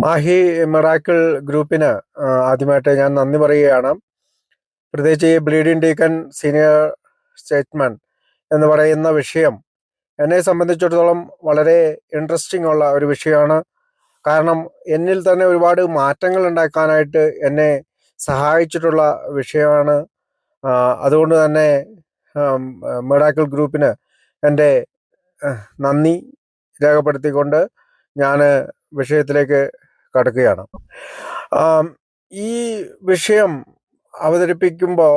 Mahe miracle ഗ്രൂപ്പിന് ആദ്യമായിട്ട് ഞാൻ നന്ദി പറയുകയാണ്. പ്രത്യേകിച്ച് ഈ ബ്ലീഡിംഗ് ഡീക്കൺ സീനിയർ സ്റ്റേറ്റ്സ്മാൻ എന്ന് പറയുന്ന വിഷയം എന്നെ സംബന്ധിച്ചിടത്തോളം വളരെ ഇൻട്രസ്റ്റിംഗ് ഉള്ള ഒരു വിഷയമാണ്. കാരണം എന്നിൽ തന്നെ ഒരുപാട് മാറ്റങ്ങൾ ഉണ്ടാക്കാനായിട്ട് എന്നെ സഹായിച്ചിട്ടുള്ള വിഷയമാണ്. അതുകൊണ്ട് തന്നെ മിറാക്കിൾ ഗ്രൂപ്പിന് എൻ്റെ നന്ദി രേഖപ്പെടുത്തിക്കൊണ്ട് ഞാൻ വിഷയത്തിലേക്ക് കടക്കുകയാണ്. ഈ വിഷയം അവതരിപ്പിക്കുമ്പോൾ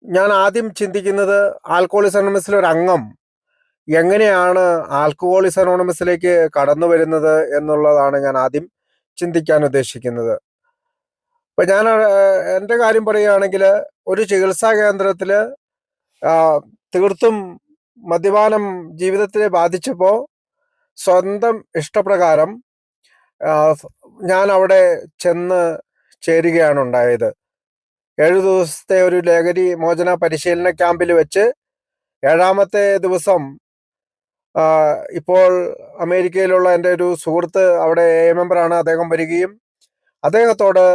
ഞാൻ ആദ്യം ചിന്തിക്കുന്നത് ആൽക്കഹോളിക്സ് അനോണിമസിലെ ഒരു അംഗം എങ്ങനെയാണ് ആൽക്കഹോളിക്സ് അനോണിമസിലേക്ക് കടന്നു വരുന്നത് എന്നുള്ളതാണ് ഞാൻ ആദ്യം ചിന്തിക്കാൻ ഉദ്ദേശിക്കുന്നത്. ഇപ്പം ഞാൻ എൻ്റെ കാര്യം പറയുകയാണെങ്കിൽ ഒരു ചികിത്സാ കേന്ദ്രത്തിൽ തീർത്തും മദ്യപാനം ജീവിതത്തെ ബാധിച്ചപ്പോൾ സ്വന്തം ഇഷ്ടപ്രകാരം ഞാൻ അവിടെ ചെന്ന് ചേരുകയാണ് ഉണ്ടായത്. 7 ദിവസത്തെ ഒരു ലഹരി മോചന പരിശീലന ക്യാമ്പിൽ വെച്ച് 7ാമത്തെ ദിവസം ഇപ്പോൾ അമേരിക്കയിലുള്ള എൻ്റെ ഒരു സുഹൃത്ത് അവിടെ എ മെമ്പറാണ്. അദ്ദേഹം വരികയും അദ്ദേഹത്തോട്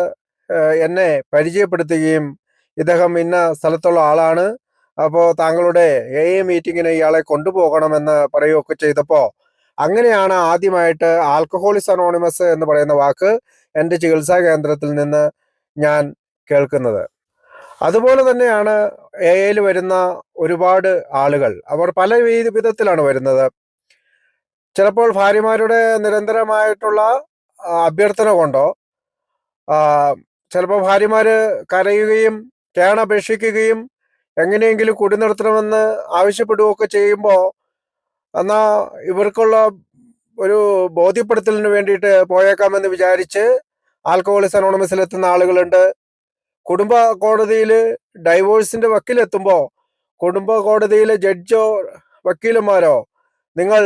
എന്നെ പരിചയപ്പെടുത്തുകയും ഇദ്ദേഹം ഇന്ന സ്ഥലത്തുള്ള ആളാണ്, അപ്പോൾ താങ്കളുടെ മീറ്റിങ്ങിന് ഇയാളെ കൊണ്ടുപോകണമെന്ന് പറയുകയൊക്കെ ചെയ്തപ്പോൾ അങ്ങനെയാണ് ആദ്യമായിട്ട് ആൽക്കഹോളിക്സ് അനോണിമസ് എന്ന് പറയുന്ന വാക്ക് എൻ്റെ ചികിത്സാ കേന്ദ്രത്തിൽ നിന്ന് ഞാൻ കേൾക്കുന്നത്. അതുപോലെ തന്നെയാണ് എയിൽ വരുന്ന ഒരുപാട് ആളുകൾ. അവർ പല വിധത്തിലാണ് വരുന്നത്. ചിലപ്പോൾ ഭാര്യമാരുടെ നിരന്തരമായിട്ടുള്ള അഭ്യർത്ഥന കൊണ്ടോ, ചിലപ്പോൾ ഭാര്യമാർ കരയുകയും കേണപേക്ഷിക്കുകയും എങ്ങനെയെങ്കിലും കുടി നിർത്തണമെന്ന് ആവശ്യപ്പെടുകയൊക്കെ ചെയ്യുമ്പോൾ എന്നാൽ ഇവർക്കുള്ള ഒരു ബോധ്യപ്പെടുത്തലിന് വേണ്ടിയിട്ട് പോയേക്കാമെന്ന് വിചാരിച്ച് ആൽക്കഹോളിക്സ് അനോണിമസിലെത്തുന്ന ആളുകളുണ്ട്. കുടുംബ കോടതിയിൽ ഡൈവോഴ്സിൻ്റെ വക്കീലെത്തുമ്പോൾ കുടുംബ കോടതിയിലെ ജഡ്ജോ വക്കീലന്മാരോ നിങ്ങൾ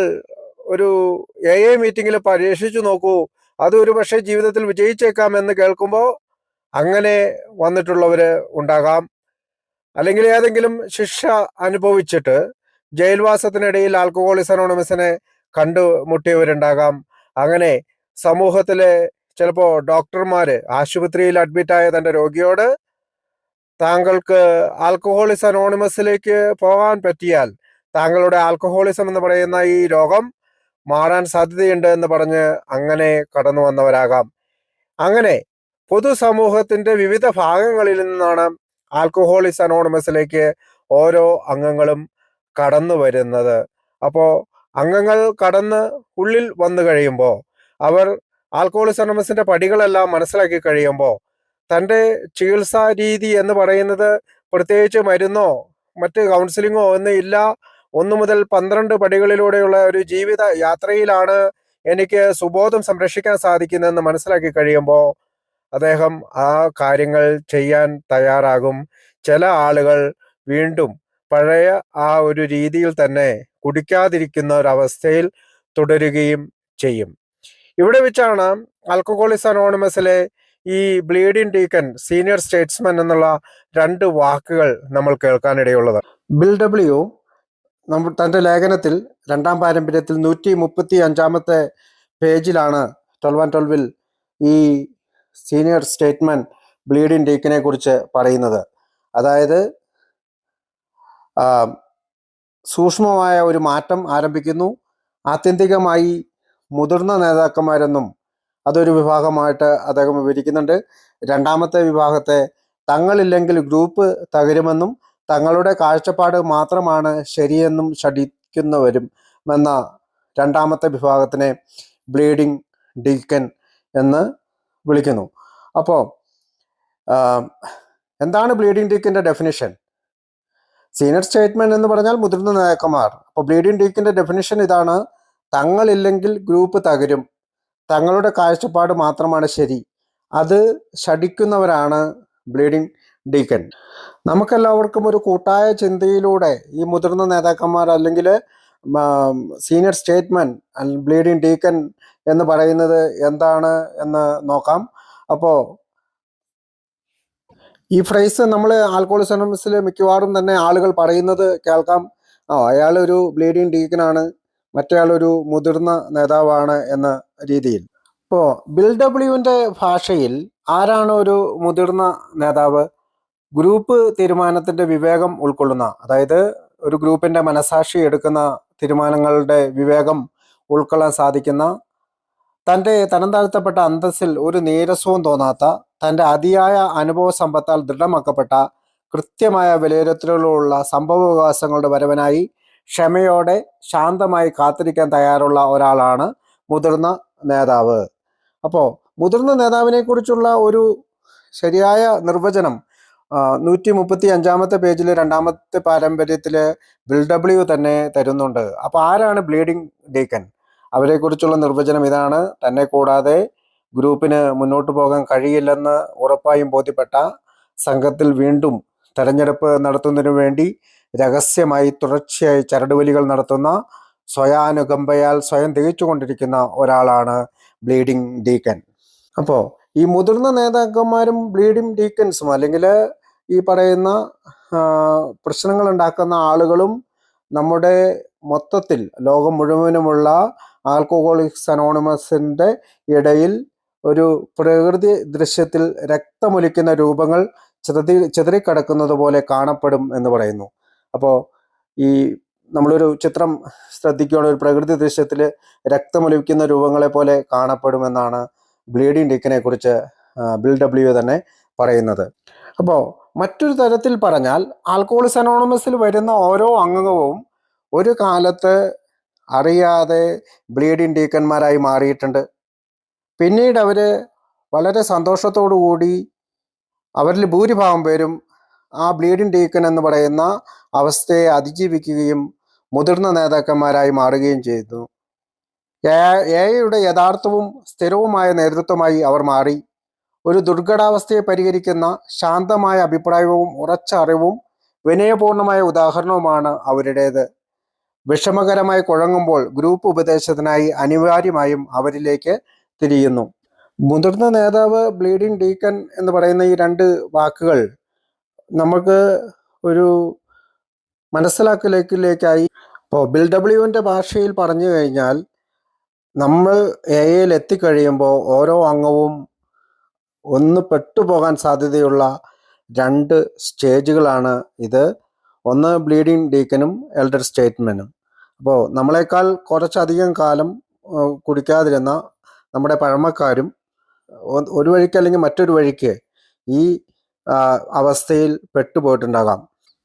ഒരു മീറ്റിങ്ങിൽ പരീക്ഷിച്ചു നോക്കൂ, അത് ഒരു പക്ഷേ ജീവിതത്തിൽ വിജയിച്ചേക്കാമെന്ന് കേൾക്കുമ്പോൾ അങ്ങനെ വന്നിട്ടുള്ളവർ ഉണ്ടാകാം. അല്ലെങ്കിൽ ഏതെങ്കിലും ശിക്ഷ അനുഭവിച്ചിട്ട് ജയിൽവാസത്തിനിടയിൽ ആൽക്കഹോളിക്സ് അനോണിമസിനെ കണ്ടുമുട്ടിയവരുണ്ടാകാം. അങ്ങനെ സമൂഹത്തിലെ ചിലപ്പോൾ ഡോക്ടർമാർ ആശുപത്രിയിൽ അഡ്മിറ്റായ തൻ്റെ രോഗിയോട് താങ്കൾക്ക് ആൽക്കഹോളിക്സ് അനോണിമസിലേക്ക് പോകാൻ പറ്റിയാൽ താങ്കളുടെ ആൽക്കഹോളിസം എന്ന് പറയുന്ന ഈ രോഗം മാറാൻ സാധ്യതയുണ്ട് എന്ന് പറഞ്ഞ് അങ്ങനെ കടന്നു വന്നവരാകാം. അങ്ങനെ പൊതുസമൂഹത്തിൻ്റെ വിവിധ ഭാഗങ്ങളിൽ നിന്നാണ് ആൽക്കഹോളിക്സ് അനോണിമസിലേക്ക് ഓരോ അംഗങ്ങളും കടന്നു വരുന്നത്. അപ്പോൾ അംഗങ്ങൾ കടന്ന് ഉള്ളിൽ വന്നു കഴിയുമ്പോൾ അവർ ആൽക്കഹോളിക്സ് അനോണിമസിൻ്റെ പടികളെല്ലാം മനസ്സിലാക്കി കഴിയുമ്പോൾ തൻ്റെ ചികിത്സാ രീതി എന്ന് പറയുന്നത് പ്രത്യേകിച്ച് മരുന്നോ മറ്റ് കൗൺസിലിങ്ങോ ഒന്നും ഇല്ല, 1 മുതൽ 12 പടികളിലൂടെയുള്ള ഒരു ജീവിത യാത്രയിലാണ് എനിക്ക് സുബോധം സംരക്ഷിക്കാൻ സാധിക്കുന്നതെന്ന് മനസ്സിലാക്കി കഴിയുമ്പോൾ അദ്ദേഹം ആ കാര്യങ്ങൾ ചെയ്യാൻ തയ്യാറാകും. ചില ആളുകൾ വീണ്ടും പഴയ ആ ഒരു രീതിയിൽ തന്നെ കുടിക്കാതിരിക്കുന്ന ഒരവസ്ഥയിൽ തുടരുകയും ചെയ്യും. ഇവിടെ വെച്ചാണ് ആൽക്കഹോളിക്സ് അനോണിമസിലെ ഈ ബ്ലീഡിംഗ് ഡീക്കൺ സീനിയർ സ്റ്റേറ്റ്സ്മാൻ എന്നുള്ള 2 വാക്കുകൾ നമ്മൾ കേൾക്കാനിടയുള്ളത്. ബിൽ ഡബ്ല്യു തൻ്റെ ലേഖനത്തിൽ 2ാം പാരമ്പര്യത്തിൽ 135ാമത്തെ പേജിലാണ് 12 ഈ സീനിയർ സ്റ്റേറ്റ്സ്മാൻ ബ്ലീഡിംഗ് ഡീക്കനെ കുറിച്ച് പറയുന്നത്. അതായത് സൂക്ഷ്മമായ ഒരു മാറ്റം ആരംഭിക്കുന്നു. ആത്യന്തികമായി മുതിർന്ന നേതാക്കന്മാരെന്നും അതൊരു വിഭാഗമായിട്ട് അദ്ദേഹം വിവരിക്കുന്നുണ്ട്. 2ാമത്തെ വിഭാഗത്തെ തങ്ങളില്ലെങ്കിൽ ഗ്രൂപ്പ് തകരുമെന്നും തങ്ങളുടെ കാഴ്ചപ്പാട് മാത്രമാണ് ശരിയെന്നും ശഠിക്കുന്നവരും എന്ന 2ാമത്തെ വിഭാഗത്തിനെ ബ്ലീഡിംഗ് ഡീക്കൻ എന്ന് വിളിക്കുന്നു. അപ്പോൾ എന്താണ് ബ്ലീഡിംഗ് ഡീക്കൻ്റെ ഡെഫിനിഷൻ? സീനിയർ സ്റ്റേറ്റ്സ്മാൻ എന്ന് പറഞ്ഞാൽ മുതിർന്ന നേതാക്കന്മാർ. അപ്പോൾ ബ്ലീഡിംഗ് ഡീക്കൻ്റെ ഡെഫിനിഷൻ ഇതാണ്: തങ്ങളില്ലെങ്കിൽ ഗ്രൂപ്പ് തകരും, തങ്ങളുടെ കാഴ്ചപ്പാട് മാത്രമാണ് ശരി, അത് ശഠിക്കുന്നവരാണ് ബ്ലീഡിംഗ് ഡീക്കൻ. നമുക്കെല്ലാവർക്കും ഒരു കൂട്ടായ ചിന്തയിലൂടെ ഈ മുതിർന്ന നേതാക്കന്മാർ അല്ലെങ്കിൽ സീനിയർ സ്റ്റേറ്റ്സ്മാൻ ബ്ലീഡിംഗ് ഡീക്കൻ എന്ന് പറയുന്നത് എന്താണ് എന്ന് നോക്കാം. അപ്പോൾ ഈ ഫ്രേസ് നമ്മൾ ആൽക്കഹോളിക്സ് അനോണിമസിൽ മിക്കവാറും തന്നെ ആളുകൾ പറയുന്നത് കേൾക്കാം. അയാളൊരു ബ്ലീഡിംഗ് ഡീക്കനാണ്, മറ്റേയാളൊരു മുതിർന്ന നേതാവാണ് എന്ന രീതിയിൽ. ഇപ്പോൾ ബിൽ ഡബ്ല്യുവിൻ്റെ ഭാഷയിൽ ആരാണ് ഒരു മുതിർന്ന നേതാവ്? ഗ്രൂപ്പ് തീരുമാനത്തിൻ്റെ വിവേകം ഉൾക്കൊള്ളുന്ന, അതായത് ഒരു ഗ്രൂപ്പിൻ്റെ മനസാക്ഷി എടുക്കുന്ന തീരുമാനങ്ങളുടെ വിവേകം ഉൾക്കൊള്ളാൻ സാധിക്കുന്ന, തൻ്റെ തരം താഴ്ത്തപ്പെട്ട അന്തസ്സിൽ ഒരു നീരസവും തോന്നാത്ത, തൻ്റെ അതിയായ അനുഭവ സമ്പത്താൽ ദൃഢമാക്കപ്പെട്ട, കൃത്യമായ വിലയിരുത്തലുകളുള്ള സംഭവവികാസങ്ങളുടെ വരവനായി ക്ഷമയോടെ ശാന്തമായി കാത്തിരിക്കാൻ തയ്യാറുള്ള ഒരാളാണ് മുതിർന്ന നേതാവ്. അപ്പോൾ മുതിർന്ന നേതാവിനെ കുറിച്ചുള്ള ഒരു ശരിയായ നിർവചനം 135 പേജിൽ രണ്ടാമത്തെ പാരമ്പര്യത്തിൽ ബിൽ ഡബ്ല്യു തന്നെ തരുന്നുണ്ട്. അപ്പോൾ ആരാണ് ബ്ലീഡിംഗ് ഡീക്കൻ? അവരെക്കുറിച്ചുള്ള നിർവചനം ഇതാണ്: തന്നെ കൂടാതെ ഗ്രൂപ്പിന് മുന്നോട്ട് പോകാൻ കഴിയില്ലെന്ന് ഉറപ്പായും ബോധ്യപ്പെട്ട, സംഘത്തിൽ വീണ്ടും തെരഞ്ഞെടുപ്പ് നടത്തുന്നതിനു വേണ്ടി രഹസ്യമായി തുടർച്ചയായി ചരടുവലികൾ നടത്തുന്ന, സ്വയാനുകമ്പയാൽ സ്വയം തികച്ചുകൊണ്ടിരിക്കുന്ന ഒരാളാണ് ബ്ലീഡിംഗ് ഡീക്കൻ. അപ്പോൾ ഈ മുതിർന്ന നേതാക്കന്മാരും ബ്ലീഡിംഗ് ഡീക്കൻസും, അല്ലെങ്കിൽ ഈ പറയുന്ന പ്രശ്നങ്ങൾ ഉണ്ടാക്കുന്ന ആളുകളും നമ്മുടെ മൊത്തത്തിൽ ലോകം മുഴുവനുമുള്ള ആൽക്കഹോളിക്സ് അനോണിമസിൻ്റെ ഇടയിൽ ഒരു പ്രകൃതി ദൃശ്യത്തിൽ രക്തമൊലിക്കുന്ന രൂപങ്ങൾ ചിതറിക്കിടക്കുന്നത് പോലെ കാണപ്പെടും എന്ന് പറയുന്നു. അപ്പോൾ ഈ നമ്മളൊരു ചിത്രം ശ്രദ്ധിക്കുകയാണ്, ഒരു പ്രകൃതി ദൃശ്യത്തിൽ രക്തമൊലിക്കുന്ന രൂപങ്ങളെ പോലെ കാണപ്പെടുമെന്നാണ് ബ്ലീഡിംഗ് ഡീക്കനെ കുറിച്ച് ബിൽ ഡബ്ല്യു തന്നെ പറയുന്നത്. അപ്പോൾ മറ്റൊരു തരത്തിൽ പറഞ്ഞാൽ, ആൽക്കഹോളിക്സ് അനോണിമസിൽ വരുന്ന ഓരോ അംഗവും ഒരു കാലത്ത് അറിയാതെ ബ്ലീഡിംഗ് ഡീക്കന്മാരായി മാറിയിട്ടുണ്ട്. പിന്നീട് അവർ വളരെ സന്തോഷത്തോടു കൂടി, അവരിൽ ഭൂരിഭാഗം പേരും ആ ബ്ലീഡിംഗ് ഡീക്കൻ എന്ന് പറയുന്ന അവസ്ഥയെ അതിജീവിക്കുകയും മുതിർന്ന നേതാക്കന്മാരായി മാറുകയും ചെയ്തു. എയുടെ യഥാർത്ഥവും സ്ഥിരവുമായ നേതൃത്വമായി അവർ മാറി. ഒരു ദുർഘടാവസ്ഥയെ പരിഹരിക്കുന്ന ശാന്തമായ അഭിപ്രായവും ഉറച്ച അറിവും വിനയപൂർണമായ ഉദാഹരണവുമാണ് അവരുടേത്. വിഷമകരമായി കുഴങ്ങുമ്പോൾ ഗ്രൂപ്പ് ഉപദേശത്തിനായി അനിവാര്യമായും അവരിലേക്ക് തിരിയുന്നു. മുതിർന്ന നേതാവ്, ബ്ലീഡിംഗ് ഡീക്കൻ എന്ന് പറയുന്ന ഈ രണ്ട് വാക്കുകൾ നമുക്ക് ഒരു മനസ്സിലാക്കലേക്കായി. ഇപ്പോൾ ബിൽ ഡബ്ല്യുവിൻ്റെ ഭാഷയിൽ പറഞ്ഞു കഴിഞ്ഞാൽ, നമ്മൾ എയിൽ എത്തിക്കഴിയുമ്പോൾ ഓരോ അംഗവും ഒന്ന് പെട്ടുപോകാൻ സാധ്യതയുള്ള രണ്ട് സ്റ്റേജുകളാണ് ഇത്. ഒന്ന് ബ്ലീഡിംഗ് ഡീക്കനും എൽഡർ സ്റ്റേറ്റ്മെനും. അപ്പോൾ നമ്മളെക്കാൾ കുറച്ചധികം കാലം കുടിക്കാതിരുന്ന നമ്മുടെ പഴമക്കാരും ഒരു വഴിക്ക് അല്ലെങ്കിൽ മറ്റൊരു വഴിക്ക് ഈ അവസ്ഥയിൽ പെട്ടുപോയിട്ടുണ്ടാകാം.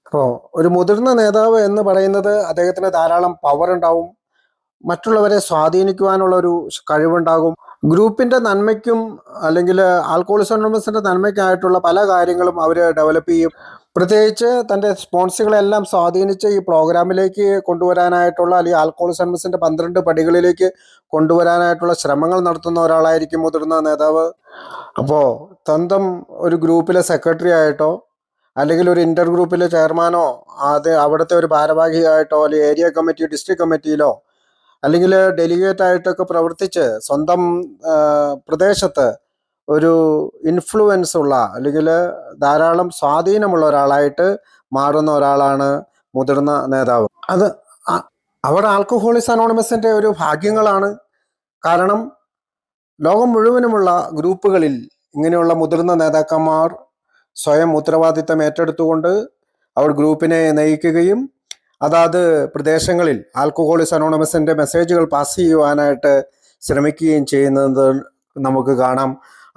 അപ്പോൾ ഒരു മുതിർന്ന നേതാവ് എന്ന് പറയുന്നത് അദ്ദേഹത്തിന് ധാരാളം പവർ ഉണ്ടാവും, മറ്റുള്ളവരെ സ്വാധീനിക്കുവാനുള്ള ഒരു കഴിവുണ്ടാകും. ഗ്രൂപ്പിൻ്റെ നന്മയ്ക്കും അല്ലെങ്കിൽ ആൽക്കഹോളിക്സ് അനോണിമസിൻ്റെ നന്മയ്ക്കായിട്ടുള്ള പല കാര്യങ്ങളും അവർ ഡെവലപ്പ് ചെയ്യും. പ്രത്യേകിച്ച് തൻ്റെ സ്പോൺസുകളെല്ലാം സ്വാധീനിച്ച് ഈ പ്രോഗ്രാമിലേക്ക് കൊണ്ടുവരാനായിട്ടുള്ള, അല്ലെങ്കിൽ ആൽക്കഹോളിക്സ് അനോണിമസിൻ്റെ 12 പടികളിലേക്ക് കൊണ്ടുവരാനായിട്ടുള്ള ശ്രമങ്ങൾ നടത്തുന്ന ഒരാളായിരിക്കും മുതിർന്ന നേതാവ്. അപ്പോൾ സ്വന്തം ഒരു ഗ്രൂപ്പിലെ സെക്രട്ടറി ആയിട്ടോ, അല്ലെങ്കിൽ ഒരു ഇൻ്റർ ഗ്രൂപ്പിലെ ചെയർമാനോ, അവിടുത്തെ ഒരു ഭാരവാഹിയായിട്ടോ, അല്ലെങ്കിൽ ഏരിയ കമ്മിറ്റി, ഡിസ്ട്രിക്ട് കമ്മിറ്റിയിലോ, അല്ലെങ്കിൽ ഡെലിഗേറ്റ് ആയിട്ടൊക്കെ പ്രവർത്തിച്ച് സ്വന്തം പ്രദേശത്ത് ഒരു ഇൻഫ്ലുവൻസ് ഉള്ള, അല്ലെങ്കിൽ ധാരാളം സ്വാധീനമുള്ള ഒരാളായിട്ട് മാറുന്ന ഒരാളാണ് മുതിർന്ന നേതാവ്. അത് അവർ ആൽക്കഹോളിക്സ് അനോണിമസിൻ്റെ ഒരു ഭാഗ്യങ്ങളാണ്. കാരണം ലോകം മുഴുവനുമുള്ള ഗ്രൂപ്പുകളിൽ ഇങ്ങനെയുള്ള മുതിർന്ന നേതാക്കന്മാർ സ്വയം ഉത്തരവാദിത്തം ഏറ്റെടുത്തുകൊണ്ട് അവർ ഗ്രൂപ്പിനെ നയിക്കുകയും അതാത് പ്രദേശങ്ങളിൽ ആൽക്കഹോളിക്സ് അനോണിമസിൻ്റെ മെസ്സേജുകൾ പാസ് ചെയ്യുവാനായിട്ട് ശ്രമിക്കുകയും ചെയ്യുന്നത് നമുക്ക് കാണാം.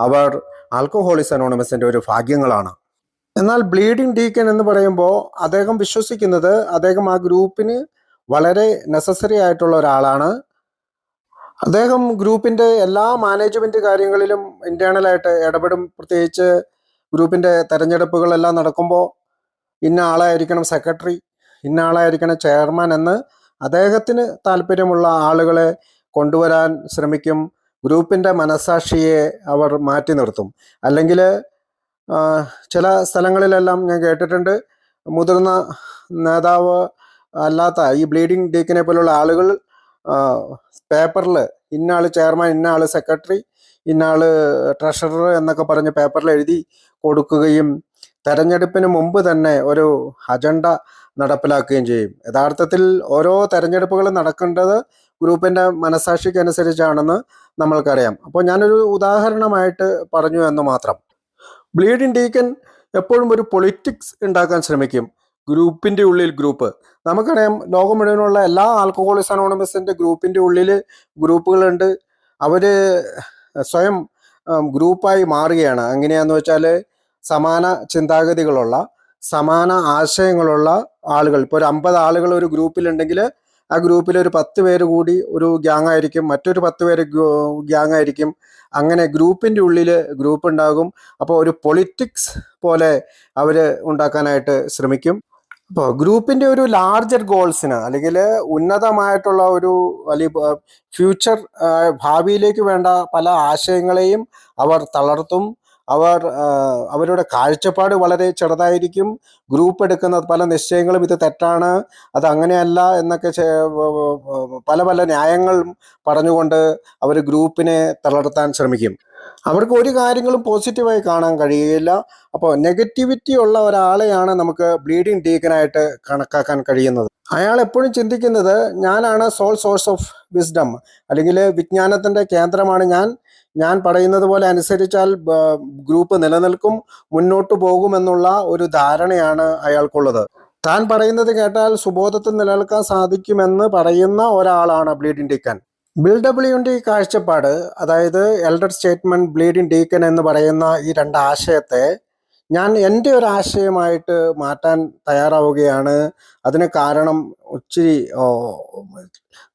അവർ ആൽക്കഹോളിക്സ് അനോണിമസിൻ്റെ ഒരു ഭാഗ്യങ്ങളാണ്. എന്നാൽ ബ്ലീഡിംഗ് ഡീക്കൻ എന്ന് പറയുമ്പോൾ അദ്ദേഹം വിശ്വസിക്കുന്നത് അദ്ദേഹം ആ ഗ്രൂപ്പിന് വളരെ നെസസറി ആയിട്ടുള്ള ഒരാളാണ്. അദ്ദേഹം ഗ്രൂപ്പിൻ്റെ എല്ലാ മാനേജ്മെൻറ്റ് കാര്യങ്ങളിലും ഇൻറ്റേർണലായിട്ട് ഇടപെടും. പ്രത്യേകിച്ച് ഗ്രൂപ്പിൻ്റെ തെരഞ്ഞെടുപ്പുകളെല്ലാം നടക്കുമ്പോൾ ഇന്ന ആളായിരിക്കണം സെക്രട്ടറി, ഇന്ന ആളായിരിക്കണം ചെയർമാൻ എന്ന് അദ്ദേഹത്തിന് താല്പര്യമുള്ള ആളുകളെ കൊണ്ടുവരാൻ ശ്രമിക്കും. ഗ്രൂപ്പിൻ്റെ മനസാക്ഷിയെ അവർ മാറ്റി നിർത്തും. അല്ലെങ്കിൽ ചില സ്ഥലങ്ങളിലെല്ലാം ഞാൻ കേട്ടിട്ടുണ്ട്, മുതിർന്ന നേതാവ് അല്ലാത്ത ഈ ബ്ലീഡിംഗ് ഡീക്കിനെ പോലുള്ള ആളുകൾ പേപ്പറിൽ ഇന്ന ആൾ ചെയർമാൻ, ഇന്ന ആൾ സെക്രട്ടറി, ഇന്ന ആൾ ട്രഷറർ എന്നൊക്കെ പറഞ്ഞ് പേപ്പറിൽ എഴുതി കൊടുക്കുകയും തെരഞ്ഞെടുപ്പിന് മുമ്പ് തന്നെ ഒരു അജണ്ട നടപ്പിലാക്കുകയും ചെയ്യും. യഥാർത്ഥത്തിൽ ഓരോ തെരഞ്ഞെടുപ്പുകളും നടക്കേണ്ടത് ഗ്രൂപ്പിൻ്റെ മനസാക്ഷിക്കനുസരിച്ചാണെന്ന് നമ്മൾക്കറിയാം. അപ്പോൾ ഞാനൊരു ഉദാഹരണമായിട്ട് പറഞ്ഞു എന്ന് മാത്രം. ബ്ലീഡിംഗ് ഡീക്കൻ എപ്പോഴും ഒരു പൊളിറ്റിക്സ് ഉണ്ടാക്കാൻ ശ്രമിക്കും. ഗ്രൂപ്പിൻ്റെ ഉള്ളിൽ ഗ്രൂപ്പ്. നമുക്കറിയാം ലോകം മുഴുവനുള്ള എല്ലാ ആൽക്കഹോളിക്സ് അനോണിമസിൻ്റെ ഗ്രൂപ്പിൻ്റെ ഉള്ളിൽ ഗ്രൂപ്പുകളുണ്ട്. അവർ സ്വയം ഗ്രൂപ്പായി മാറുകയാണ്. എങ്ങനെയാണെന്ന് വെച്ചാൽ സമാന ചിന്താഗതികളുള്ള സമാന ആശയങ്ങളുള്ള ആളുകൾ, ഇപ്പോൾ ഒരു 50 ആളുകൾ ഒരു ഗ്രൂപ്പിലുണ്ടെങ്കിൽ ആ ഗ്രൂപ്പിൽ ഒരു 10 പേര് കൂടി ഒരു ഗ്യാങ് ആയിരിക്കും, മറ്റൊരു 10 പേര് ഗ്യാങ് ആയിരിക്കും. അങ്ങനെ ഗ്രൂപ്പിൻ്റെ ഉള്ളിൽ ഗ്രൂപ്പ് ഉണ്ടാകും. അപ്പോൾ ഒരു പൊളിറ്റിക്സ് പോലെ അവർ ഉണ്ടാക്കാനായിട്ട് ശ്രമിക്കും. അപ്പോൾ ഗ്രൂപ്പിൻ്റെ ഒരു ലാർജർ ഗോൾസിന് അല്ലെങ്കിൽ ഉന്നതമായിട്ടുള്ള ഒരു വലിയ ഫ്യൂച്ചർ ഭാവിയിലേക്ക് വേണ്ട പല ആശയങ്ങളെയും അവർ തളർത്തും. അവരുടെ കാഴ്ചപ്പാട് വളരെ ചെറുതായിരിക്കും. ഗ്രൂപ്പ് എടുക്കുന്ന പല നിശ്ചയങ്ങളും ഇത് തെറ്റാണ്, അത് അങ്ങനെയല്ല എന്നൊക്കെ പല പല ന്യായങ്ങളും പറഞ്ഞുകൊണ്ട് അവർ ഗ്രൂപ്പിനെ തളർത്താൻ ശ്രമിക്കും. അവർക്ക് ഒരു കാര്യങ്ങളും പോസിറ്റീവായി കാണാൻ കഴിയില്ല. അപ്പോൾ നെഗറ്റിവിറ്റി ഉള്ള ഒരാളെയാണ് നമുക്ക് ബ്ലീഡിംഗ് ഡീക്കനായിട്ട് കണക്കാക്കാൻ കഴിയുന്നത്. അയാൾ എപ്പോഴും ചിന്തിക്കുന്നത് ഞാനാണ് സോൾ സോഴ്സ് ഓഫ് വിസ്ഡം, അല്ലെങ്കിൽ വിജ്ഞാനത്തിൻ്റെ കേന്ദ്രമാണ് ഞാൻ പറയുന്നത് പോലെ അനുസരിച്ചാൽ ഗ്രൂപ്പ് നിലനിൽക്കും, മുന്നോട്ട് പോകുമെന്നുള്ള ഒരു ധാരണയാണ് അയാൾക്കുള്ളത്. താൻ പറയുന്നത് കേട്ടാൽ സുബോധത്തിൽ നിലനിൽക്കാൻ സാധിക്കുമെന്ന് പറയുന്ന ഒരാളാണ് ബ്ലീഡിംഗ് ഡീക്കൻ. ബിൽഡബ്ല്യുവിൻ്റെ ഈ കാഴ്ചപ്പാട്, അതായത് എൽഡർ സ്റ്റേറ്റ്മെൻറ്റ്, ബ്ലീഡിംഗ് ഡീക്കൻ എന്ന് പറയുന്ന ഈ 2 ആശയത്തെ ഞാൻ എൻ്റെ ഒരു ആശയമായിട്ട് മാറ്റാൻ തയ്യാറാവുകയാണ്. അതിന് കാരണം ഇച്ചിരി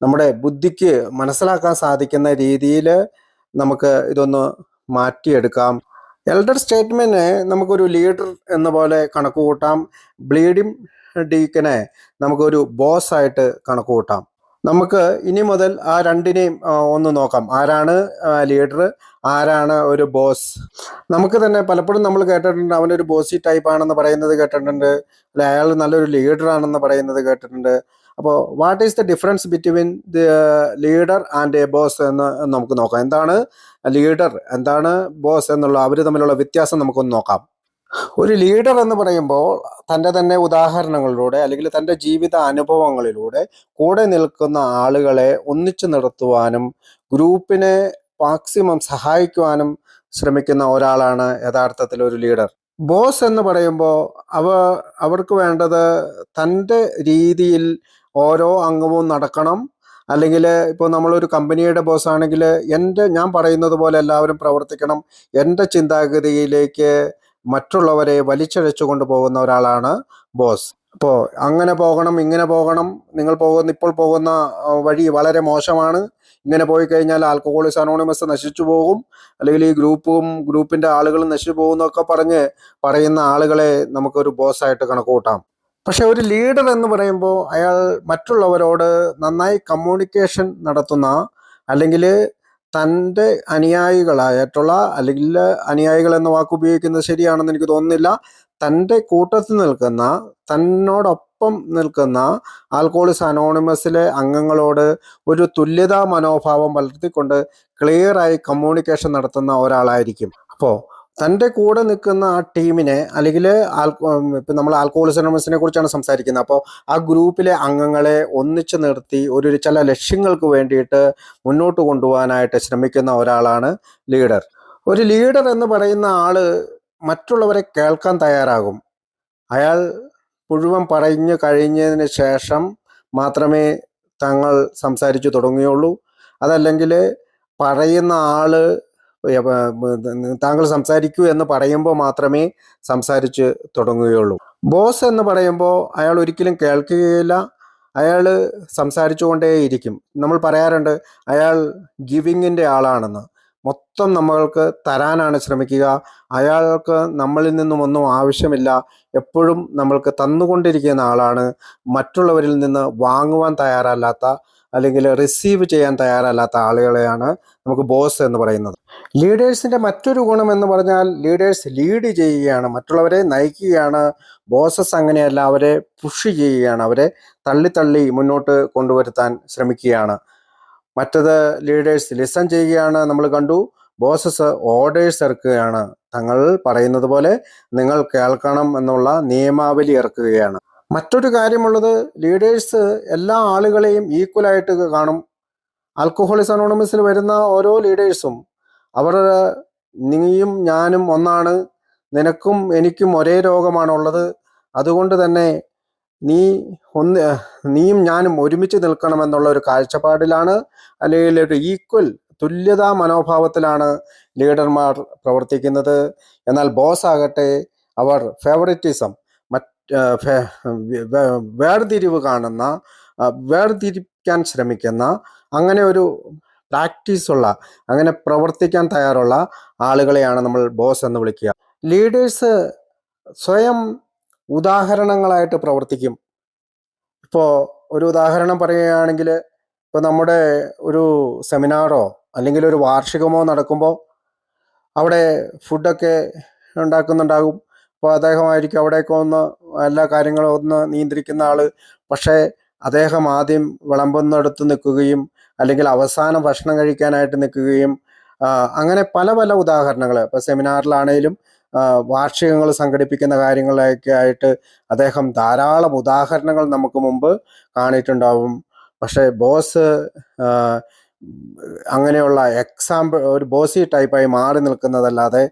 നമ്മുടെ ബുദ്ധിക്ക് മനസ്സിലാക്കാൻ സാധിക്കുന്ന രീതിയിൽ നമുക്ക് ഇതൊന്ന് മാറ്റിയെടുക്കാം. എൽഡർ സ്റ്റേറ്റ്മെൻറ്റിനെ നമുക്കൊരു ലീഡർ എന്ന പോലെ കണക്ക് കൂട്ടാം. ബ്ലീഡിംഗ് ഡീക്കനെ നമുക്കൊരു ബോസ് ആയിട്ട് കണക്ക് കൂട്ടാം. നമുക്ക് ഇനി മുതൽ ആ രണ്ടിനെയും ഒന്ന് നോക്കാം. ആരാണ് ലീഡർ, ആരാണ് ഒരു ബോസ്? നമുക്ക് തന്നെ പലപ്പോഴും നമ്മൾ കേട്ടിട്ടുണ്ട് അവനൊരു ബോസി ടൈപ്പ് ആണെന്ന് പറയുന്നത് കേട്ടിട്ടുണ്ട്, അല്ലെ അയാൾ നല്ലൊരു ലീഡർ ആണെന്ന് പറയുന്നത് കേട്ടിട്ടുണ്ട്. അപ്പോൾ what is the difference between the leader and A boss എന്ന് നമുക്ക് നോക്കാം. എന്താണ് ലീഡർ, എന്താണ് ബോസ് എന്നുള്ള അവർ തമ്മിലുള്ള വ്യത്യാസം നമുക്കൊന്ന് നോക്കാം. ഒരു ലീഡർ എന്ന് പറയുമ്പോൾ തൻ്റെ തന്നെ ഉദാഹരണങ്ങളിലൂടെ അല്ലെങ്കിൽ തൻ്റെ ജീവിത അനുഭവങ്ങളിലൂടെ കൂടെ നിൽക്കുന്ന ആളുകളെ ഒന്നിച്ചു നിർത്തുവാനും ഗ്രൂപ്പിനെ മാക്സിമം സഹായിക്കുവാനും ശ്രമിക്കുന്ന ഒരാളാണ് യഥാർത്ഥത്തിൽ ഒരു ലീഡർ. ബോസ് എന്ന് പറയുമ്പോൾ അവർക്ക് വേണ്ടത് തൻ്റെ രീതിയിൽ ഓരോ അംഗവും നടക്കണം. അല്ലെങ്കിൽ ഇപ്പോൾ നമ്മളൊരു കമ്പനിയുടെ ബോസ് ആണെങ്കിൽ ഞാൻ പറയുന്നത് പോലെ എല്ലാവരും പ്രവർത്തിക്കണം. എൻ്റെ ചിന്താഗതിയിലേക്ക് മറ്റുള്ളവരെ വലിച്ചഴച്ചു കൊണ്ടുപോകുന്ന ഒരാളാണ് ബോസ്. അപ്പോൾ അങ്ങനെ പോകണം, ഇങ്ങനെ പോകണം, ഇപ്പോൾ പോകുന്ന വഴി വളരെ മോശമാണ്, ഇങ്ങനെ പോയി കഴിഞ്ഞാൽ ആൽക്കഹോളിക്സ് അനോണിമസ് നശിച്ചു പോകും, അല്ലെങ്കിൽ ഈ ഗ്രൂപ്പിൻ്റെ ആളുകൾ നശിച്ചു പോകുന്നൊക്കെ പറയുന്ന ആളുകളെ നമുക്കൊരു ബോസായിട്ട് കണക്ക് കൂട്ടാം. പക്ഷെ ഒരു ലീഡർ എന്ന് പറയുമ്പോൾ അയാൾ മറ്റുള്ളവരോട് നന്നായി കമ്മ്യൂണിക്കേഷൻ നടത്തുന്ന, അല്ലെങ്കിൽ തൻ്റെ അനുയായികളായിട്ടുള്ള, അല്ലെങ്കിൽ അനുയായികൾ എന്ന വാക്ക് ഉപയോഗിക്കുന്നത് ശരിയാണെന്ന് എനിക്ക് തോന്നുന്നില്ല, തൻ്റെ കൂട്ടത്തിൽ നിൽക്കുന്ന, തന്നോടൊപ്പം നിൽക്കുന്ന ആൽക്കഹോളിക്സ് അനോണിമസിലെ അംഗങ്ങളോട് ഒരു തുല്യതാ മനോഭാവം വളർത്തിക്കൊണ്ട് ക്ലിയറായി കമ്മ്യൂണിക്കേഷൻ നടത്തുന്ന ഒരാളായിരിക്കും. അപ്പോൾ തൻ്റെ കൂടെ നിൽക്കുന്ന ആ ടീമിനെ, അല്ലെങ്കിൽ ഇപ്പം നമ്മൾ ആൽക്കഹോളിക്സ് അനോണിമസിനെ കുറിച്ചാണ് സംസാരിക്കുന്നത്, അപ്പോൾ ആ ഗ്രൂപ്പിലെ അംഗങ്ങളെ ഒന്നിച്ചു നിർത്തി ചില ലക്ഷ്യങ്ങൾക്ക് വേണ്ടിയിട്ട് മുന്നോട്ട് കൊണ്ടുപോകാനായിട്ട് ശ്രമിക്കുന്ന ഒരാളാണ് ലീഡർ. ഒരു ലീഡർ എന്ന് പറയുന്ന ആള് മറ്റുള്ളവരെ കേൾക്കാൻ തയ്യാറാകും. അയാൾ മുഴുവൻ പറഞ്ഞു കഴിഞ്ഞതിന് ശേഷം മാത്രമേ തങ്ങൾ സംസാരിച്ചു തുടങ്ങുകയുള്ളൂ. അതല്ലെങ്കിൽ പറയുന്ന ആള് താങ്കൾ സംസാരിക്കൂ എന്ന് പറയുമ്പോൾ മാത്രമേ സംസാരിച്ച് തുടങ്ങുകയുള്ളൂ. ബോസ് എന്ന് പറയുമ്പോൾ അയാൾ ഒരിക്കലും കേൾക്കുകയില്ല, അയാൾ സംസാരിച്ചു കൊണ്ടേയിരിക്കും. നമ്മൾ പറയാറുണ്ട് അയാൾ ഗിവിങ്ങിൻ്റെ ആളാണെന്ന്. മൊത്തം നമ്മൾക്ക് തരാനാണ് ശ്രമിക്കുക. അയാൾക്ക് നമ്മളിൽ നിന്നും ഒന്നും ആവശ്യമില്ല, എപ്പോഴും നമ്മൾക്ക് തന്നുകൊണ്ടിരിക്കുന്ന ആളാണ്. മറ്റുള്ളവരിൽ നിന്ന് വാങ്ങുവാൻ തയ്യാറല്ലാത്ത, അല്ലെങ്കിൽ റിസീവ് ചെയ്യാൻ തയ്യാറല്ലാത്ത ആളുകളെയാണ് നമുക്ക് ബോസ് എന്ന് പറയുന്നത്. ലീഡേഴ്സിൻ്റെ മറ്റൊരു ഗുണം എന്ന് പറഞ്ഞാൽ ലീഡേഴ്സ് ലീഡ് ചെയ്യുകയാണ്, മറ്റുള്ളവരെ നയിക്കുകയാണ്. ബോസസ് അങ്ങനെയല്ല, അവരെ പുഷ് ചെയ്യുകയാണ്, അവരെ തള്ളി മുന്നോട്ട് കൊണ്ടുവരുത്താൻ ശ്രമിക്കുകയാണ്. മറ്റത് ലീഡേഴ്സ് ലിസൺ ചെയ്യുകയാണ്. നമ്മൾ കണ്ടു, ബോസസ് ഓർഡേഴ്സ് ഇറക്കുകയാണ്, തങ്ങൾ പറയുന്നത് പോലെ നിങ്ങൾ കേൾക്കണം എന്നുള്ള നിയമാവലി ഇറക്കുകയാണ്. മറ്റൊരു കാര്യമുള്ളത്, ലീഡേഴ്സ് എല്ലാ ആളുകളെയും ഈക്വലായിട്ട് കാണും. ആൽക്കഹോളിക്സ് അനോണിമസിൽ വരുന്ന ഓരോ ലീഡേഴ്സും അവർ നീയും ഞാനും ഒന്നാണ്, നിനക്കും എനിക്കും ഒരേ രോഗമാണുള്ളത്, അതുകൊണ്ട് തന്നെ നീ ഒന്ന് നീയും ഞാനും ഒരുമിച്ച് നിൽക്കണമെന്നുള്ള ഒരു കാഴ്ചപ്പാടിലാണ്, അല്ലെങ്കിൽ ഒരു ഈക്വൽ തുല്യതാ മനോഭാവത്തിലാണ് ലീഡർമാർ പ്രവർത്തിക്കുന്നത്. എന്നാൽ ബോസ് ആകട്ടെ അവർ ഫേവറിറ്റിസം, വേർതിരിവ് കാണുന്ന, വേർതിരിക്കാൻ ശ്രമിക്കുന്ന, അങ്ങനെ ഒരു പ്രാക്ടീസുള്ള, അങ്ങനെ പ്രവർത്തിക്കാൻ തയ്യാറുള്ള ആളുകളെയാണ് നമ്മൾ ബോസ് എന്ന് വിളിക്കുക. ലീഡേഴ്സ് സ്വയം ഉദാഹരണങ്ങളായിട്ട് പ്രവർത്തിക്കും. ഇപ്പോൾ ഒരു ഉദാഹരണം പറയുകയാണെങ്കിൽ, ഇപ്പോൾ നമ്മുടെ ഒരു സെമിനാറോ അല്ലെങ്കിൽ ഒരു വാർഷികമോ നടക്കുമ്പോൾ അവിടെ ഫുഡൊക്കെ ഉണ്ടാക്കുന്നുണ്ടാകും. അപ്പോൾ അദ്ദേഹമായിരിക്കും അവിടെയൊക്കെ ഒന്ന് എല്ലാ കാര്യങ്ങളും ഒന്ന് നിയന്ത്രിക്കുന്ന ആൾ. പക്ഷേ അദ്ദേഹം ആദ്യം വിളമ്പുന്നിടത്ത് നിൽക്കുകയും അല്ലെങ്കിൽ അവസാനം ഭക്ഷണം കഴിക്കാനായിട്ട് നിൽക്കുകയും അങ്ങനെ പല പല ഉദാഹരണങ്ങൾ, ഇപ്പോൾ സെമിനാറിലാണേലും വാർഷികങ്ങൾ സംഘടിപ്പിക്കുന്ന കാര്യങ്ങളൊക്കെ ആയിട്ട് അദ്ദേഹം ധാരാളം ഉദാഹരണങ്ങൾ നമുക്ക് മുമ്പ് കാണിയിട്ടുണ്ടാവും. പക്ഷേ ബോസ് അങ്ങനെയുള്ള എക്സാമ്പിൾ, ഒരു ബോസി ടൈപ്പായി മാറി നിൽക്കുന്നതല്ലാതെ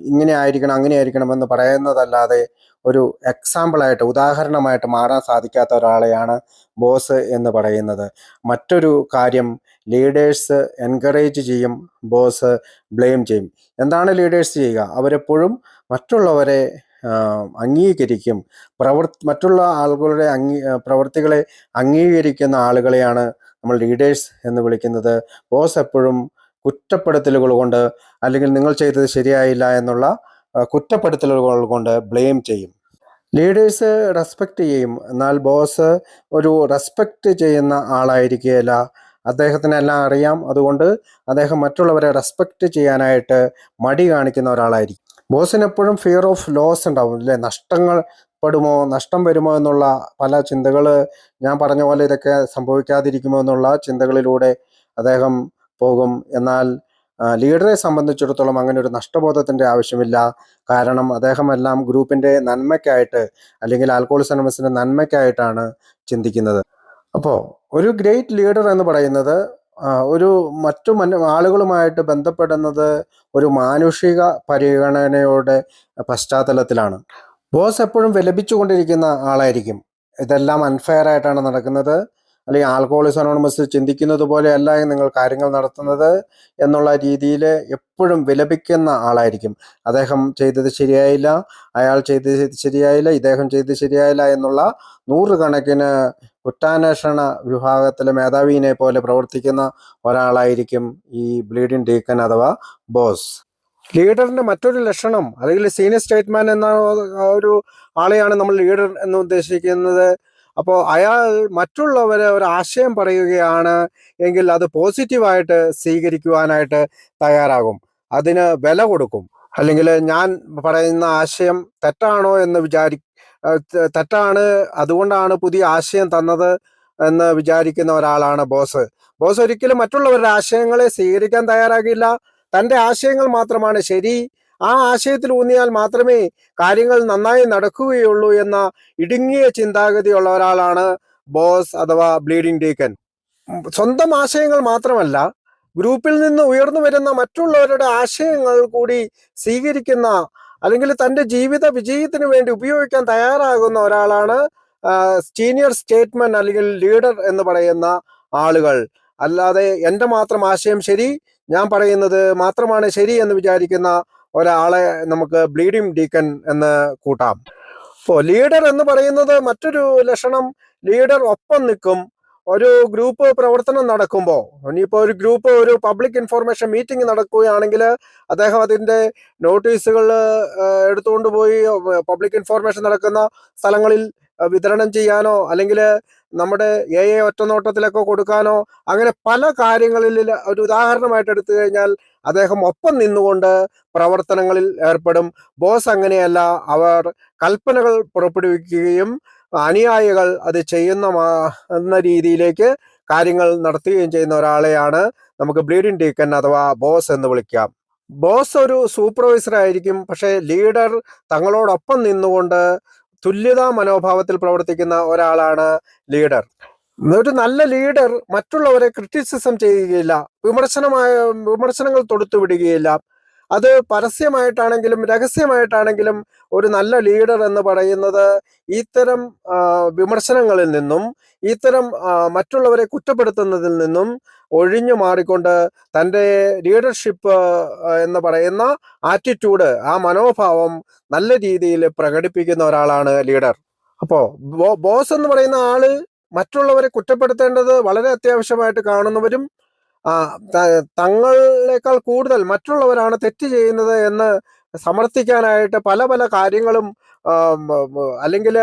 ഇങ്ങനെ ആയിരിക്കണം അങ്ങനെ ആയിരിക്കണം എന്ന് പറയുന്നതല്ലാതെ ഒരു എക്സാമ്പിളായിട്ട്, ഉദാഹരണമായിട്ട് മാറാൻ സാധിക്കാത്ത ഒരാളെയാണ് ബോസ് എന്ന് പറയുന്നത്. മറ്റൊരു കാര്യം, ലീഡേഴ്സ് എൻകറേജ് ചെയ്യും, ബോസ് ബ്ലെയിം ചെയ്യും. എന്താണ് ലീഡേഴ്സ് ചെയ്യുക? അവരെപ്പോഴും മറ്റുള്ളവരെ അംഗീകരിക്കും. മറ്റുള്ള ആളുകളുടെ പ്രവൃത്തികളെ അംഗീകരിക്കുന്ന ആളുകളെയാണ് നമ്മൾ ലീഡേഴ്സ് എന്ന് വിളിക്കുന്നത്. ബോസ് എപ്പോഴും കുറ്റപ്പെടുത്തലുകൾ കൊണ്ട്, അല്ലെങ്കിൽ നിങ്ങൾ ചെയ്തത് ശരിയായില്ല എന്നുള്ള കുറ്റപ്പെടുത്തലുകൾ കൊണ്ട് ബ്ലെയിം ചെയ്യും. ലീഡേഴ്സ് റെസ്പെക്റ്റ് ചെയ്യും, എന്നാൽ ബോസ് ഒരു റെസ്പെക്റ്റ് ചെയ്യുന്ന ആളായിരിക്കുകയില്ല. അദ്ദേഹത്തിനെല്ലാം അറിയാം, അതുകൊണ്ട് അദ്ദേഹം മറ്റുള്ളവരെ റെസ്പെക്റ്റ് ചെയ്യാനായിട്ട് മടി കാണിക്കുന്ന ഒരാളായിരിക്കും. ബോസിന് എപ്പോഴും ഫിയർ ഓഫ് ലോസ് ഉണ്ടാവും, അല്ലേ? നഷ്ടം വരുമോ എന്നുള്ള പല ചിന്തകൾ, ഞാൻ പറഞ്ഞ പോലെ ഇതൊക്കെ സംഭവിക്കാതിരിക്കുമോ എന്നുള്ള ചിന്തകളിലൂടെ അദ്ദേഹം പോകും. എന്നാൽ ലീഡറെ സംബന്ധിച്ചിടത്തോളം അങ്ങനെ ഒരു നഷ്ടബോധത്തിൻ്റെ ആവശ്യമില്ല. കാരണം അദ്ദേഹം എല്ലാം ഗ്രൂപ്പിൻ്റെ നന്മയ്ക്കായിട്ട്, അല്ലെങ്കിൽ ആൽക്കഹോളിക്സ് അനോണിമസിൻ്റെ നന്മയ്ക്കായിട്ടാണ് ചിന്തിക്കുന്നത്. അപ്പോൾ ഒരു ഗ്രേറ്റ് ലീഡർ എന്ന് പറയുന്നത് ഒരു മറ്റു ആളുകളുമായിട്ട് ബന്ധപ്പെടുന്നത് ഒരു മാനുഷിക പരിഗണനയുടെ പശ്ചാത്തലത്തിലാണ്. ബോസ് എപ്പോഴും വിലപിച്ചുകൊണ്ടിരിക്കുന്ന ആളായിരിക്കും. ഇതെല്ലാം അൺഫെയർ ആയിട്ടാണ് നടക്കുന്നത്, അല്ലെങ്കിൽ ആൽക്കഹോളിക്സ് അനോണിമസ് ചിന്തിക്കുന്നത് പോലെയല്ല നിങ്ങൾ കാര്യങ്ങൾ നടത്തുന്നത് എന്നുള്ള രീതിയിൽ എപ്പോഴും വിലപിക്കുന്ന ആളായിരിക്കും. അദ്ദേഹം ചെയ്തത് ശരിയായില്ല, അയാൾ ചെയ്തത് ശരിയായില്ല, ഇദ്ദേഹം ചെയ്തത് ശരിയായില്ല എന്നുള്ള നൂറുകണക്കിന് കുറ്റാന്വേഷണ വിഭാഗത്തിലെ മേധാവിനെ പോലെ പ്രവർത്തിക്കുന്ന ഒരാളായിരിക്കും ഈ ബ്ലീഡിംഗ് ഡീക്കൻ അഥവാ ബോസ്. ലീഡറിന്റെ മറ്റൊരു ലക്ഷണം, അല്ലെങ്കിൽ സീനിയർ സ്റ്റേറ്റ്മാൻ എന്ന ഒരു ആളെയാണ് നമ്മൾ ലീഡർ എന്ന് ഉദ്ദേശിക്കുന്നത്. അപ്പോൾ അയാൾ മറ്റുള്ളവരെ ഒരു ആശയം പറയുകയാണ് എങ്കിൽ അത് പോസിറ്റീവായിട്ട് സ്വീകരിക്കുവാനായിട്ട് തയ്യാറാകും, അതിന് വില കൊടുക്കും. അല്ലെങ്കിൽ ഞാൻ പറയുന്ന ആശയം തെറ്റാണോ എന്ന് തെറ്റാണ്, അതുകൊണ്ടാണ് പുതിയ ആശയം തന്നത് എന്ന് വിചാരിക്കുന്ന ഒരാളാണ് ബോസ്. ബോസ് ഒരിക്കലും മറ്റുള്ളവരുടെ ആശയങ്ങളെ സ്വീകരിക്കാൻ തയ്യാറാകില്ല. തൻ്റെ ആശയങ്ങൾ മാത്രമാണ് ശരി, ആ ആശയത്തിൽ ഊന്നിയാൽ മാത്രമേ കാര്യങ്ങൾ നന്നായി നടക്കുകയുള്ളൂ എന്ന ഇടുങ്ങിയ ചിന്താഗതിയുള്ള ഒരാളാണ് ബോസ് അഥവാ ബ്ലീഡിംഗ് ഡീക്കൻ. സ്വന്തം ആശയങ്ങൾ മാത്രമല്ല, ഗ്രൂപ്പിൽ നിന്ന് ഉയർന്നു വരുന്ന മറ്റുള്ളവരുടെ ആശയങ്ങൾ കൂടി സ്വീകരിക്കുന്ന, അല്ലെങ്കിൽ തൻ്റെ ജീവിത വിജയത്തിന് വേണ്ടി ഉപയോഗിക്കാൻ തയ്യാറാകുന്ന ഒരാളാണ് സീനിയർ സ്റ്റേറ്റ്മെൻ അല്ലെങ്കിൽ ലീഡർ എന്ന് പറയുന്ന ആളുകൾ. അല്ലാതെ എൻ്റെ മാത്രം ആശയം ശരി, ഞാൻ പറയുന്നത് മാത്രമാണ് ശരി എന്ന് വിചാരിക്കുന്ന ഒരാളെ നമുക്ക് ബ്ലീഡിംഗ് ഡീക്കൻ എന്ന് കൂട്ടാം. അപ്പോൾ ലീഡർ എന്ന് പറയുന്നത് മറ്റൊരു ലക്ഷണം, ലീഡർ ഒപ്പം നിൽക്കും. ഒരു ഗ്രൂപ്പ് പ്രവർത്തനം നടക്കുമ്പോൾ, ഇനിയിപ്പോൾ ഒരു ഗ്രൂപ്പ് ഒരു പബ്ലിക് ഇൻഫോർമേഷൻ മീറ്റിംഗ് നടക്കുകയാണെങ്കിൽ അദ്ദേഹം അതിൻ്റെ നോട്ടീസുകൾ എടുത്തുകൊണ്ട് പോയി പബ്ലിക് ഇൻഫോർമേഷൻ നടക്കുന്ന സ്ഥലങ്ങളിൽ വിതരണം ചെയ്യാനോ, അല്ലെങ്കിൽ നമ്മുടെ ഒറ്റനോട്ടത്തിലൊക്കെ കൊടുക്കാനോ, അങ്ങനെ പല കാര്യങ്ങളിൽ ഒരു ഉദാഹരണമായിട്ട് എടുത്തു കഴിഞ്ഞാൽ അദ്ദേഹം ഒപ്പം നിന്നുകൊണ്ട് പ്രവർത്തനങ്ങളിൽ ഏർപ്പെടും. ബോസ് അങ്ങനെയല്ല, അവർ കൽപ്പനകൾ പുറപ്പെടുവിക്കുകയും അനുയായികൾ അത് ചെയ്യുന്ന രീതിയിലേക്ക് കാര്യങ്ങൾ നടത്തുകയും ചെയ്യുന്ന ഒരാളെയാണ് നമുക്ക് ബ്ലീഡിംഗ് ഡീക്കൻ അഥവാ ബോസ് എന്ന് വിളിക്കാം. ബോസ് ഒരു സൂപ്പർവൈസർ ആയിരിക്കും, പക്ഷേ ലീഡർ തങ്ങളോടൊപ്പം നിന്നുകൊണ്ട് തുല്യതാ മനോഭാവത്തിൽ പ്രവർത്തിക്കുന്ന ഒരാളാണ് ലീഡർ. ഒരു നല്ല ലീഡർ മറ്റുള്ളവരെ ക്രിറ്റിസിസം ചെയ്യുകയില്ല, വിമർശനങ്ങൾ തൊടുത്തുവിടുകയില്ല. അത് പരസ്യമായിട്ടാണെങ്കിലും രഹസ്യമായിട്ടാണെങ്കിലും ഒരു നല്ല ലീഡർ എന്ന് പറയുന്നത് ഇത്തരം വിമർശനങ്ങളിൽ നിന്നും ഇത്തരം മറ്റുള്ളവരെ കുറ്റപ്പെടുത്തുന്നതിൽ നിന്നും ഒഴിഞ്ഞു മാറിക്കൊണ്ട് തൻ്റെ ലീഡർഷിപ്പ് എന്ന് പറയുന്ന ആറ്റിറ്റ്യൂഡ്, ആ മനോഭാവം നല്ല രീതിയിൽ പ്രകടിപ്പിക്കുന്ന ഒരാളാണ് ലീഡർ. അപ്പോൾ ബോസ് എന്ന് പറയുന്ന ആള് മറ്റുള്ളവരെ കുറ്റപ്പെടുത്തേണ്ടത് വളരെ അത്യാവശ്യമായിട്ട് കാണുന്നവരും തങ്ങളെക്കാൾ കൂടുതൽ മറ്റുള്ളവരാണ് തെറ്റ് ചെയ്യുന്നത് എന്ന് സമർത്ഥിക്കാനായിട്ട് പല പല കാര്യങ്ങളും അല്ലെങ്കിൽ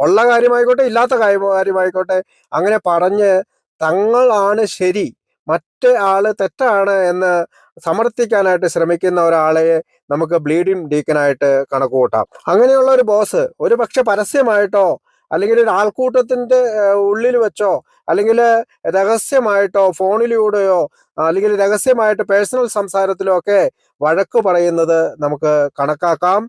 ഉള്ള കാര്യമായിക്കോട്ടെ ഇല്ലാത്ത കാര്യമായിക്കോട്ടെ അങ്ങനെ പറഞ്ഞ് തങ്ങളാണ് ശരി, മറ്റേ ആള് തെറ്റാണ് എന്ന് സമർത്ഥിക്കാനായിട്ട് ശ്രമിക്കുന്ന ഒരാളെ നമുക്ക് ബ്ലീഡിംഗ് ഡീക്കനായിട്ട് കണക്കുകൂട്ടാം. അങ്ങനെയുള്ള ഒരു ബോസ് ഒരു പക്ഷെ പരസ്യമായിട്ടോ അല്ലെങ്കിൽ ഒരു ആൾക്കൂട്ടത്തിന്റെ ഉള്ളിൽ വെച്ചോ അല്ലെങ്കിൽ രഹസ്യമായിട്ടോ ഫോണിലൂടെയോ അല്ലെങ്കിൽ രഹസ്യമായിട്ട് പേഴ്സണൽ സംസാരത്തിലോ ഒക്കെ വഴക്ക് പറയുന്നത് നമുക്ക് കണക്കാക്കാം.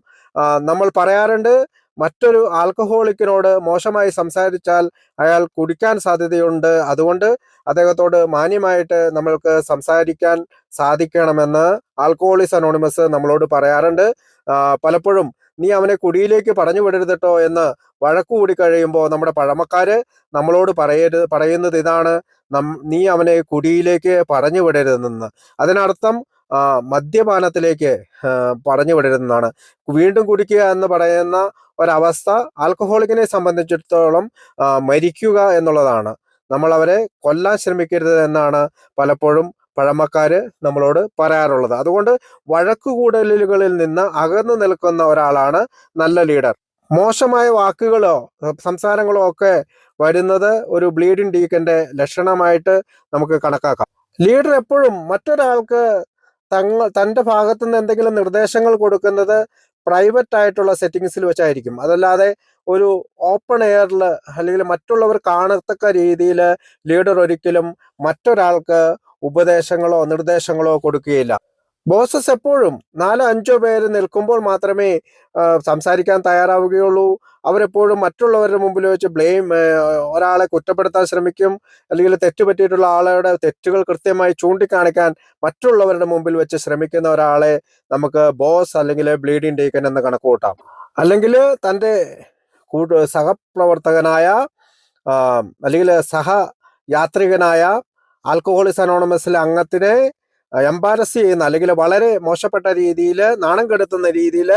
നമ്മൾ പറയാറുണ്ട്, മറ്റൊരു ആൽക്കഹോളിക്കിനോട് മോശമായി സംസാരിച്ചാൽ അയാൾ കുടിക്കാൻ സാധ്യതയുണ്ട്, അതുകൊണ്ട് അദ്ദേഹത്തോട് മാന്യമായിട്ട് നമ്മൾക്ക് സംസാരിക്കാൻ സാധിക്കണമെന്ന് ആൽക്കഹോളിക്സ് അനോണിമസ് നമ്മളോട് പറയാറുണ്ട്. പലപ്പോഴും നീ അവനെ കുടിയിലേക്ക് പറഞ്ഞു വിടരുത് കേട്ടോ എന്ന് വഴക്കു കൂടി കഴിയുമ്പോൾ നമ്മുടെ പഴമക്കാര് നമ്മളോട് പറയുന്നത് ഇതാണ്, നീ അവനെ കുടിയിലേക്ക് പറഞ്ഞു വിടരുതെന്ന്. അതിനർത്ഥം മദ്യപാനത്തിലേക്ക് പറഞ്ഞു വിടരുതെന്നാണ്. വീണ്ടും കുടിക്കുക എന്ന് പറയുന്ന ഒരവസ്ഥ ആൽക്കഹോളിക്കിനെ സംബന്ധിച്ചിടത്തോളം മരിക്കുക എന്നുള്ളതാണ്. നമ്മൾ അവരെ കൊല്ലാൻ ശ്രമിക്കരുത് എന്നാണ് പലപ്പോഴും പഴമക്കാര് നമ്മളോട് പറയാറുള്ളത്. അതുകൊണ്ട് വഴക്കുകൂടലുകളിൽ നിന്ന് അകന്നു നിൽക്കുന്ന ഒരാളാണ് നല്ല ലീഡർ. മോശമായ വാക്കുകളോ സംസാരങ്ങളോ ഒക്കെ വരുന്നത് ഒരു ബ്ലീഡിംഗ് ഡീക്കന്റെ ലക്ഷണമായിട്ട് നമുക്ക് കണക്കാക്കാം. ലീഡർ എപ്പോഴും മറ്റൊരാൾക്ക് തൻ്റെ ഭാഗത്തു നിന്ന് എന്തെങ്കിലും നിർദ്ദേശങ്ങൾ കൊടുക്കുന്നത് പ്രൈവറ്റ് ആയിട്ടുള്ള സെറ്റിങ്സിൽ വെച്ചായിരിക്കും. അതല്ലാതെ ഒരു ഓപ്പൺ എയറിൽ അല്ലെങ്കിൽ മറ്റുള്ളവർ കാണത്തക്ക രീതിയിൽ ലീഡർ ഒരിക്കലും മറ്റൊരാൾക്ക് ഉപദേശങ്ങളോ നിർദ്ദേശങ്ങളോ കൊടുക്കുകയില്ല. ബോസസ് എപ്പോഴും 4-5 പേര് നിൽക്കുമ്പോൾ മാത്രമേ സംസാരിക്കാൻ തയ്യാറാവുകയുള്ളൂ. അവരെപ്പോഴും മറ്റുള്ളവരുടെ മുമ്പിൽ വെച്ച് ഒരാളെ കുറ്റപ്പെടുത്താൻ ശ്രമിക്കും, അല്ലെങ്കിൽ തെറ്റുപറ്റിയിട്ടുള്ള ആളുടെ തെറ്റുകൾ കൃത്യമായി ചൂണ്ടിക്കാണിക്കാൻ മറ്റുള്ളവരുടെ മുമ്പിൽ വെച്ച് ശ്രമിക്കുന്ന ഒരാളെ നമുക്ക് ബോസ് അല്ലെങ്കിൽ ബ്ലീഡിംഗ് ഡീക്കൻ എന്ന് കണക്കുകൂട്ടാം. അല്ലെങ്കിൽ തൻ്റെ സഹപ്രവർത്തകനായ അല്ലെങ്കിൽ സഹയാത്രികനായ ആൽക്കഹോളിക്സ് അനോണിമസിലെ അംഗത്തിനെ എംബാരസ് ചെയ്യുന്ന അല്ലെങ്കിൽ വളരെ മോശപ്പെട്ട രീതിയിൽ നാണം കെടുത്തുന്ന രീതിയിൽ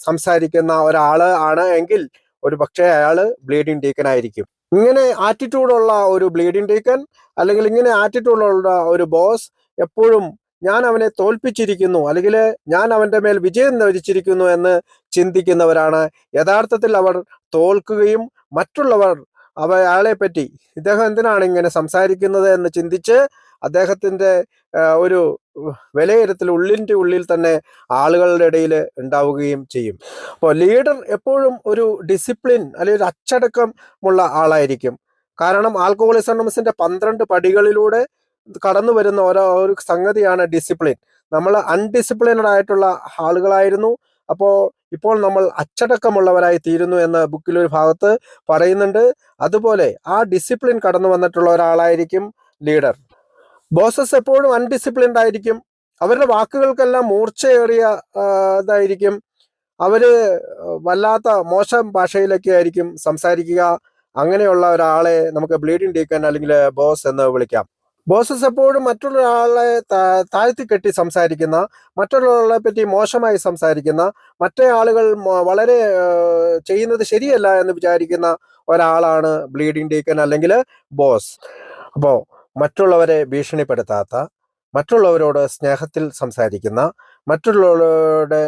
സംസാരിക്കുന്ന ഒരാള് ആണ് എങ്കിൽ ഒരു പക്ഷേ അയാള് ബ്ലീഡിംഗ് ഡീക്കൻ ആയിരിക്കും. ഇങ്ങനെ ആറ്റിറ്റ്യൂഡുള്ള ഒരു ബ്ലീഡിംഗ് ഡീക്കൻ അല്ലെങ്കിൽ ഇങ്ങനെ ആറ്റിറ്റ്യൂഡുള്ള ഒരു ബോസ് എപ്പോഴും ഞാൻ അവനെ തോൽപ്പിച്ചിരിക്കുന്നു അല്ലെങ്കിൽ ഞാൻ അവൻ്റെ മേൽ വിജയം വരിച്ചിരിക്കുന്നു എന്ന് ചിന്തിക്കുന്നവരാണ്. യഥാർത്ഥത്തിൽ അവർ തോൽക്കുകയും മറ്റുള്ളവർ അയാളെ പറ്റി ഇദ്ദേഹം എന്തിനാണ് ഇങ്ങനെ സംസാരിക്കുന്നത് എന്ന് ചിന്തിച്ച് അദ്ദേഹത്തിൻ്റെ ഒരു വിലയിരുത്തൽ ഉള്ളിൻ്റെ ഉള്ളിൽ തന്നെ ആളുകളുടെ ഇടയിൽ ഉണ്ടാവുകയും ചെയ്യും. അപ്പോൾ ലീഡർ എപ്പോഴും ഒരു ഡിസിപ്ലിൻ അല്ലെങ്കിൽ ഒരു അച്ചടക്കമുള്ള ആളായിരിക്കും. കാരണം ആൽക്കഹോളിക്സ് അനോണിമസിന്റെ 12 പടികളിലൂടെ കടന്നു വരുന്ന ഒരു സംഗതിയാണ് ഡിസിപ്ലിൻ. നമ്മൾ അൺഡിസിപ്ലിനഡ് ആയിട്ടുള്ള ആളുകളായിരുന്നു, ഇപ്പോൾ നമ്മൾ അച്ചടക്കമുള്ളവരായി തീരുന്നു എന്ന് ബുക്കിൽ ഒരു ഭാഗത്ത് പറയുന്നുണ്ട്. അതുപോലെ ആ ഡിസിപ്ലിൻ കടന്നു വന്നിട്ടുള്ള ഒരാളായിരിക്കും ലീഡർ. ബോസസ് എപ്പോഴും അൺഡിസിപ്ലിൻഡ് ആയിരിക്കും. അവരുടെ വാക്കുകൾക്കെല്ലാം മൂർച്ചയേറിയ ഇതായിരിക്കും. അവര് വല്ലാത്ത മോശം ഭാഷയിലൊക്കെ ആയിരിക്കും സംസാരിക്കുക. അങ്ങനെയുള്ള ഒരാളെ നമുക്ക് ബ്ലീഡിംഗ് ഡീക്കൻ അല്ലെങ്കിൽ ബോസ് എന്ന് വിളിക്കാം. ബോസസ് എപ്പോഴും മറ്റുള്ളൊരാളെ താഴ്ത്തി കെട്ടി സംസാരിക്കുന്ന, മറ്റുള്ളവരെ പറ്റി മോശമായി സംസാരിക്കുന്ന, മറ്റേ ആളുകൾ വളരെ ചെയ്യുന്നത് ശരിയല്ല എന്ന് വിചാരിക്കുന്ന ഒരാളാണ് ബ്ലീഡിംഗ് ഡീക്കൻ അല്ലെങ്കിൽ ബോസ്. അപ്പോൾ മറ്റുള്ളവരെ ഭീഷണിപ്പെടുത്താത്ത, മറ്റുള്ളവരോട് സ്നേഹത്തിൽ സംസാരിക്കുന്ന, മറ്റുള്ളവരുടെ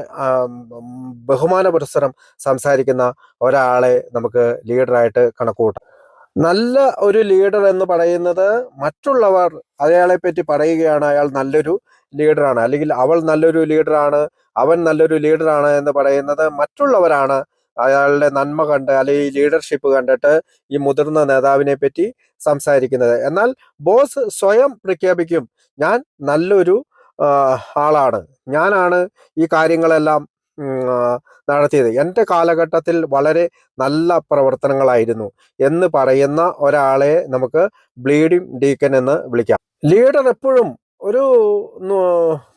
ബഹുമാന പുരസ്സരം സംസാരിക്കുന്ന ഒരാളെ നമുക്ക് ലീഡറായിട്ട് കണക്കുകൂട്ടാം. നല്ല ഒരു ലീഡർ എന്ന് പറയുന്നത് മറ്റുള്ളവർ അയാളെ പറ്റി പറയുകയാണ് അയാൾ നല്ലൊരു ലീഡറാണ് അല്ലെങ്കിൽ അവൾ നല്ലൊരു ലീഡറാണ്, അവൻ നല്ലൊരു ലീഡറാണ് എന്ന് പറയുന്നത് മറ്റുള്ളവരാണ് അയാളുടെ നന്മ കണ്ട് അല്ലെങ്കിൽ ലീഡർഷിപ്പ് കണ്ടിട്ട് ഈ മുതിർന്ന നേതാവിനെ പറ്റി സംസാരിക്കുന്നത്. എന്നാൽ ബോസ് സ്വയം പ്രഖ്യാപിക്കും, ഞാൻ നല്ലൊരു ആളാണ്, ഞാനാണ് ഈ കാര്യങ്ങളെല്ലാം നടത്തിയത് എൻ്റെ കാലഘട്ടത്തിൽ വളരെ നല്ല പ്രവർത്തനങ്ങളായിരുന്നു എന്ന് പറയുന്ന ഒരാളെ നമുക്ക് ബ്ലീഡിംഗ് ഡീക്കൻ എന്ന് വിളിക്കാം. ലീഡർ എപ്പോഴും ഒരു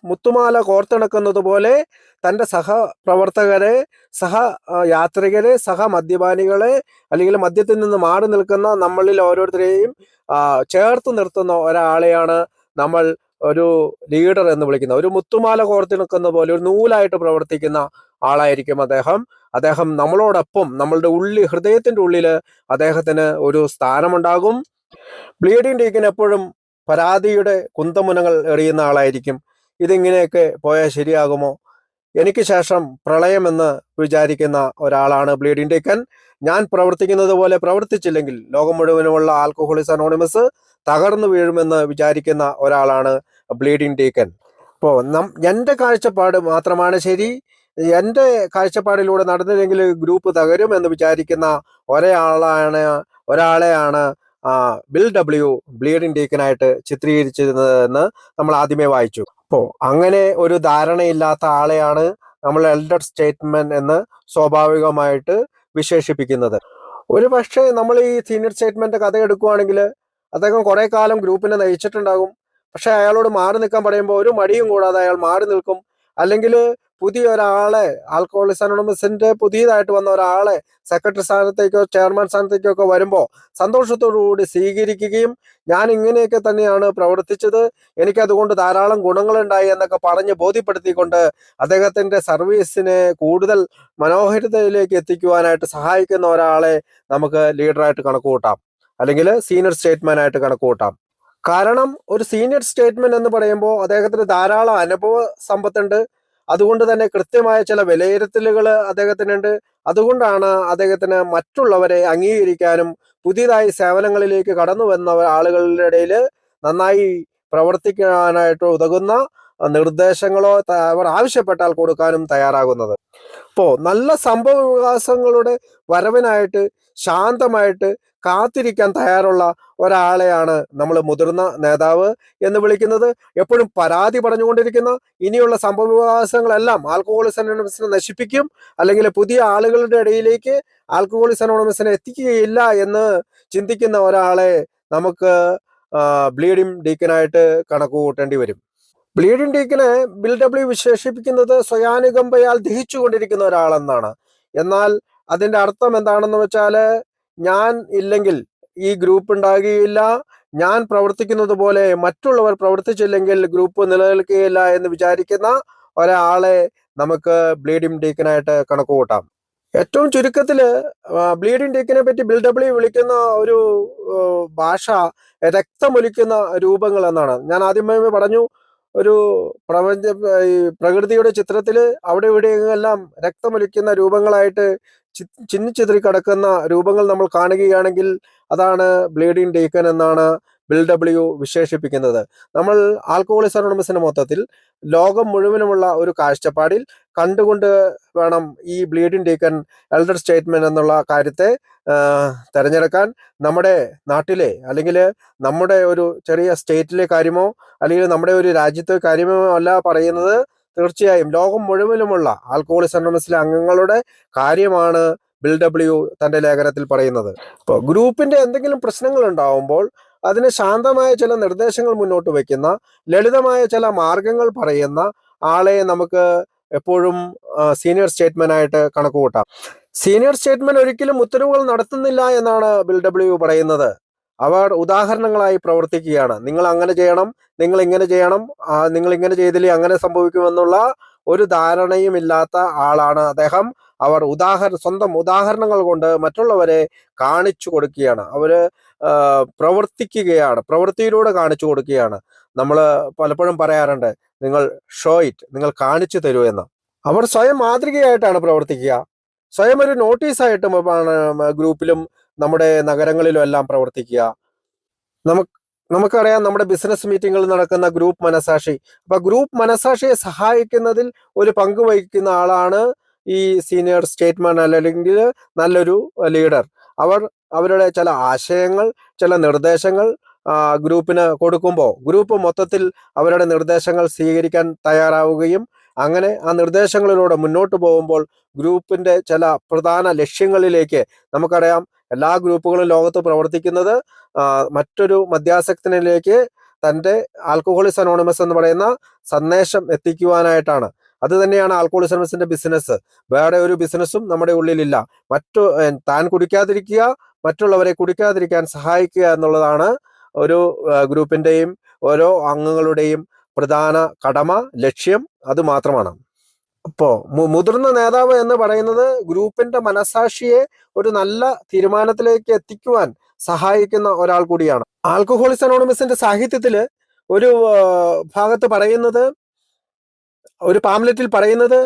മുത്തുമാല കോർത്തിണക്കുന്നത് പോലെ തൻ്റെ സഹപ്രവർത്തകരെ, യാത്രികരെ, മദ്യപാനികളെ, അല്ലെങ്കിൽ മദ്യത്തിൽ നിന്ന് മാറി നിൽക്കുന്ന നമ്മളിൽ ഓരോരുത്തരെയും ചേർത്ത് നിർത്തുന്ന ഒരാളെയാണ് നമ്മൾ ഒരു ലീഡർ എന്ന് വിളിക്കുന്നത്. ഒരു മുത്തുമാല കോർത്തിണക്കുന്ന പോലെ ഒരു നൂലായിട്ട് പ്രവർത്തിക്കുന്ന ആളായിരിക്കും അദ്ദേഹം നമ്മളോടൊപ്പം, നമ്മളുടെ ഹൃദയത്തിന്റെ ഉള്ളിൽ അദ്ദേഹത്തിന് ഒരു സ്ഥാനമുണ്ടാകും. ബ്ലീഡിംഗ് ഡീക്കൻ എപ്പോഴും പരാതിയുടെ കുന്തമുനകൾ എറിയുന്ന ആളായിരിക്കും. ഇതിങ്ങനെയൊക്കെ പോയാൽ ശരിയാകുമോ? എനിക്ക് ശേഷം പ്രളയമെന്ന് വിചാരിക്കുന്ന ഒരാളാണ് ബ്ലീഡിംഗ് ഡീക്കൻ. ഞാൻ പ്രവർത്തിക്കുന്നത് പോലെ പ്രവർത്തിച്ചില്ലെങ്കിൽ ലോകം മുഴുവനുമുള്ള ആൽക്കഹോളിക്സ് അനോണിമസ് തകർന്നു വീഴുമെന്ന് വിചാരിക്കുന്ന ഒരാളാണ് ബ്ലീഡിംഗ് ഡീക്കൻ. അപ്പോൾ എൻ്റെ കാഴ്ചപ്പാട് മാത്രമാണ് ശരി, എൻ്റെ കാഴ്ചപ്പാടിലൂടെ നടന്നില്ലെങ്കിൽ ഗ്രൂപ്പ് തകരും എന്ന് വിചാരിക്കുന്ന ഒരാളെയാണ് ബിൽ ഡബ്ല്യു ബ്ലീഡിംഗ് ഡീക്കനായിട്ട് ചിത്രീകരിച്ചിരുന്നതെന്ന് നമ്മൾ ആദ്യമേ വായിച്ചു. അപ്പോൾ അങ്ങനെ ഒരു ധാരണയില്ലാത്ത ആളെയാണ് നമ്മൾ എൽഡർ സ്റ്റേറ്റ്മെൻ എന്ന് സ്വാഭാവികമായിട്ട് വിശേഷിപ്പിക്കുന്നത്. ഒരു പക്ഷേ നമ്മൾ ഈ സീനിയർ സ്റ്റേറ്റ്മെന്റ് കഥ എടുക്കുകയാണെങ്കിൽ അദ്ദേഹം കുറെ കാലം ഗ്രൂപ്പിനെ നയിച്ചിട്ടുണ്ടാകും. പക്ഷെ അയാളോട് മാറി നിൽക്കാൻ പറയുമ്പോൾ ഒരു മടിയും കൂടാതെ അയാൾ മാറി നിൽക്കും. അല്ലെങ്കിൽ പുതിയ ഒരാളെ, ആൽക്കഹോളിക്സ് അനോണിമസിന്റെ പുതിയതായിട്ട് വന്ന ഒരാളെ സെക്രട്ടറി സ്ഥാനത്തേക്കോ ചെയർമാൻ സ്ഥാനത്തേക്കോ ഒക്കെ വരുമ്പോൾ സന്തോഷത്തോടുകൂടി സ്വീകരിക്കുകയും ഞാൻ ഇങ്ങനെയൊക്കെ തന്നെയാണ് പ്രവർത്തിച്ചത്, എനിക്കതുകൊണ്ട് ധാരാളം ഗുണങ്ങളുണ്ടായി എന്നൊക്കെ പറഞ്ഞ് ബോധ്യപ്പെടുത്തിക്കൊണ്ട് അദ്ദേഹത്തിന്റെ സർവീസിനെ കൂടുതൽ മനോഹരിതയിലേക്ക് എത്തിക്കുവാനായിട്ട് സഹായിക്കുന്ന ഒരാളെ നമുക്ക് ലീഡറായിട്ട് കണക്കുകൂട്ടാം, അല്ലെങ്കിൽ സീനിയർ സ്റ്റേറ്റ്മാൻ ആയിട്ട് കണക്കുകൂട്ടാം. കാരണം ഒരു സീനിയർ സ്റ്റേറ്റ്മെന്റ് എന്ന് പറയുമ്പോൾ അദ്ദേഹത്തിന് ധാരാളം അനുഭവ സമ്പത്തുണ്ട്. അതുകൊണ്ട് തന്നെ കൃത്യമായ ചില വിലയിരുത്തലുകൾ അദ്ദേഹത്തിനുണ്ട്. അതുകൊണ്ടാണ് അദ്ദേഹത്തിന് മറ്റുള്ളവരെ അംഗീകരിക്കാനും പുതിയതായി സേവനങ്ങളിലേക്ക് കടന്നു വന്ന ആളുകളുടെ ഇടയിൽ നന്നായി പ്രവർത്തിക്കാനായിട്ട് ഉതകുന്ന നിർദ്ദേശങ്ങളോ അവർ ആവശ്യപ്പെട്ടാൽ കൊടുക്കാനും തയ്യാറാകുന്നത്. അപ്പോൾ നല്ല സംഭവ വികാസങ്ങളുടെ വരവിനായിട്ട് ശാന്തമായിട്ട് കാത്തിരിക്കാൻ തയ്യാറുള്ള ഒരാളെയാണ് നമ്മൾ മുതിർന്ന നേതാവ് എന്ന് വിളിക്കുന്നത്. എപ്പോഴും പരാതി പറഞ്ഞുകൊണ്ടിരിക്കുന്ന, ഇനിയുള്ള സംഭവ വികാസങ്ങളെല്ലാം ആൽക്കഹോളിക്സ് അനോണിമസിനെ നശിപ്പിക്കും, അല്ലെങ്കിൽ പുതിയ ആളുകളുടെ ഇടയിലേക്ക് ആൽക്കഹോളിക്സ് അനോണിമസിനെ എത്തിക്കുകയില്ല എന്ന് ചിന്തിക്കുന്ന ഒരാളെ നമുക്ക് ബ്ലീഡിംഗ് ഡീക്കനായിട്ട് കണക്ക് കൂട്ടേണ്ടി വരും. ബ്ലീഡിംഗ് ഡീക്കനെ ബിൽ ഡബ്ല്യു വിശേഷിപ്പിക്കുന്നത് സ്വയാനുകമ്പയാൽ ദഹിച്ചുകൊണ്ടിരിക്കുന്ന ഒരാളെന്നാണ്. എന്നാൽ അതിന്റെ അർത്ഥം എന്താണെന്ന് വെച്ചാൽ, ഞാൻ ഇല്ലെങ്കിൽ ഈ ഗ്രൂപ്പ് ഉണ്ടാകുകയില്ല, ഞാൻ പ്രവർത്തിക്കുന്നത് പോലെ മറ്റുള്ളവർ പ്രവർത്തിച്ചില്ലെങ്കിൽ ഗ്രൂപ്പ് നിലനിൽക്കുകയില്ല എന്ന് വിചാരിക്കുന്ന ഒരാളെ നമുക്ക് ബ്ലീഡിംഗ് ഡീക്കനായിട്ട് കണക്ക് കൂട്ടാം. ഏറ്റവും ചുരുക്കത്തില് ബ്ലീഡിംഗ് ഡീക്കനെ പറ്റി ബിൽ ഡബ്ല്യു വിളിക്കുന്ന ഒരു ഭാഷ രക്തമൊലിക്കുന്ന രൂപങ്ങൾ എന്നാണ്. ഞാൻ ആദ്യമേ പറഞ്ഞു, ഒരു ഈ പ്രകൃതിയുടെ ചിത്രത്തിൽ അവിടെ ഇവിടെയെല്ലാം രക്തമൊലിക്കുന്ന രൂപങ്ങളായിട്ട് ചിന്നിച്ചിതറി കിടക്കുന്ന രൂപങ്ങൾ നമ്മൾ കാണുകയാണെങ്കിൽ അതാണ് ബ്ലീഡിംഗ് ഡീക്കൻ എന്നാണ് ബിൽ ഡബ്ല്യു വിശേഷിപ്പിക്കുന്നത്. നമ്മൾ ആൽക്കഹോളിക്സ് അനോണിമസിന്റെ മൊത്തത്തിൽ ലോകം മുഴുവനുമുള്ള ഒരു കാഴ്ചപ്പാടിൽ കണ്ടുകൊണ്ട് വേണം ഈ ബ്ലീഡിംഗ് ഡീക്കൻ എൽഡർ സ്റ്റേറ്റ്മെന്റ് എന്നുള്ള കാര്യത്തെ തിരഞ്ഞെടുക്കാൻ. നമ്മുടെ നാട്ടിലെ, അല്ലെങ്കിൽ നമ്മുടെ ഒരു ചെറിയ സ്റ്റേറ്റിലെ കാര്യമോ അല്ലെങ്കിൽ നമ്മുടെ ഒരു രാജ്യത്തെ കാര്യമോ അല്ല പറയുന്നത്. തീർച്ചയായും ലോകം മുഴുവനുമുള്ള ആൽക്കഹോളിക്സ് അനോണിമസിലെ അംഗങ്ങളുടെ കാര്യമാണ് ബിൽ ഡബ്ല്യു തന്റെ ലേഖനത്തിൽ പറയുന്നത്. ഇപ്പോൾ ഗ്രൂപ്പിന്റെ എന്തെങ്കിലും പ്രശ്നങ്ങൾ ഉണ്ടാവുമ്പോൾ അതിന് ശാന്തമായ ചില നിർദ്ദേശങ്ങൾ മുന്നോട്ട് വയ്ക്കുന്ന, ലളിതമായ ചില മാർഗങ്ങൾ പറയുന്ന ആളെ നമുക്ക് എപ്പോഴും സീനിയർ സ്റ്റേറ്റ്മെന്റ് ആയിട്ട് കണക്ക് കൂട്ടാം. സീനിയർ സ്റ്റേറ്റ്മെന്റ് ഒരിക്കലും ഉത്തരവുകൾ നടത്തുന്നില്ല എന്നാണ് ബിൽ ഡബ്ല്യു പറയുന്നത്. അവർ ഉദാഹരണങ്ങളായി പ്രവർത്തിക്കുകയാണ്. നിങ്ങൾ അങ്ങനെ ചെയ്യണം, നിങ്ങൾ ഇങ്ങനെ ചെയ്യണം, നിങ്ങൾ ഇങ്ങനെ ചെയ്തില്ലേ അങ്ങനെ സംഭവിക്കുമെന്നുള്ള ഒരു ധാരണയും ഇല്ലാത്ത ആളാണ് അദ്ദേഹം. അവർ സ്വന്തം ഉദാഹരണങ്ങൾ കൊണ്ട് മറ്റുള്ളവരെ കാണിച്ചു കൊടുക്കുകയാണ്. അവര് പ്രവർത്തിക്കുകയാണ്, പ്രവൃത്തിയിലൂടെ കാണിച്ചു കൊടുക്കുകയാണ്. നമ്മൾ പലപ്പോഴും പറയാറുണ്ട്, നിങ്ങൾ ഷോ ഇറ്റ്, നിങ്ങൾ കാണിച്ചു തരൂ എന്ന്. അവർ സ്വയം മാതൃകയായിട്ടാണ് പ്രവർത്തിക്കുക. സ്വയം ഒരു നോട്ടീസായിട്ടും ഗ്രൂപ്പിലും നമ്മുടെ നഗരങ്ങളിലും എല്ലാം പ്രവർത്തിക്കുക. നമുക്കറിയാം, നമ്മുടെ ബിസിനസ് മീറ്റിങ്ങുകളിൽ നടക്കുന്ന ഗ്രൂപ്പ് മനസാക്ഷി. അപ്പൊ ഗ്രൂപ്പ് മനസാക്ഷിയെ സഹായിക്കുന്നതിൽ ഒരു പങ്ക് വഹിക്കുന്ന ആളാണ് ഈ സീനിയർ സ്റ്റേറ്റ്മാൻ, അല്ലെങ്കിൽ നല്ലൊരു ലീഡർ. അവരുടെ ചില ആശയങ്ങൾ, ചില നിർദ്ദേശങ്ങൾ ഗ്രൂപ്പിന് കൊടുക്കുമ്പോൾ ഗ്രൂപ്പ് മൊത്തത്തിൽ അവരുടെ നിർദ്ദേശങ്ങൾ സ്വീകരിക്കാൻ തയ്യാറാവുകയും അങ്ങനെ ആ നിർദ്ദേശങ്ങളിലൂടെ മുന്നോട്ട് പോകുമ്പോൾ ഗ്രൂപ്പിൻ്റെ ചില പ്രധാന ലക്ഷ്യങ്ങളിലേക്ക്, നമുക്കറിയാം എല്ലാ ഗ്രൂപ്പുകളും ലോകത്ത് പ്രവർത്തിക്കുന്നത് മറ്റൊരു മദ്യാസക്തനിലേക്ക് തൻ്റെ ആൽക്കഹോളിക്സ് അനോണിമസ് എന്ന് പറയുന്ന സന്ദേശം എത്തിക്കുവാനായിട്ടാണ്. അത് തന്നെയാണ് ആൽക്കഹോളിക്സ് അനോണിമസിന്റെ ബിസിനസ്. വേറെ ഒരു ബിസിനസ്സും നമ്മുടെ ഉള്ളിലില്ല. താൻ കുടിക്കാതിരിക്കുക, മറ്റുള്ളവരെ കുടിക്കാതിരിക്കാൻ സഹായിക്കുക എന്നുള്ളതാണ് ഒരു ഗ്രൂപ്പിൻ്റെയും ഓരോ അംഗങ്ങളുടെയും പ്രധാന കടമ, ലക്ഷ്യം അത് മാത്രമാണ്. അപ്പോൾ മുതിർന്ന നേതാവ് എന്ന് പറയുന്നത് ഗ്രൂപ്പിന്റെ മനസാക്ഷിയെ ഒരു നല്ല തീരുമാനത്തിലേക്ക് എത്തിക്കുവാൻ സഹായിക്കുന്ന ഒരാൾ കൂടിയാണ്. ആൽക്കഹോളിക്സ് അനോണിമസിന്റെ സാഹിത്യത്തില് ഒരു ഭാഗത്ത് പറയുന്നത്, ഒരു പാംലെറ്റിൽ പറയുന്നത്,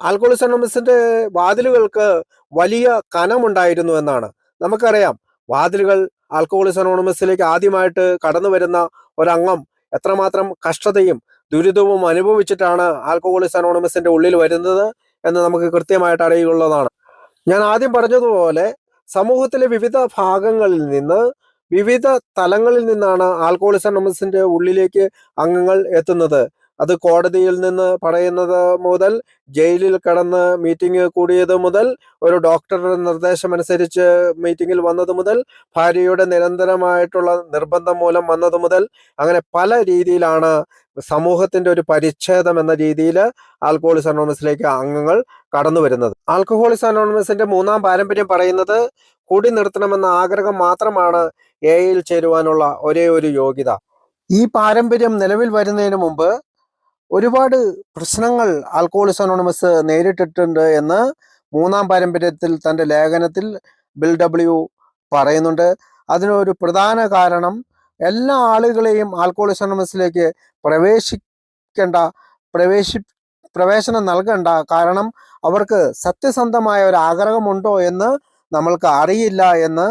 ആൽക്കഹോളിക്സ് അനോണിമസിന്റെ വാതിലുകൾക്ക് വലിയ കനമുണ്ടായിരുന്നു എന്നാണ്. നമുക്കറിയാം വാതിലുകൾ ആൽക്കഹോളിക്സ് അനോണിമസിലേക്ക് ആദ്യമായിട്ട് കടന്നു വരുന്ന ഒരംഗം എത്രമാത്രം കഷ്ടതയും ദുരിതവും അനുഭവിച്ചിട്ടാണ് ആൽക്കഹോളിക്സ് അനോണിമസിന്റെ ഉള്ളിൽ വരുന്നത് എന്ന് നമുക്ക് കൃത്യമായിട്ട് അറിയുള്ളതാണ്. ഞാൻ ആദ്യം പറഞ്ഞതുപോലെ സമൂഹത്തിലെ വിവിധ ഭാഗങ്ങളിൽ നിന്ന്, വിവിധ തലങ്ങളിൽ നിന്നാണ് ആൽക്കഹോളിക്സ് അനോണിമസിന്റെ ഉള്ളിലേക്ക് അംഗങ്ങൾ എത്തുന്നത്. അത് കോടതിയിൽ നിന്ന് പറയുന്നത് മുതൽ, ജയിലിൽ കടന്ന് മീറ്റിംഗ് കൂടിയത് മുതൽ, ഒരു ഡോക്ടറുടെ നിർദ്ദേശമനുസരിച്ച് മീറ്റിങ്ങിൽ വന്നത് മുതൽ, ഭാര്യയുടെ നിരന്തരമായിട്ടുള്ള നിർബന്ധം മൂലം വന്നത് മുതൽ, അങ്ങനെ പല രീതിയിലാണ് സമൂഹത്തിന്റെ ഒരു പരിച്ഛേദം എന്ന രീതിയിൽ ആൽക്കഹോളിക്സ് അനോണിമസിലേക്ക് അംഗങ്ങൾ കടന്നു വരുന്നത്. ആൽക്കഹോളിക്സ് അനോണിമസിന്റെ മൂന്നാം പാരമ്പര്യം പറയുന്നത് കുടി നിർത്തണമെന്ന ആഗ്രഹം മാത്രമാണ് എയിൽ ചേരുവാനുള്ള ഒരേ ഒരു യോഗ്യത. ഈ പാരമ്പര്യം നിലവിൽ വരുന്നതിന് മുമ്പ് ഒരുപാട് പ്രശ്നങ്ങൾ ആൽക്കഹോളിക്സ് അനോണിമസ് നേരിട്ടിട്ടുണ്ട് എന്ന് മൂന്നാം പാരമ്പര്യത്തിൽ തൻ്റെ ലേഖനത്തിൽ ബിൽ ഡബ്ല്യു പറയുന്നുണ്ട്. അതിനൊരു പ്രധാന കാരണം എല്ലാ ആളുകളെയും ആൽക്കഹോളിക്സ് അനോണിമസിലേക്ക് പ്രവേശനം നൽകണ്ട, കാരണം അവർക്ക് സത്യസന്ധമായ ഒരു ആഗ്രഹമുണ്ടോ എന്ന് നമ്മൾക്ക് അറിയില്ല എന്ന്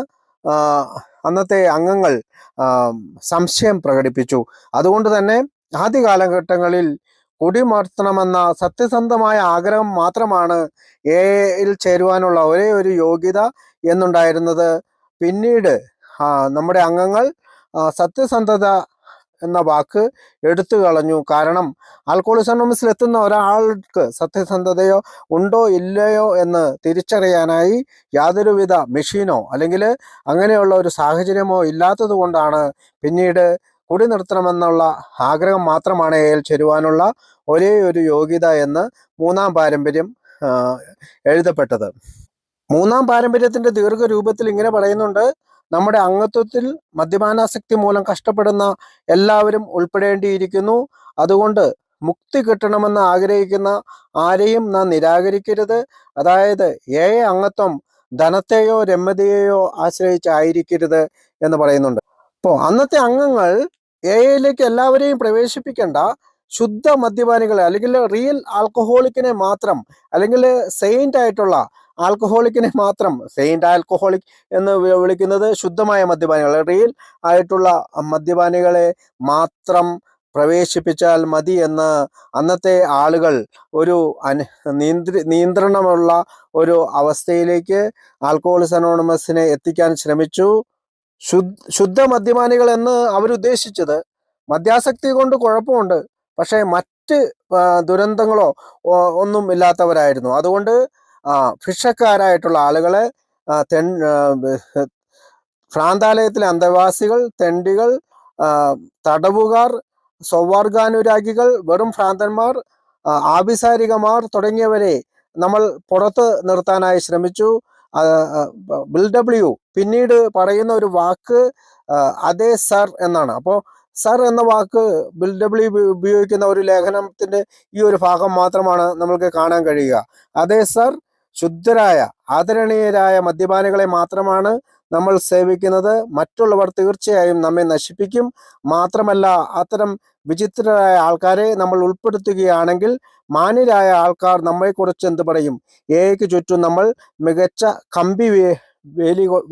അന്നത്തെ അംഗങ്ങൾ സംശയം പ്രകടിപ്പിച്ചു. അതുകൊണ്ട് തന്നെ ആദ്യ കാലഘട്ടങ്ങളിൽ കുടി നിർത്തണമെന്ന സത്യസന്ധമായ ആഗ്രഹം മാത്രമാണ് എയിൽ ചേരുവാനുള്ള ഒരേ ഒരു യോഗ്യത എന്നുണ്ടായിരുന്നത്. പിന്നീട് നമ്മുടെ അംഗങ്ങൾ സത്യസന്ധത എന്ന വാക്ക് എടുത്തു കളഞ്ഞു. കാരണം ആൽക്കഹോളിക്സ് അനോണിമസിൽ എത്തുന്ന ഒരാൾക്ക് സത്യസന്ധതയോ ഉണ്ടോ ഇല്ലയോ എന്ന് തിരിച്ചറിയാനായി യാതൊരുവിധ മെഷീനോ അല്ലെങ്കിൽ അങ്ങനെയുള്ള ഒരു സാഹചര്യമോ ഇല്ലാത്തത് കൊണ്ടാണ് പിന്നീട് കുടി നിർത്തണമെന്നുള്ള ആഗ്രഹം മാത്രമാണ് എയിൽ ചേരുവാനുള്ള ഒരേ ഒരു യോഗ്യത എന്ന് മൂന്നാം പാരമ്പര്യം എഴുതപ്പെട്ടത്. മൂന്നാം പാരമ്പര്യത്തിന്റെ ദീർഘരൂപത്തിൽ ഇങ്ങനെ പറയുന്നുണ്ട്: നമ്മുടെ അംഗത്വത്തിൽ മദ്യപാനാസക്തി മൂലം കഷ്ടപ്പെടുന്ന എല്ലാവരും ഉൾപ്പെടേണ്ടിയിരിക്കുന്നു. അതുകൊണ്ട് മുക്തി കിട്ടണമെന്ന് ആഗ്രഹിക്കുന്ന ആരെയും നാം നിരാകരിക്കരുത്. അതായത് അംഗത്വം ധനത്തെയോ രമ്യതയെയോ ആശ്രയിച്ചായിരിക്കരുത് എന്ന് പറയുന്നുണ്ട്. അപ്പോൾ അന്നത്തെ അംഗങ്ങൾ എയിലേക്ക് എല്ലാവരെയും പ്രവേശിപ്പിക്കേണ്ട, ശുദ്ധ മദ്യപാനികളെ അല്ലെങ്കിൽ റിയൽ ആൽക്കഹോളിക്കിനെ മാത്രം, അല്ലെങ്കിൽ സെയിന്റ് ആയിട്ടുള്ള ആൽക്കഹോളിക്കിനെ മാത്രം, സെയിന്റ് ആൽക്കഹോളിക് എന്ന് വിളിക്കുന്നത് ശുദ്ധമായ മദ്യപാനികൾ, റിയൽ ആയിട്ടുള്ള മദ്യപാനികളെ മാത്രം പ്രവേശിപ്പിച്ചാൽ മതി എന്ന് അന്നത്തെ ആളുകൾ ഒരു നിയന്ത്രണമുള്ള ഒരു അവസ്ഥയിലേക്ക് ആൽക്കഹോളിക്സ് അനോണിമസിനെ എത്തിക്കാൻ ശ്രമിച്ചു. ശുദ്ധ മദ്യപാനികൾ എന്ന് അവരുദ്ദേശിച്ചത് മദ്യാസക്തി കൊണ്ട് കുഴപ്പമുണ്ട്, പക്ഷേ മറ്റ് ദുരന്തങ്ങളോ ഒന്നും ഇല്ലാത്തവരായിരുന്നു. അതുകൊണ്ട് ഭിക്ഷക്കാരായിട്ടുള്ള ആളുകളെ, ഭ്രാന്താലയത്തിലെ അന്തേവാസികൾ, തെണ്ടികൾ, തടവുകാർ, സ്വവർഗാനുരാഗികൾ, വെറും ഭ്രാന്തന്മാർ, ആഭിസാരികമാർ തുടങ്ങിയവരെ നമ്മൾ പുറത്ത് നിർത്താനായി ശ്രമിച്ചു. ബിൽ ഡബ്ല്യു പിന്നീട് പറയുന്ന ഒരു വാക്ക് അതേ സർ എന്നാണ്. അപ്പോൾ സർ എന്ന വാക്ക് ബിൽ ഡബ്ല്യു ഉപയോഗിക്കുന്ന ഒരു ലേഖനത്തിന്റെ ഈ ഒരു ഭാഗം മാത്രമാണ് നമ്മൾക്ക് കാണാൻ കഴിയുക. അതേ സർ, ശുദ്ധരായ ആദരണീയരായ മദ്യപാനികളെ മാത്രമാണ് നമ്മൾ സേവിക്കുന്നത്. മറ്റുള്ളവർ തീർച്ചയായും നമ്മെ നശിപ്പിക്കും. മാത്രമല്ല, അത്തരം വിചിത്രരായ ആൾക്കാരെ നമ്മൾ ഉൾപ്പെടുത്തുകയാണെങ്കിൽ മാന്യരായ ആൾക്കാർ നമ്മെക്കുറിച്ച് എന്ത് പറയും? എയ്ക്ക് ചുറ്റും നമ്മൾ മികച്ച കമ്പി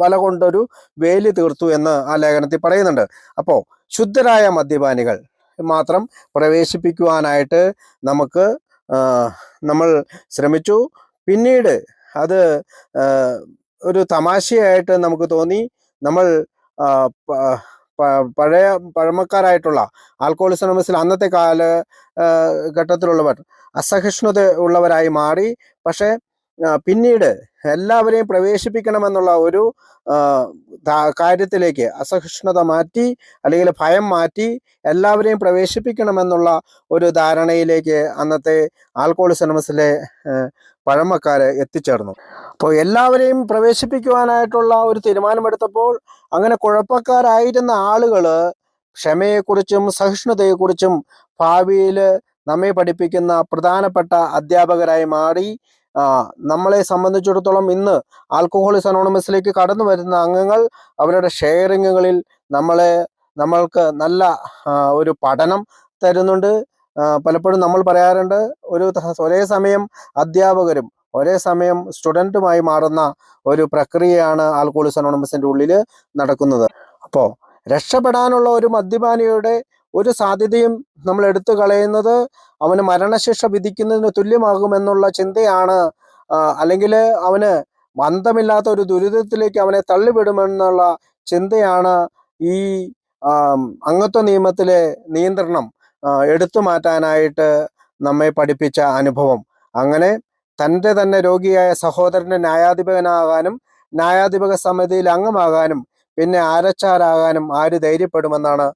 വല കൊണ്ടൊരു വേലി തീർത്തു എന്ന് ആ ലേഖനത്തിൽ പറയുന്നുണ്ട്. അപ്പോൾ ശുദ്ധരായ മദ്യപാനികൾ മാത്രം പ്രവേശിപ്പിക്കുവാനായിട്ട് നമ്മൾ ശ്രമിച്ചു. പിന്നീട് അത് ഒരു തമാശയായിട്ട് നമുക്ക് തോന്നി. നമ്മൾ പഴമക്കാരായിട്ടുള്ള ആൽക്കഹോളിക്സ് അനോണിമസിൽ അന്നത്തെ ഘട്ടത്തിലുള്ളവർ അസഹിഷ്ണുത ഉള്ളവരായി മാറി. പക്ഷേ പിന്നീട് എല്ലാവരെയും പ്രവേശിപ്പിക്കണമെന്നുള്ള ഒരു കാര്യത്തിലേക്ക് അസഹിഷ്ണുത മാറ്റി, അല്ലെങ്കിൽ ഭയം മാറ്റി എല്ലാവരെയും പ്രവേശിപ്പിക്കണമെന്നുള്ള ഒരു ധാരണയിലേക്ക് അന്നത്തെ ആൽക്കഹോളിക്സ് അനോണിമസിലെ പഴമക്കാര് എത്തിച്ചേർന്നു. അപ്പോൾ എല്ലാവരെയും പ്രവേശിപ്പിക്കുവാനായിട്ടുള്ള ഒരു തീരുമാനമെടുത്തപ്പോൾ അങ്ങനെ കുഴപ്പക്കാരായിരുന്ന ആളുകൾ ക്ഷമയെക്കുറിച്ചും സഹിഷ്ണുതയെക്കുറിച്ചും ഭാവിയിൽ നമ്മെ പഠിപ്പിക്കുന്ന പ്രധാനപ്പെട്ട അധ്യാപകരായി മാറി. നമ്മളെ സംബന്ധിച്ചിടത്തോളം ഇന്ന് ആൽക്കഹോളിക്സ് അനോണിമസിലേക്ക് കടന്നു വരുന്ന അംഗങ്ങൾ അവരുടെ ഷെയറിങ്ങുകളിൽ നമ്മൾക്ക് നല്ല ഒരു പഠനം തരുന്നുണ്ട്. പലപ്പോഴും നമ്മൾ പറയാറുണ്ട്, ഒരേ സമയം അധ്യാപകരും ഒരേ സമയം സ്റ്റുഡൻറ്റുമായി മാറുന്ന ഒരു പ്രക്രിയയാണ് ആൽക്കഹോളിക്സ് അനോണിമസിൻ്റെ ഉള്ളിൽ നടക്കുന്നത്. അപ്പോൾ രക്ഷപ്പെടാനുള്ള ഒരു മദ്യപാനിയുടെ ഒരു സാധ്യതയും നമ്മൾ എടുത്തു കളയുന്നത് അവന് മരണശിക്ഷ വിധിക്കുന്നതിന് തുല്യമാകുമെന്നുള്ള ചിന്തയാണ്, അല്ലെങ്കിൽ അവന് അന്തമില്ലാത്ത ഒരു ദുരിതത്തിലേക്ക് അവനെ തള്ളിവിടുമെന്നുള്ള ചിന്തയാണ് ഈ അംഗത്വ നിയമത്തിലെ നിയന്ത്രണം എടുത്തു മാറ്റാനായിട്ട് നമ്മെ പഠിപ്പിച്ച അനുഭവം. അങ്ങനെ തൻ്റെ തന്നെ രോഗിയായ സഹോദരൻ്റെ ന്യായാധിപനാകാനും ന്യായാധിപക സമിതിയിൽ അംഗമാകാനും പിന്നെ ആരച്ചാരാകാനും ആര് ധൈര്യപ്പെടുമെന്നാണ്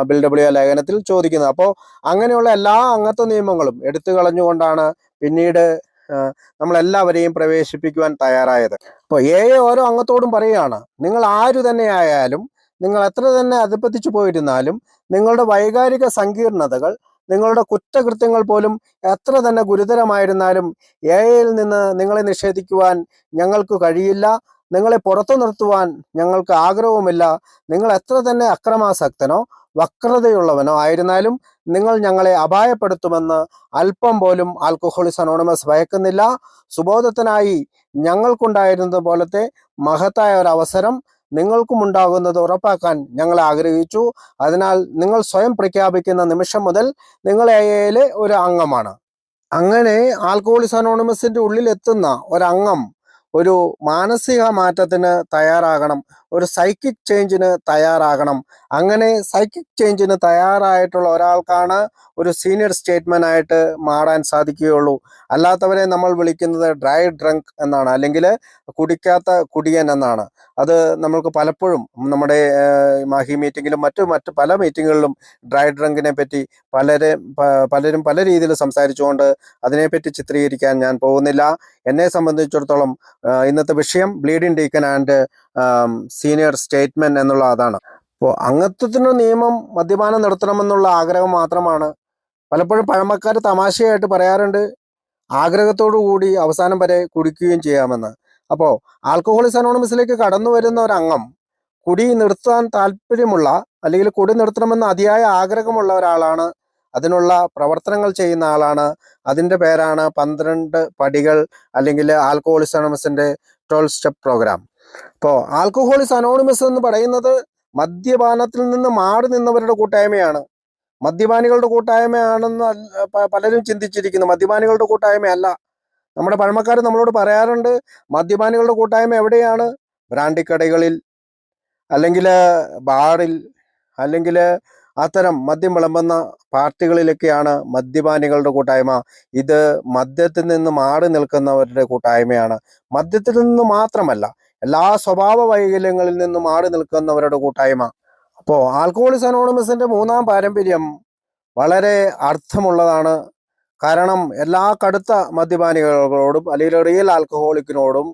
ബിൽ ഡബ്ല്യു ലേഖനത്തിൽ ചോദിക്കുന്നത്. അപ്പോൾ അങ്ങനെയുള്ള എല്ലാ അംഗത്വ നിയമങ്ങളും എടുത്തു കളഞ്ഞുകൊണ്ടാണ് പിന്നീട് നമ്മളെല്ലാവരെയും പ്രവേശിപ്പിക്കുവാൻ തയ്യാറായത്. അപ്പോൾ ഓരോ അംഗത്തോടും പറയുകയാണ്, നിങ്ങൾ ആരു തന്നെ ആയാലും, നിങ്ങൾ എത്ര തന്നെ അധപ്പതിച്ചു പോയിരുന്നാലും, നിങ്ങളുടെ വൈകാരിക സങ്കീർണതകൾ, നിങ്ങളുടെ കുറ്റകൃത്യങ്ങൾ പോലും എത്ര തന്നെ ഗുരുതരമായിരുന്നാലും യിൽ നിന്ന് നിങ്ങളെ നിഷേധിക്കുവാൻ ഞങ്ങൾക്ക് കഴിയില്ല. നിങ്ങളെ പുറത്തു നിർത്തുവാൻ ഞങ്ങൾക്ക് ആഗ്രഹവുമില്ല. നിങ്ങൾ എത്ര തന്നെ അക്രമാസക്തനോ വക്രതയുള്ളവനോ ആയിരുന്നാലും നിങ്ങൾ ഞങ്ങളെ അപായപ്പെടുത്തുമെന്ന് അല്പം പോലും ആൽക്കഹോളിക്സ് അനോണിമസ് ഭയക്കുന്നില്ല. സുബോധത്തിനായി ഞങ്ങൾക്കുണ്ടായിരുന്നത് പോലത്തെ മഹത്തായ ഒരു അവസരം നിങ്ങൾക്കും ഉണ്ടാകുന്നത് ഉറപ്പാക്കാൻ ഞങ്ങൾ ആഗ്രഹിച്ചു. അതിനാൽ നിങ്ങൾ സ്വയം പ്രഖ്യാപിക്കുന്ന നിമിഷം മുതൽ നിങ്ങൾ എയിലെ ഒരു അംഗമാണ്. അങ്ങനെ ആൽക്കഹോളിക്സ് അനോണിമസിൻ്റെ ഉള്ളിലെത്തുന്ന ഒരംഗം ഒരു മാനസിക മാറ്റത്തിന് തയ്യാറാകണം, ഒരു സൈക്കിക് ചേഞ്ചിന് തയ്യാറാകണം. അങ്ങനെ സൈക്കിക് ചേഞ്ചിന് തയ്യാറായിട്ടുള്ള ഒരാൾക്കാണ് ഒരു സീനിയർ സ്റ്റേറ്റ്മെൻ്റ് ആയിട്ട് മാറാൻ സാധിക്കുകയുള്ളൂ. അല്ലാത്തവരെ നമ്മൾ വിളിക്കുന്നത് ഡ്രൈ ഡ്രങ്ക് എന്നാണ്, അല്ലെങ്കിൽ കുടിക്കാത്ത കുടിയൻ എന്നാണ്. അത് നമ്മൾക്ക് പലപ്പോഴും നമ്മുടെ മാഹി മീറ്റിങ്ങിലും മറ്റു പല മീറ്റിങ്ങുകളിലും ഡ്രൈ ഡ്രങ്കിനെ പറ്റി പലരും പല രീതിയിൽ സംസാരിച്ചുകൊണ്ട് അതിനെപ്പറ്റി ചിത്രീകരിക്കാൻ ഞാൻ പോകുന്നില്ല. എന്നെ സംബന്ധിച്ചിടത്തോളം ഇന്നത്തെ വിഷയം bleeding deacon and senior statement എന്നുള്ള അതാണ്. അപ്പോൾ അംഗത്വത്തിന് നിയമം മദ്യപാനം നിർത്തണമെന്നുള്ള ആഗ്രഹം മാത്രമാണ്. പലപ്പോഴും പഴമക്കാർ തമാശയായിട്ട് പറയാറുണ്ട്, ആഗ്രഹത്തോടു കൂടി അവസാനം വരെ കുടിക്കുകയും ചെയ്യാമെന്ന്. അപ്പോൾ ആൽക്കഹോളിക്സ് അനോണിമസിലേക്ക് കടന്നു വരുന്ന ഒരംഗം കുടി നിർത്താൻ താല്പര്യമുള്ള, അല്ലെങ്കിൽ കുടി നിർത്തണമെന്ന് അതിയായ ആഗ്രഹമുള്ള ഒരാളാണ്. അതിനുള്ള പ്രവർത്തനങ്ങൾ ചെയ്യുന്ന ആളാണ്. അതിൻ്റെ പേരാണ് 12 പടികൾ, അല്ലെങ്കിൽ ആൽക്കഹോളിക്സ് അനോണിമസിൻ്റെ 12 സ്റ്റെപ്പ് പ്രോഗ്രാം. അപ്പോൾ ആൽക്കഹോളിക്സ് അനോണിമസ് എന്ന് പറയുന്നത് മദ്യപാനത്തിൽ നിന്ന് മാറി നിന്നവരുടെ കൂട്ടായ്മയാണ്. മദ്യപാനികളുടെ കൂട്ടായ്മയാണെന്ന് പലരും ചിന്തിച്ചിരിക്കുന്നു. മദ്യപാനികളുടെ കൂട്ടായ്മയല്ല. നമ്മുടെ പഴമക്കാർ നമ്മളോട് പറയാറുണ്ട്, മദ്യപാനികളുടെ കൂട്ടായ്മ എവിടെയാണ്? ബ്രാൻഡിക്കടകളിൽ, അല്ലെങ്കിൽ ബാറിൽ, അല്ലെങ്കിൽ അത്തരം മദ്യം വിളമ്പുന്ന പാർട്ടികളിലൊക്കെയാണ് മദ്യപാനികളുടെ കൂട്ടായ്മ. ഇത് മദ്യത്തിൽ നിന്ന് മാറി നിൽക്കുന്നവരുടെ കൂട്ടായ്മയാണ്. മദ്യത്തിൽ നിന്ന് മാത്രമല്ല, എല്ലാ സ്വഭാവ വൈകല്യങ്ങളിൽ നിന്ന് മാറി നിൽക്കുന്നവരുടെ കൂട്ടായ്മ. അപ്പോൾ ആൽക്കഹോളിക്സ് അനോണിമസിൻ്റെ 3-ാം പാരമ്പര്യം വളരെ അർത്ഥമുള്ളതാണ്. കാരണം എല്ലാ കടുത്ത മദ്യപാനികളോടും, അല്ലെങ്കിൽ റിയൽ ആൽക്കഹോളിക്കിനോടും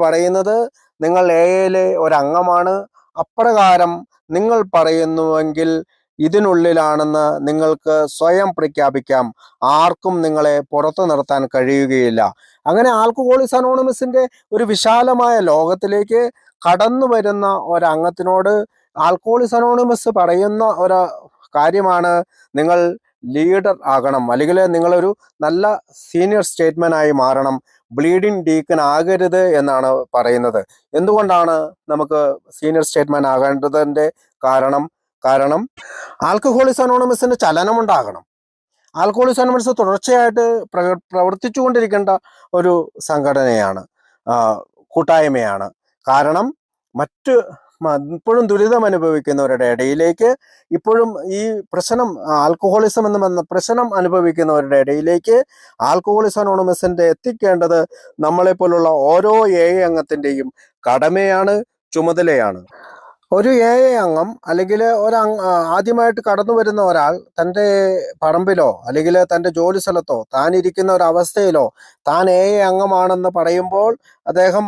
പറയുന്നത്, നിങ്ങൾ എയിലെ ഒരംഗമാണ്. അപ്രകാരം നിങ്ങൾ പറയുന്നുവെങ്കിൽ ഇതിനുള്ളിലാണെന്ന് നിങ്ങൾക്ക് സ്വയം പ്രഖ്യാപിക്കാം. ആർക്കും നിങ്ങളെ പുറത്തു നിർത്താൻ കഴിയുകയില്ല. അങ്ങനെ ആൽക്കഹോളിക്സ് അനോണിമസിൻ്റെ ഒരു വിശാലമായ ലോകത്തിലേക്ക് കടന്നു വരുന്ന ഒരംഗത്തിനോട് ആൽക്കഹോളിക്സ് അനോണിമസ് പറയുന്ന ഒരു കാര്യമാണ്, നിങ്ങൾ ലീഡർ ആകണം, അല്ലെങ്കിൽ നിങ്ങളൊരു നല്ല സീനിയർ സ്റ്റേറ്റ്മെൻ്റ് ആയി മാറണം. ബ്ലീഡിംഗ് ഡീക്കൻ ആകരുത് എന്നാണ് പറയുന്നത്. എന്തുകൊണ്ടാണ് നമുക്ക് സീനിയർ സ്റ്റേറ്റ്മെൻ്റ് ആകേണ്ടതിൻ്റെ കാരണം ആൽക്കഹോളിക്സ് അനോണിമസിന് ചലനമുണ്ടാകണം. ആൽക്കഹോളിക്സ് അനോണിമസ് തുടർച്ചയായിട്ട് പ്രവർത്തിച്ചു കൊണ്ടിരിക്കേണ്ട ഒരു സംഘടനയാണ്, കൂട്ടായ്മയാണ്. കാരണം മറ്റ് ഇപ്പോഴും ദുരിതം അനുഭവിക്കുന്നവരുടെ ഇടയിലേക്ക്, ഇപ്പോഴും ഈ പ്രശ്നം ആൽക്കഹോളിസം എന്ന പ്രശ്നം അനുഭവിക്കുന്നവരുടെ ഇടയിലേക്ക് ആൽക്കഹോളിക്സ് അനോണിമസിന്റെ എത്തിക്കേണ്ടത് നമ്മളെപ്പോലുള്ള ഓരോ അംഗത്തിന്റെയും കടമയാണ്, ചുമതലയാണ്. ഒരു അംഗം അല്ലെങ്കിൽ ആദ്യമായിട്ട് കടന്നു വരുന്ന ഒരാൾ തൻ്റെ പറമ്പിലോ അല്ലെങ്കിൽ തൻ്റെ ജോലി സ്ഥലത്തോ താൻ ഇരിക്കുന്ന ഒരു അവസ്ഥയിലോ താൻ അംഗമാണെന്ന് പറയുമ്പോൾ അദ്ദേഹം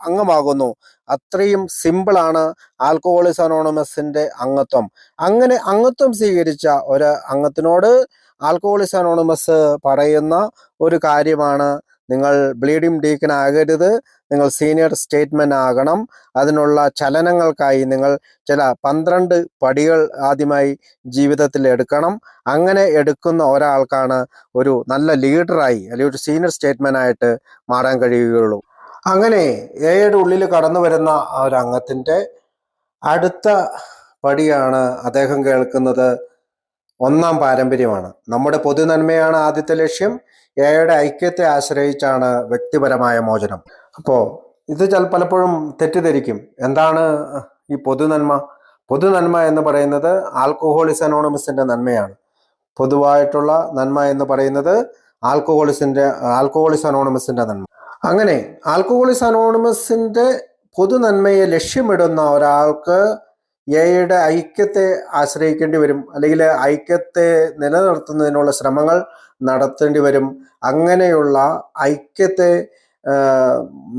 അംഗമാകുന്നു. അത്രയും സിമ്പിളാണ് ആൽക്കഹോളിക്സ് അനോണിമസിന്റെ അംഗത്വം. അങ്ങനെ അംഗത്വം സ്വീകരിച്ച ഒരു അംഗത്തിനോട് ആൽക്കഹോളിക്സ് അനോണിമസ് പറയുന്ന ഒരു കാര്യമാണ്, നിങ്ങൾ ബ്ലീഡിംഗ് ഡീക്കൻ ആകരുത്, നിങ്ങൾ സീനിയർ സ്റ്റേറ്റ്മെൻ ആകണം. അതിനുള്ള ചലനങ്ങൾക്കായി നിങ്ങൾ ചില 12 പടികൾ ആദ്യമായി ജീവിതത്തിൽ എടുക്കണം. അങ്ങനെ എടുക്കുന്ന ഒരാൾക്കാണ് ഒരു നല്ല ലീഡറായി അല്ലെങ്കിൽ ഒരു സീനിയർ സ്റ്റേറ്റ്മെൻ ആയിട്ട് മാറാൻ കഴിയുകയുള്ളൂ. അങ്ങനെ എയുടെ ഉള്ളിൽ കടന്നു വരുന്ന ഒരു അംഗത്തിൻ്റെ അടുത്ത പടിയാണ് അദ്ദേഹം കേൾക്കുന്നത് ഒന്നാം പാരമ്പര്യമാണ്. നമ്മുടെ പൊതുനന്മയാണ് ആദ്യത്തെ ലക്ഷ്യം. എയുടെ ഐക്യത്തെ ആശ്രയിച്ചാണ് വ്യക്തിപരമായ മോചനം. അപ്പോൾ ഇത് പലപ്പോഴും തെറ്റിദ്ധരിക്കും. എന്താണ് ഈ പൊതുനന്മ? പൊതുനന്മ എന്ന് പറയുന്നത് ആൽക്കഹോളിക്സ് അനോണിമസിന്റെ നന്മയാണ്. പൊതുവായിട്ടുള്ള നന്മ എന്ന് പറയുന്നത് ആൽക്കഹോളിക്സ് അനോണിമസിന്റെ നന്മ. അങ്ങനെ ആൽക്കഹോളിക്സ് അനോണിമസിന്റെ പൊതുനന്മയെ ലക്ഷ്യമിടുന്ന ഒരാൾക്ക് എയുടെ ഐക്യത്തെ ആശ്രയിക്കേണ്ടി വരും, അല്ലെങ്കിൽ ഐക്യത്തെ നിലനിർത്തുന്നതിനുള്ള ശ്രമങ്ങൾ നടത്തേണ്ടി വരും. അങ്ങനെയുള്ള ഐക്യത്തെ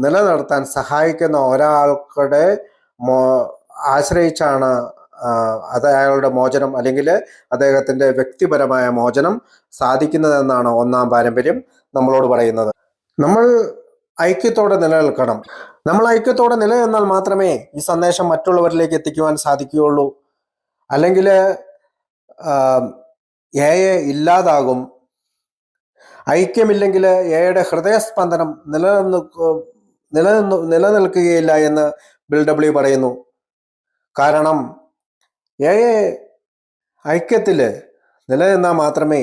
നിലനിർത്താൻ സഹായിക്കുന്ന ഒരാൾക്കുടെ ആശ്രയിച്ചാണ് അത് അയാളുടെ മോചനം അല്ലെങ്കിൽ അദ്ദേഹത്തിൻ്റെ വ്യക്തിപരമായ മോചനം സാധിക്കുന്നതെന്നാണ് ഒന്നാം പാരമ്പര്യം നമ്മളോട് പറയുന്നത്. നമ്മൾ ഐക്യത്തോടെ നിലനിൽക്കണം. നമ്മൾ ഐക്യത്തോടെ നിലനിന്നാൽ മാത്രമേ ഈ സന്ദേശം മറ്റുള്ളവരിലേക്ക് എത്തിക്കുവാൻ സാധിക്കുകയുള്ളൂ. അല്ലെങ്കിൽ ഇല്ലാതാകും. ഐക്യമില്ലെങ്കിൽ എയുടെ ഹൃദയസ്പന്ദനം നിലനിൽക്കുകയില്ല എന്ന് ബിൽ ഡബ്ല്യു പറയുന്നു. കാരണം ഐക്യത്തിൽ നിലനിന്നാൽ മാത്രമേ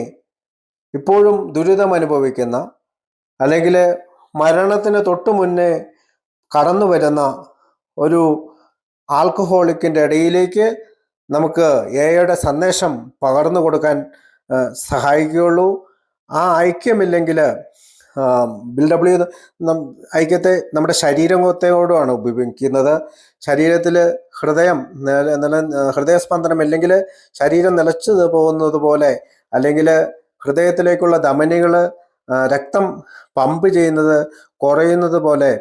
ഇപ്പോഴും ദുരിതം അനുഭവിക്കുന്ന അല്ലെങ്കിൽ മരണത്തിന് തൊട്ടു മുന്നേ കടന്നു വരുന്ന ഒരു ആൽക്കഹോളിക്കിൻ്റെ ഇടയിലേക്ക് നമുക്ക് എയുടെ സന്ദേശം പകർന്നു കൊടുക്കാൻ സഹായിക്കുകയുള്ളൂ. ആ ഐക്യമില്ലെങ്കിൽ ബിൽ ഡബ്ല്യു ഐക്യത്തെ നമ്മുടെ ശരീരത്തോടാണ് ഉപയോഗിക്കുന്നത്. ശരീരത്തിൽ ഹൃദയസ്പന്ദനം ഇല്ലെങ്കിൽ ശരീരം നിലച്ചു പോകുന്നത് പോലെ, അല്ലെങ്കിൽ ഹൃദയത്തിലേക്കുള്ള ധമനികൾ രക്തം പമ്പ് ചെയ്യുന്നത് കുറയുന്നത് പോലെ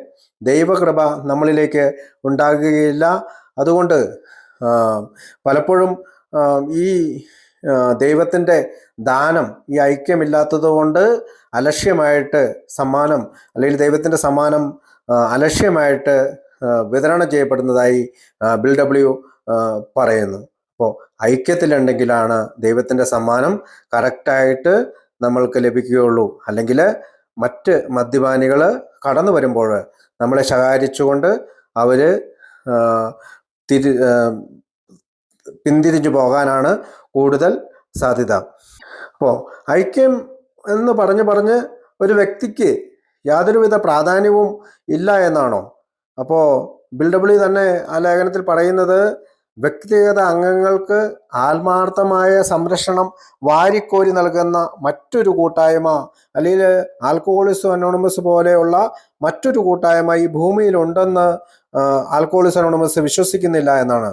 ദൈവകൃപ നമ്മളിലേക്ക് ഉണ്ടാകുകയില്ല. അതുകൊണ്ട് പലപ്പോഴും ഈ ദൈവത്തിൻ്റെ ദാനം ഈ ഐക്യമില്ലാത്തത് കൊണ്ട് അലക്ഷ്യമായിട്ട് സമ്മാനം അല്ലെങ്കിൽ ദൈവത്തിൻ്റെ സമ്മാനം അലക്ഷ്യമായിട്ട് വിതരണം ചെയ്യപ്പെടുന്നതായി ബിൽ ഡബ്ല്യു പറയുന്നു. അപ്പോൾ ഐക്യത്തിലുണ്ടെങ്കിലാണ് ദൈവത്തിൻ്റെ സമ്മാനം കറക്റ്റായിട്ട് നമ്മൾക്ക് ലഭിക്കുകയുള്ളൂ. അല്ലെങ്കിൽ മറ്റ് മദ്യപാനികൾ കടന്നു വരുമ്പോൾ നമ്മളെ ശകാരിച്ചുകൊണ്ട് അവർ പിന്തിരിഞ്ഞു പോകാനാണ് കൂടുതൽ സാധ്യത. അപ്പോൾ ഐക്യം എന്ന് പറഞ്ഞ് ഒരു വ്യക്തിക്ക് യാതൊരുവിധ പ്രാധാന്യവും ഇല്ല എന്നാണോ? അപ്പോൾ ബിൽ ഡബ്ല്യു തന്നെ ആ ലേഖനത്തിൽ പറയുന്നത് വ്യക്തിഗത അംഗങ്ങൾക്ക് ആത്മാർത്ഥമായ സംരക്ഷണം വാരിക്കോരി നൽകുന്ന മറ്റൊരു കൂട്ടായ്മ അല്ലെങ്കിൽ ആൽക്കഹോളിക്സ് അനോണിമസ് പോലെയുള്ള മറ്റൊരു കൂട്ടായ്മ ഈ ഭൂമിയിലുണ്ടെന്ന് ആൽക്കഹോളിക്സ് അനോണിമസ് വിശ്വസിക്കുന്നില്ല എന്നാണ്.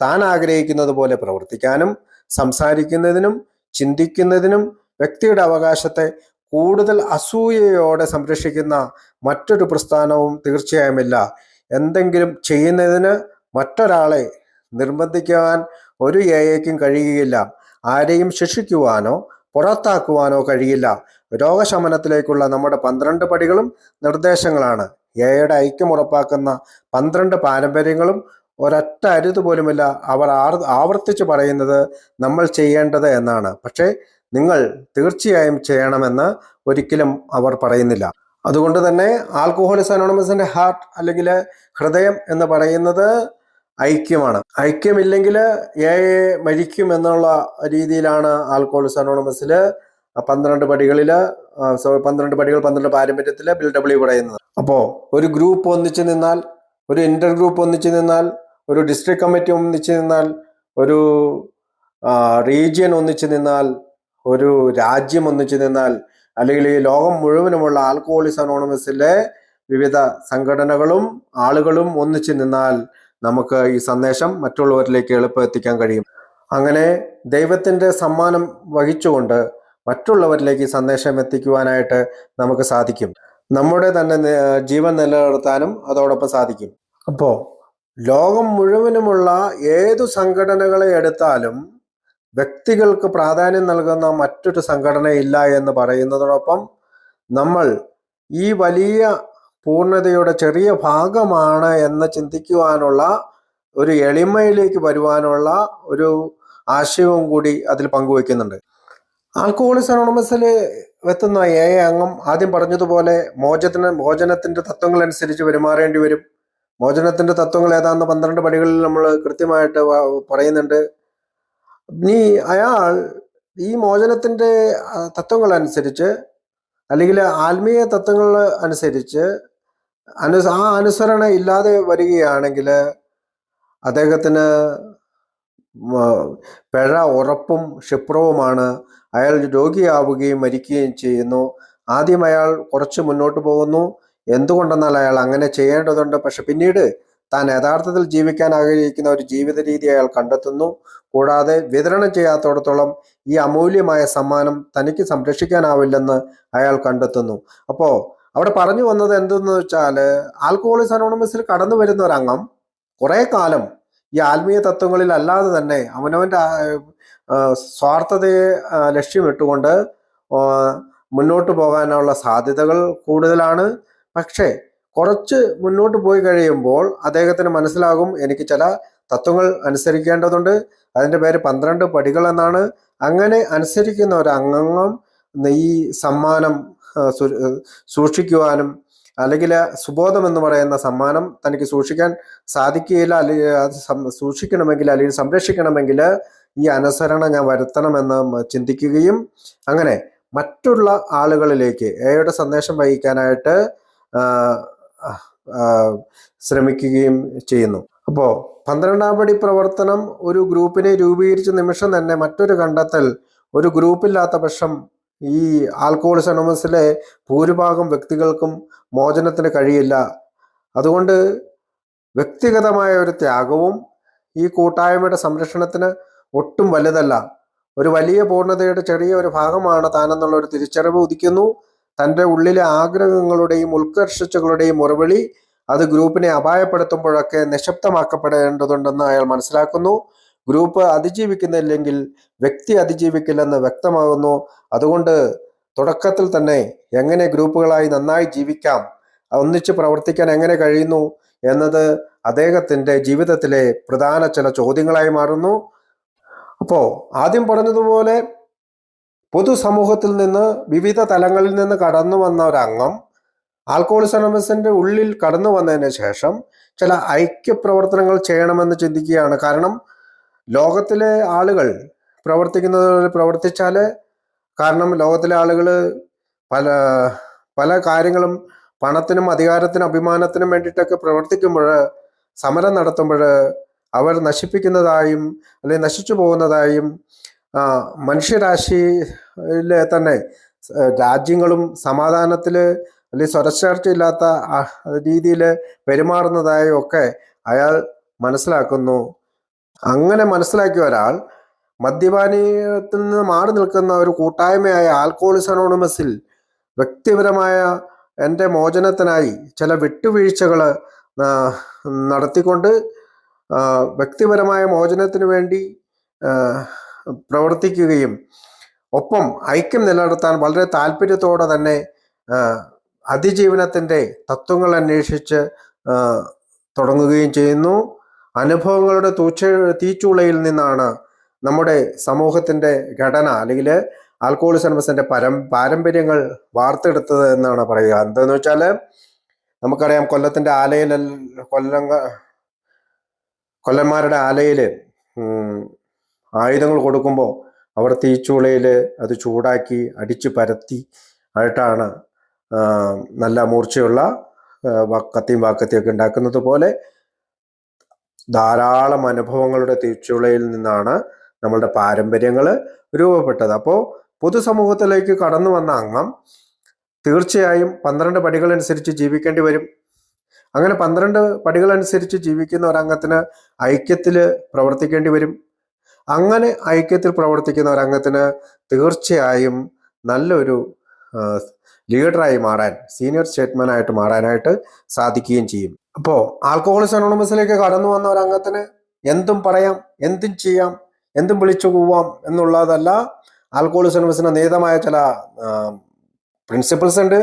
താൻ ആഗ്രഹിക്കുന്നത് പോലെ പ്രവർത്തിക്കാനും സംസാരിക്കുന്നതിനും ചിന്തിക്കുന്നതിനും വ്യക്തിയുടെ അവകാശത്തെ കൂടുതൽ അസൂയയോടെ സംരക്ഷിക്കുന്ന മറ്റൊരു പ്രസ്ഥാനവും തീർച്ചയായുമില്ല. എന്തെങ്കിലും ചെയ്യുന്നതിന് മറ്റൊരാളെ നിർബന്ധിക്കാൻ ഒരു എയ്ക്കും കഴിയുകയില്ല. ആരെയും ശിക്ഷിക്കുവാനോ പുറത്താക്കുവാനോ കഴിയില്ല. രോഗശമനത്തിലേക്കുള്ള നമ്മുടെ 12 പടികളും നിർദ്ദേശങ്ങളാണ്. എയുടെ ഐക്യം ഉറപ്പാക്കുന്ന 12 പാരമ്പര്യങ്ങളും ഒരൊറ്റ അരുത് പോലുമില്ല അവർ ആവർത്തിച്ച് പറയുന്നത് നമ്മൾ ചെയ്യേണ്ടത് എന്നാണ്. പക്ഷേ നിങ്ങൾ തീർച്ചയായും ചെയ്യണമെന്ന് ഒരിക്കലും അവർ പറയുന്നില്ല. അതുകൊണ്ട് തന്നെ ആൽക്കഹോളിക്സ് അനോണിമസിന്റെ ഹാർട്ട് അല്ലെങ്കിൽ ഹൃദയം എന്ന് പറയുന്നത് ഐക്യമാണ്. ഐക്യമില്ലെങ്കിൽ മരിക്കും എന്നുള്ള രീതിയിലാണ് ആൽക്കഹോളിക്സ് അനോണിമസിൽ 12 പടികളിൽ 12 പടികൾ 12 പാരമ്പര്യത്തിൽ ബിൽ ഡബ്ല്യു പറയുന്നത്. അപ്പോൾ ഒരു ഗ്രൂപ്പ് ഒന്നിച്ചു നിന്നാൽ ഒരു ഇന്റർ ഗ്രൂപ്പ് ഒന്നിച്ചു നിന്നാൽ, ഒരു ഡിസ്ട്രിക്ട് കമ്മിറ്റി ഒന്നിച്ചു നിന്നാൽ, ഒരു റീജിയൻ ഒന്നിച്ചു നിന്നാൽ, ഒരു രാജ്യം ഒന്നിച്ചു നിന്നാൽ, അല്ലെങ്കിൽ ഈ ലോകം മുഴുവനുമുള്ള ആൽക്കഹോളിക്സ് അനോണിമസിലെ വിവിധ സംഘടനകളും ആളുകളും ഒന്നിച്ചു നിന്നാൽ നമുക്ക് ഈ സന്ദേശം മറ്റുള്ളവരിലേക്ക് എളുപ്പം എത്തിക്കാൻ കഴിയും. അങ്ങനെ ദൈവത്തിൻ്റെ സമ്മാനം വഹിച്ചുകൊണ്ട് മറ്റുള്ളവരിലേക്ക് ഈ സന്ദേശം എത്തിക്കുവാനായിട്ട് നമുക്ക് സാധിക്കും. നമ്മുടെ തന്നെ ജീവൻ നിലനിർത്താനും അതോടൊപ്പം സാധിക്കും. അപ്പോൾ ലോകം മുഴുവനുമുള്ള ഏതു സംഘടനകളെ എടുത്താലും വ്യക്തികൾക്ക് പ്രാധാന്യം നൽകുന്ന മറ്റൊരു സംഘടനയില്ല എന്ന് പറയുന്നതോടൊപ്പം നമ്മൾ ഈ വലിയ പൂർണ്ണതയുടെ ചെറിയ ഭാഗമാണ് എന്ന് ചിന്തിക്കുവാനുള്ള ഒരു എളിമയിലേക്ക് വരുവാനുള്ള ഒരു ആശയവും കൂടി അതിൽ പങ്കുവെക്കുന്നുണ്ട്. ആൽക്കഹോളിക്സ് അനോണിമസിൽ എത്തുന്ന അംഗം ആദ്യം പറഞ്ഞതുപോലെ മോചനത്തിന്റെ തത്വങ്ങൾ അനുസരിച്ച് പെരുമാറേണ്ടി വരും. മോചനത്തിന്റെ തത്വങ്ങൾ ഏതാണ്ട് 12 പടികളിൽ നമ്മൾ കൃത്യമായിട്ട് പറയുന്നുണ്ട്. ഇനി അയാൾ ഈ മോചനത്തിന്റെ തത്വങ്ങൾ അനുസരിച്ച് അല്ലെങ്കിൽ ആത്മീയ തത്വങ്ങൾ അനുസരിച്ച് ആ അനുസരണ ഇല്ലാതെ വരികയാണെങ്കിൽ അദ്ദേഹത്തിന് പിഴ ഉറപ്പും ക്ഷിപ്രവുമാണ്. അയാൾ രോഗിയാവുകയും മരിക്കുകയും ചെയ്യുന്നു. ആദ്യം അയാൾ കുറച്ച് മുന്നോട്ട് പോകുന്നു. എന്തുകൊണ്ടെന്നാൽ അയാൾ അങ്ങനെ ചെയ്യേണ്ടതുണ്ട്. പക്ഷെ പിന്നീട് താൻ യഥാർത്ഥത്തിൽ ജീവിക്കാൻ ആഗ്രഹിക്കുന്ന ഒരു ജീവിത രീതി അയാൾ കണ്ടെത്തുന്നു. കൂടാതെ വിതരണം ചെയ്യാത്തോടത്തോളം ഈ അമൂല്യമായ സമ്മാനം തനിക്ക് സംരക്ഷിക്കാനാവില്ലെന്ന് അയാൾ കണ്ടെത്തുന്നു. അപ്പോൾ അവിടെ പറഞ്ഞു വന്നത് എന്തെന്ന് വെച്ചാൽ, ആൽക്കഹോളിക്സ് അനോണിമസിൽ കടന്നു വരുന്ന ഒരംഗം കുറെ കാലം ഈ ആത്മീയ തത്വങ്ങളിൽ അല്ലാതെ തന്നെ അവനവൻ്റെ സ്വാർത്ഥതയെ ലക്ഷ്യമിട്ടുകൊണ്ട് മുന്നോട്ട് പോകാനുള്ള സാധ്യതകൾ കൂടുതലാണ്. പക്ഷേ കുറച്ച് മുന്നോട്ട് പോയി കഴിയുമ്പോൾ അദ്ദേഹത്തിന് മനസ്സിലാകും, എനിക്ക് ചില തത്വങ്ങൾ അനുസരിക്കേണ്ടതുണ്ട്. അതിൻ്റെ പേര് 12 പടികൾ എന്നാണ്. അങ്ങനെ അനുസരിക്കുന്ന ഒരു അംഗം ഈ സമ്മാനം സൂക്ഷിക്കുവാനും, അല്ലെങ്കിൽ സുബോധം എന്ന് പറയുന്ന സമ്മാനം തനിക്ക് സൂക്ഷിക്കാൻ സാധിക്കുകയില്ല. അല്ലെങ്കിൽ അത് സൂക്ഷിക്കണമെങ്കിൽ അല്ലെങ്കിൽ സംരക്ഷിക്കണമെങ്കിൽ ഈ അനുസരണ ഞാൻ വരുത്തണമെന്ന് ചിന്തിക്കുകയും അങ്ങനെ മറ്റുള്ള ആളുകളിലേക്ക് ഏയുടെ സന്ദേശം വഹിക്കാനായിട്ട് ശ്രമിക്കുകയും ചെയ്യുന്നു. അപ്പോൾ 12ാം പടി പ്രവർത്തനം ഒരു ഗ്രൂപ്പിനെ രൂപീകരിച്ച നിമിഷം തന്നെ മറ്റൊരു കണ്ടെത്തൽ, ഒരു ഗ്രൂപ്പില്ലാത്ത പക്ഷം ഈ ആൽക്കഹോളിക്സ് അനോണിമസിലെ ഭൂരിഭാഗം വ്യക്തികൾക്കും മോചനത്തിന് കഴിയില്ല. അതുകൊണ്ട് വ്യക്തിഗതമായ ഒരു ത്യാഗവും ഈ കൂട്ടായ്മയുടെ സംരക്ഷണത്തിന് ഒട്ടും വലുതല്ല. ഒരു വലിയ പൂർണ്ണതയുടെ ചെറിയ ഒരു ഭാഗമാണ് താനെന്നുള്ള ഒരു തിരിച്ചറിവ് ഉദിക്കുന്നു. തൻ്റെ ഉള്ളിലെ ആഗ്രഹങ്ങളുടെയും ഉത്കർഷിച്ചുകളുടെയും മുറവിളി അത് ഗ്രൂപ്പിനെ അപായപ്പെടുത്തുമ്പോഴൊക്കെ നിശബ്ദമാക്കപ്പെടേണ്ടതുണ്ടെന്ന് അയാൾ മനസ്സിലാക്കുന്നു. ഗ്രൂപ്പ് അതിജീവിക്കുന്നില്ലെങ്കിൽ വ്യക്തി അതിജീവിക്കില്ലെന്ന് വ്യക്തമാകുന്നു. അതുകൊണ്ട് തുടക്കത്തിൽ തന്നെ എങ്ങനെ ഗ്രൂപ്പുകളായി നന്നായി ജീവിക്കാം, ഒന്നിച്ച് പ്രവർത്തിക്കാൻ എങ്ങനെ കഴിയുന്നു എന്നത് അദ്ദേഹത്തിൻ്റെ ജീവിതത്തിലെ പ്രധാന ചില ചോദ്യങ്ങളായി മാറുന്നു. അപ്പോൾ ആദ്യം പറഞ്ഞതുപോലെ പൊതുസമൂഹത്തിൽ നിന്ന് വിവിധ തലങ്ങളിൽ നിന്ന് കടന്നു വന്ന ഒരംഗം ആൽക്കഹോളിക്സ് അനോണിമസിന്റെ ഉള്ളിൽ കടന്നു വന്നതിന് ശേഷം ചില ഐക്യപ്രവർത്തനങ്ങൾ ചെയ്യണമെന്ന് ചിന്തിക്കുകയാണ്. കാരണം ലോകത്തിലെ ആളുകൾ പ്രവർത്തിക്കുന്നത് പ്രവർത്തിച്ചാൽ, കാരണം ലോകത്തിലെ ആളുകൾ പല പല കാര്യങ്ങളും പണത്തിനും അധികാരത്തിനും അഭിമാനത്തിനും വേണ്ടിയിട്ടൊക്കെ പ്രവർത്തിക്കുമ്പോൾ, സമരം നടത്തുമ്പോൾ അവർ നശിപ്പിക്കുന്നതായും അല്ലെങ്കിൽ നശിച്ചു പോകുന്നതായും മനുഷ്യരാശിയിലെ തന്നെ രാജ്യങ്ങളും സമാധാനത്തിൽ അല്ലെങ്കിൽ സ്വരച്ചേർച്ചയില്ലാത്ത രീതിയിൽ പെരുമാറുന്നതായും ഒക്കെ അയാൾ മനസ്സിലാക്കുന്നു. അങ്ങനെ മനസ്സിലാക്കിയ ഒരാൾ മദ്യപാനീയത്തിൽ നിന്ന് മാറി നിൽക്കുന്ന ഒരു കൂട്ടായ്മയായ ആൽക്കഹോളിക്സ് അനോണിമസിൽ വ്യക്തിപരമായ എൻ്റെ മോചനത്തിനായി ചില വിട്ടുവീഴ്ചകൾ നടത്തിക്കൊണ്ട് വ്യക്തിപരമായ മോചനത്തിന് വേണ്ടി പ്രവർത്തിക്കുകയും ഒപ്പം ഐക്യം നിലനിർത്താൻ വളരെ താല്പര്യത്തോടെ തന്നെ അതിജീവനത്തിൻ്റെ തത്വങ്ങൾ അന്വേഷിച്ച് തുടങ്ങുകയും ചെയ്യുന്നു. അനുഭവങ്ങളുടെ തീച്ചൂളയിൽ നിന്നാണ് നമ്മുടെ സമൂഹത്തിൻ്റെ ഘടന അല്ലെങ്കിൽ ആൽക്കഹോളിക്സ് അനോണിമസിന്റെ പാരമ്പര്യങ്ങൾ വാർത്തെടുത്തത് എന്നാണ് പറയുക. എന്താന്ന് വെച്ചാൽ നമുക്കറിയാം, കൊല്ലത്തിൻ്റെ ആലയിൽ കൊല്ലന്മാരുടെ ആലയിൽ ആയുധങ്ങൾ കൊടുക്കുമ്പോൾ അവർ തീച്ചൂളയിൽ അത് ചൂടാക്കി അടിച്ചു പരത്തി ആയിട്ടാണ് നല്ല മൂർച്ചയുള്ള കത്തിയും വാക്കത്തിയൊക്കെ ഉണ്ടാക്കുന്നത് പോലെ ധാരാളം അനുഭവങ്ങളുടെ തിരിച്ചുളയിൽ നിന്നാണ് നമ്മളുടെ പാരമ്പര്യങ്ങൾ രൂപപ്പെട്ടത്. അപ്പോൾ പൊതുസമൂഹത്തിലേക്ക് കടന്നു വന്ന അംഗം തീർച്ചയായും 12 പടികളനുസരിച്ച് ജീവിക്കേണ്ടി വരും. അങ്ങനെ 12 പടികളനുസരിച്ച് ജീവിക്കുന്ന ഒരംഗത്തിന് ഐക്യത്തിൽ പ്രവർത്തിക്കേണ്ടി വരും. അങ്ങനെ ഐക്യത്തിൽ പ്രവർത്തിക്കുന്ന ഒരംഗത്തിന് തീർച്ചയായും നല്ലൊരു ലീഡറായി മാറാൻ, സീനിയർ സ്റ്റേറ്റ്മാൻ ആയിട്ട് മാറാനായിട്ട് സാധിക്കുകയും ചെയ്യും. അപ്പോൾ ആൽക്കഹോളിക്സ് അനോണിമസിലേക്ക് കടന്നു വന്ന ഒരംഗത്തിന് എന്തും പറയാം, എന്തും ചെയ്യാം, എന്തും വിളിച്ചു പോവാം എന്നുള്ളതല്ല. ആൽക്കഹോളിക്സ് അനോണിമസിന് നിയതമായ ചില പ്രിൻസിപ്പിൾസ് ഉണ്ട്,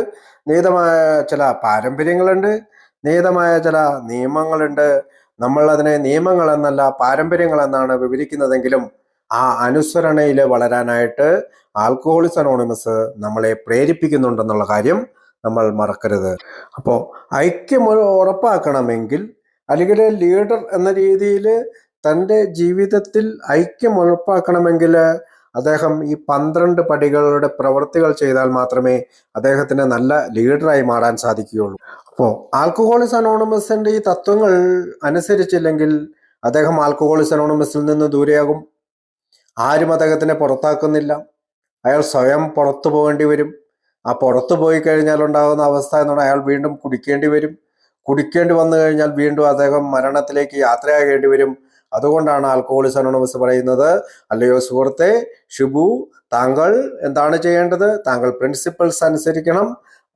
നിയതമായ ചില പാരമ്പര്യങ്ങളുണ്ട്, നിയതമായ ചില നിയമങ്ങളുണ്ട്. നമ്മൾ അതിനെ നിയമങ്ങൾ എന്നല്ല പാരമ്പര്യങ്ങൾ എന്നാണ് വിവരിക്കുന്നതെങ്കിലും ആ അനുസരണയിൽ വളരാനായിട്ട് ആൽക്കഹോളിക്സ് അനോണിമസ് നമ്മളെ പ്രേരിപ്പിക്കുന്നുണ്ടെന്നുള്ള കാര്യം നമ്മൾ മറക്കരുത്. അപ്പോൾ ഐക്യം ഉറപ്പാക്കണമെങ്കിൽ, അല്ലെങ്കിൽ ലീഡർ എന്ന രീതിയിൽ തൻ്റെ ജീവിതത്തിൽ ഐക്യം ഉറപ്പാക്കണമെങ്കിൽ അദ്ദേഹം ഈ 12 പടികളുടെ പ്രവൃത്തികൾ ചെയ്താൽ മാത്രമേ അദ്ദേഹത്തിന് നല്ല ലീഡറായി മാറാൻ സാധിക്കുകയുള്ളൂ. അപ്പോൾ ആൽക്കഹോളിക്സ് അനോണിമസിൻ്റെ ഈ തത്വങ്ങൾ അനുസരിച്ചില്ലെങ്കിൽ അദ്ദേഹം ആൽക്കഹോളിക്സ് അനോണിമസിൽ നിന്ന് ദൂരെയാകും. ആരും അദ്ദേഹത്തിനെ പുറത്താക്കുന്നില്ല. അയാൾ സ്വയം പുറത്തു പോകേണ്ടി വരും. ആ പുറത്തു പോയി കഴിഞ്ഞാൽ ഉണ്ടാകുന്ന അവസ്ഥ എന്ന് പറഞ്ഞാൽ അയാൾ വീണ്ടും കുടിക്കേണ്ടി വരും. കുടിക്കേണ്ടി വന്നു കഴിഞ്ഞാൽ വീണ്ടും അദ്ദേഹം മരണത്തിലേക്ക് യാത്രയാകേണ്ടി വരും. അതുകൊണ്ടാണ് ആൽക്കഹോളിക്സ് അനോണിമസ് പറയുന്നത്, അല്ലയോ സുഹൃത്തെ ഷിബു, താങ്കൾ എന്താണ് ചെയ്യേണ്ടത്? താങ്കൾ പ്രിൻസിപ്പിൾസ് അനുസരിക്കണം,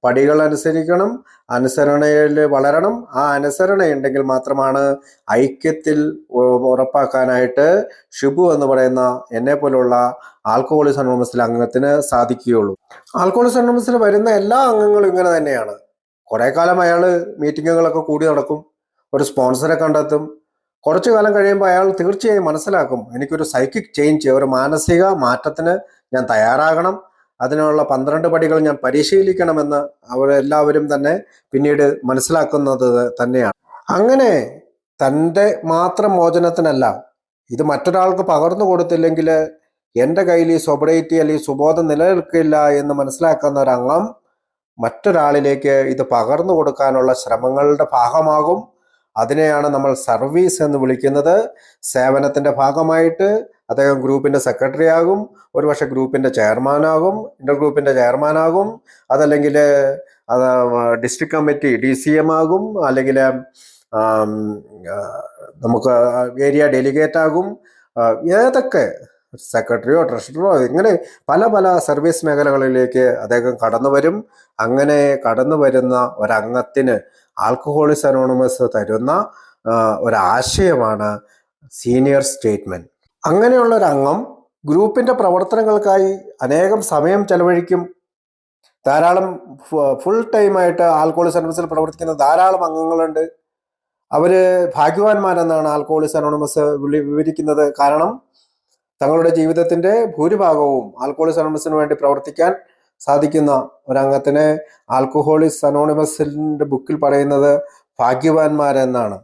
പടികൾ അനുസരിക്കണം, അനുസരണയിൽ വളരണം. ആ അനുസരണ ഉണ്ടെങ്കിൽ മാത്രമാണ് ഐക്യത്തിൽ ഉറപ്പാക്കാനായിട്ട് ഷിബു എന്ന് പറയുന്ന എന്നെ പോലുള്ള ആൽക്കഹോളിക്സ് അനോണിമസിലെ അംഗത്തിന് സാധിക്കുകയുള്ളൂ. ആൽക്കഹോളിക്സ് അനോണിമസിൽ വരുന്ന എല്ലാ അംഗങ്ങളും ഇങ്ങനെ തന്നെയാണ്. കുറെ കാലം അയാൾ മീറ്റിങ്ങുകളൊക്കെ കൂടി നടക്കും, ഒരു സ്പോൺസറെ കണ്ടെത്തും. കുറച്ചു കാലം കഴിയുമ്പോൾ അയാൾ തീർച്ചയായും മനസ്സിലാക്കും, എനിക്കൊരു സൈക്കിക് ചേഞ്ച്, ഒരു മാനസിക മാറ്റത്തിന് ഞാൻ തയ്യാറാകണം, അതിനുള്ള 12 പടികൾ ഞാൻ പരിശീലിക്കണമെന്ന് അവരെല്ലാവരും തന്നെ പിന്നീട് മനസ്സിലാക്കുന്നത് തന്നെയാണ്. അങ്ങനെ തൻ്റെ മാത്രം മോചനത്തിനല്ല, ഇത് മറ്റൊരാൾക്ക് പകർന്നു കൊടുത്തില്ലെങ്കിൽ എൻ്റെ കയ്യിൽ ഈ സൊബറേറ്റി അല്ലെങ്കിൽ സുബോധം നിലനിൽക്കില്ല എന്ന് മനസ്സിലാക്കുന്ന ഒരംഗം മറ്റൊരാളിലേക്ക് ഇത് പകർന്നു കൊടുക്കാനുള്ള ശ്രമങ്ങളുടെ ഭാഗമാകും. അതിനെയാണ് നമ്മൾ സർവീസ് എന്ന് വിളിക്കുന്നത്. സേവനത്തിൻ്റെ ഭാഗമായിട്ട് അദ്ദേഹം ഗ്രൂപ്പിൻ്റെ സെക്രട്ടറി ആകും, ഒരുപക്ഷെ ഗ്രൂപ്പിൻ്റെ ചെയർമാനാകും, ഇന്റർ ഗ്രൂപ്പിൻ്റെ ചെയർമാനാകും, അതല്ലെങ്കിൽ അത് ഡിസ്ട്രിക്ട് കമ്മിറ്റി DCM ആകും, അല്ലെങ്കിൽ നമുക്ക് ഏരിയ ഡെലിഗേറ്റ് ആകും, ഏതൊക്കെ സെക്രട്ടറിയോ ട്രഷററോ, ഇങ്ങനെ പല പല സർവീസ് മേഖലകളിലേക്ക് അദ്ദേഹം കടന്നു വരും. അങ്ങനെ കടന്നു വരുന്ന ഒരംഗത്തിന് ആൽക്കഹോളിക്സ് അനോണിമസ് തരുന്ന ഒരാശയമാണ് സീനിയർ സ്റ്റേറ്റ്മെന്റ്. അങ്ങനെയുള്ള ഒരു അംഗം ഗ്രൂപ്പിന്റെ പ്രവർത്തനങ്ങൾക്കായി അനേകം സമയം ചെലവഴിക്കും. ധാരാളം ഫുൾ ടൈമായിട്ട് ആൽക്കഹോളിക്സ് അനോണിമസിൽ പ്രവർത്തിക്കുന്ന ധാരാളം അംഗങ്ങളുണ്ട്. അവര് ഭാഗ്യവാന്മാരെന്നാണ് ആൽക്കഹോളിക്സ് അനോണിമസ് വിവരിക്കുന്നത്. കാരണം തങ്ങളുടെ ജീവിതത്തിന്റെ ഭൂരിഭാഗവും ആൽക്കഹോളിക്സ് അനോണിമസിന് വേണ്ടി പ്രവർത്തിക്കാൻ സാധിക്കുന്ന ഒരംഗത്തിന് ആൽക്കഹോളിക്സ് അനോണിമസിന്റെ ബുക്കിൽ പറയുന്നത് ഭാഗ്യവാന്മാരെന്നാണ്.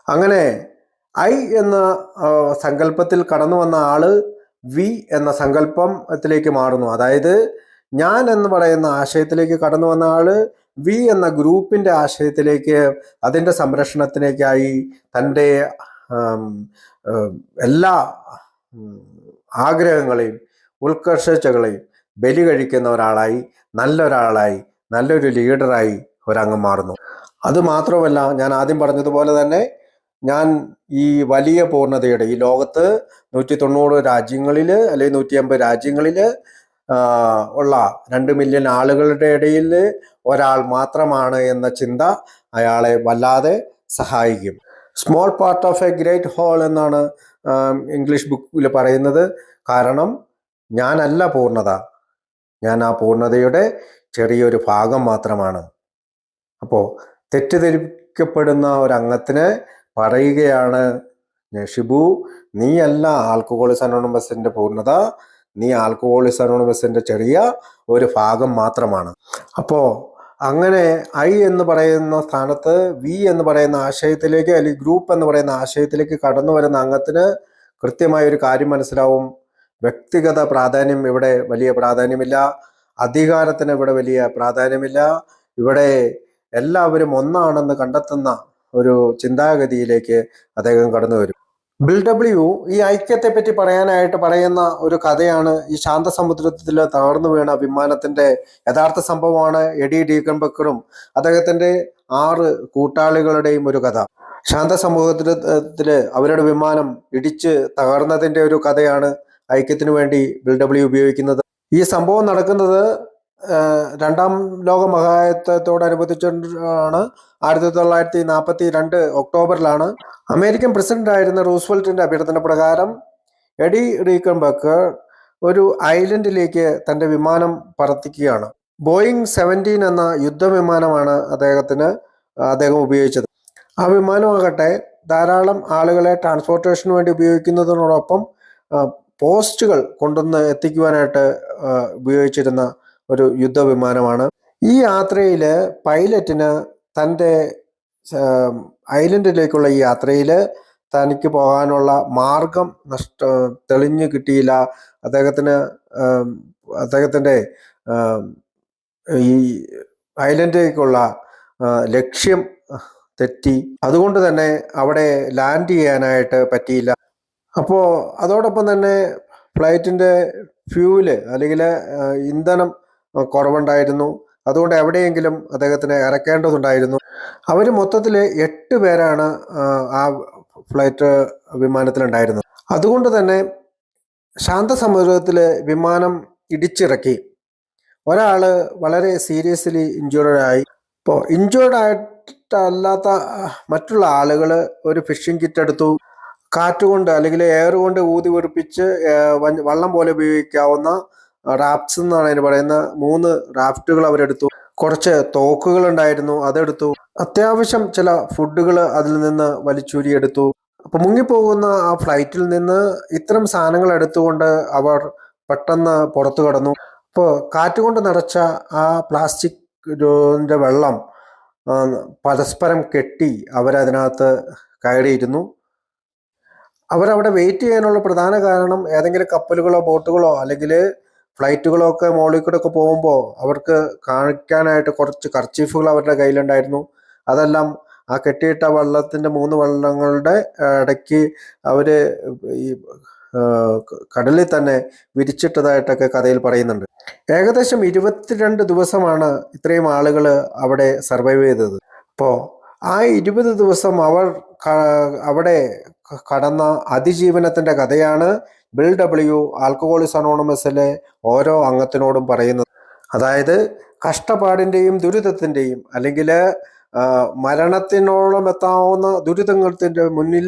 അങ്ങനെ ഐ എന്ന സങ്കല്പത്തിൽ കടന്നു വന്ന ആള് വി എന്ന സങ്കല്പത്തിലേക്ക് മാറുന്നു. അതായത് ഞാൻ എന്ന് പറയുന്ന ആശയത്തിലേക്ക് കടന്നു വന്ന ആള് വി എന്ന ഗ്രൂപ്പിന്റെ ആശയത്തിലേക്ക്, അതിൻ്റെ സംരക്ഷണത്തിലേക്കായി തൻ്റെ എല്ലാ ആഗ്രഹങ്ങളെയും ഉത്കർഷകളെയും ബലി കഴിക്കുന്ന ഒരാളായി, നല്ലൊരാളായി, നല്ലൊരു ലീഡറായി ഒരംഗം മാറുന്നു. അത് മാത്രമല്ല, ഞാൻ ആദ്യം പറഞ്ഞതുപോലെ തന്നെ ഞാൻ ഈ വലിയ പൂർണ്ണതയുടെ ഈ ലോകത്ത് 190 രാജ്യങ്ങളിൽ അല്ലെങ്കിൽ 150 രാജ്യങ്ങളിൽ ഉള്ള 2 മില്യൺ ആളുകളുടെ ഇടയിൽ ഒരാൾ മാത്രമാണ് എന്ന ചിന്ത അയാളെ വല്ലാതെ സഹായിക്കും. Small part of a great whole എന്നാണ് ഇംഗ്ലീഷ് ബുക്കിൽ പറയുന്നത്. കാരണം ഞാനല്ല പൂർണ്ണത, ഞാൻ ആ പൂർണ്ണതയുടെ ചെറിയൊരു ഭാഗം മാത്രമാണ്. അപ്പോൾ തെറ്റിദ്ധരിക്കപ്പെടുന്ന ഒരംഗത്തിന് പറയുകയാണ്, ഷിബു, നീയല്ല ആൽക്കഹോളിക്സ് അനോണിമസിന്റെ പൂർണ്ണത, നീ ആൽക്കഹോളിക്സ് അനോണിമസിന്റെ ചെറിയ ഒരു ഭാഗം മാത്രമാണ്. അപ്പോൾ അങ്ങനെ ഐ എന്ന് പറയുന്ന സ്ഥാനത്ത് വി എന്ന് പറയുന്ന ആശയത്തിലേക്ക്, അല്ലെങ്കിൽ ഗ്രൂപ്പ് എന്ന് പറയുന്ന ആശയത്തിലേക്ക് കടന്നു വരുന്ന അംഗത്തിന് കൃത്യമായ ഒരു കാര്യം മനസ്സിലാവും. വ്യക്തിഗത പ്രാധാന്യം ഇവിടെ വലിയ പ്രാധാന്യമില്ല, അധികാരത്തിന് ഇവിടെ വലിയ പ്രാധാന്യമില്ല, ഇവിടെ എല്ലാവരും ഒന്നാണെന്ന് കണ്ടെത്തുന്ന ഒരു ചിന്താഗതിയിലേക്ക് അദ്ദേഹം കടന്നു വരും. ബിൽ ഡബ്ല്യു ഈ ഐക്യത്തെ പറ്റി പറയാനായിട്ട് പറയുന്ന ഒരു കഥയാണ് ഈ ശാന്തസമുദ്രത്തിൽ തകർന്നു വീണ വിമാനത്തിന്റെ യഥാർത്ഥ സംഭവമാണ് എഡി ഡീക്കൻബക്കറും അദ്ദേഹത്തിന്റെ 6 കൂട്ടാളികളുടെയും ഒരു കഥ. ശാന്തസമുദ്രത്തില് അവരുടെ വിമാനം ഇടിച്ച് തകർന്നതിന്റെ ഒരു കഥയാണ് ഐക്യത്തിനു വേണ്ടി ബിൽ ഡബ്ല്യു ഉപയോഗിക്കുന്നത്. ഈ സംഭവം നടക്കുന്നത് രണ്ടാം ലോക മഹായുദ്ധത്തോടനുബന്ധിച്ചാണ്. 1942 ഒക്ടോബറിലാണ്. അമേരിക്കൻ പ്രസിഡന്റ് ആയിരുന്ന റൂസ്വെൽറ്റിന്റെ അഭ്യർത്ഥന പ്രകാരം എഡി ഡീക്കൻബക്കർ ഒരു ഐലൻഡിലേക്ക് തന്റെ വിമാനം പറത്തിക്കുകയാണ്. ബോയിങ് 17 എന്ന യുദ്ധവിമാനമാണ് അദ്ദേഹം ഉപയോഗിച്ചത്. ആ വിമാനമാകട്ടെ ധാരാളം ആളുകളെ ട്രാൻസ്പോർട്ടേഷന് വേണ്ടി ഉപയോഗിക്കുന്നതിനോടൊപ്പം പോസ്റ്റുകൾ കൊണ്ടുവന്ന് എത്തിക്കുവാനായിട്ട് ഉപയോഗിച്ചിരുന്ന ഒരു യുദ്ധവിമാനമാണ്. ഈ യാത്രയിൽ പൈലറ്റിന് തൻ്റെ ഐലൻഡിലേക്കുള്ള ഈ യാത്രയിൽ തനിക്ക് പോകാനുള്ള മാർഗം തെളിഞ്ഞു കിട്ടിയില്ല. അദ്ദേഹത്തിൻ്റെ ഈ ഐലൻഡിലേക്കുള്ള ലക്ഷ്യം തെറ്റി. അതുകൊണ്ട് തന്നെ അവിടെ ലാൻഡ് ചെയ്യാനായിട്ട് പറ്റിയില്ല. അപ്പോൾ അതോടൊപ്പം തന്നെ ഫ്ലൈറ്റിൻ്റെ ഫ്യൂല് അല്ലെങ്കിൽ ഇന്ധനം കുറവുണ്ടായിരുന്നു. അതുകൊണ്ട് എവിടെയെങ്കിലും അദ്ദേഹത്തിന് ഇറക്കേണ്ടതുണ്ടായിരുന്നു. അവർ മൊത്തത്തിൽ 8 പേരാണ് ആ ഫ്ലൈറ്റ് വിമാനത്തിലുണ്ടായിരുന്നത്. അതുകൊണ്ട് തന്നെ ശാന്തസമുദ്രത്തിൽ വിമാനം ഇടിച്ചിറക്കി. ഒരാൾ വളരെ സീരിയസ്ലി ഇഞ്ചുർഡായി. ഇപ്പോൾ ഇഞ്ചുർഡ് ആയിട്ടല്ലാത്ത മറ്റുള്ള ആളുകൾ ഒരു ഫിഷിംഗ് കിറ്റ് എടുത്തു. കാറ്റുകൊണ്ട് അല്ലെങ്കിൽ എയർ കൊണ്ട് ഊതി വീർപ്പിച്ച് വള്ളം പോലെ ഉപയോഗിക്കാവുന്ന റാഫ്റ്റ്സ് എന്നാണ് അതിന് പറയുന്ന 3 റാഫ്റ്റുകൾ അവരെടുത്തു. കുറച്ച് തോക്കുകൾ ഉണ്ടായിരുന്നു, അതെടുത്തു. അത്യാവശ്യം ചില ഫുഡുകൾ അതിൽ നിന്ന് വലിച്ചൂരിയെടുത്തു. അപ്പൊ മുങ്ങിപ്പോകുന്ന ആ ഫ്ലൈറ്റിൽ നിന്ന് ഇത്തരം സാധനങ്ങൾ എടുത്തുകൊണ്ട് അവർ പെട്ടെന്ന് പുറത്തു കടന്നു. അപ്പോൾ കാറ്റുകൊണ്ട് നിറച്ച ആ പ്ലാസ്റ്റിക് വെള്ളം പരസ്പരം കെട്ടി അവരതിനകത്ത് കയറിയിരുന്നു. അവരവിടെ വെയിറ്റ് ചെയ്യാനുള്ള പ്രധാന കാരണം ഏതെങ്കിലും കപ്പലുകളോ ബോട്ടുകളോ അല്ലെങ്കിൽ ഫ്ലൈറ്റുകളോ ഒക്കെ മുകളിൽ കൂടെ ഒക്കെ പോകുമ്പോൾ അവർക്ക് കാണിക്കാനായിട്ട് കുറച്ച് കർച്ചീഫുകൾ അവരുടെ കയ്യിലുണ്ടായിരുന്നു. അതെല്ലാം ആ കെട്ടിയിട്ട വള്ളത്തിൻ്റെ 3 വള്ളങ്ങളുടെ ഇടയ്ക്ക് അവർ ഈ കടലിൽ തന്നെ വിരിച്ചിട്ടതായിട്ടൊക്കെ കഥയിൽ പറയുന്നുണ്ട്. ഏകദേശം 22 ദിവസമാണ് ഇത്രയും ആളുകൾ അവിടെ സർവൈവ് ചെയ്തത്. അപ്പോൾ ആ 20 ദിവസം അവർ അവിടെ കടന്ന അതിജീവനത്തിൻ്റെ കഥയാണ് ബിൽ ഡബ്ല്യു ആൽക്കഹോളിക്സ് അനോണിമസിലെ ഓരോ അംഗത്തിനോടും പറയുന്നത്. അതായത് കഷ്ടപ്പാടിൻ്റെയും ദുരിതത്തിൻ്റെയും അല്ലെങ്കിൽ മരണത്തിനോളം എത്താവുന്ന ദുരിതങ്ങളുടെ മുന്നിൽ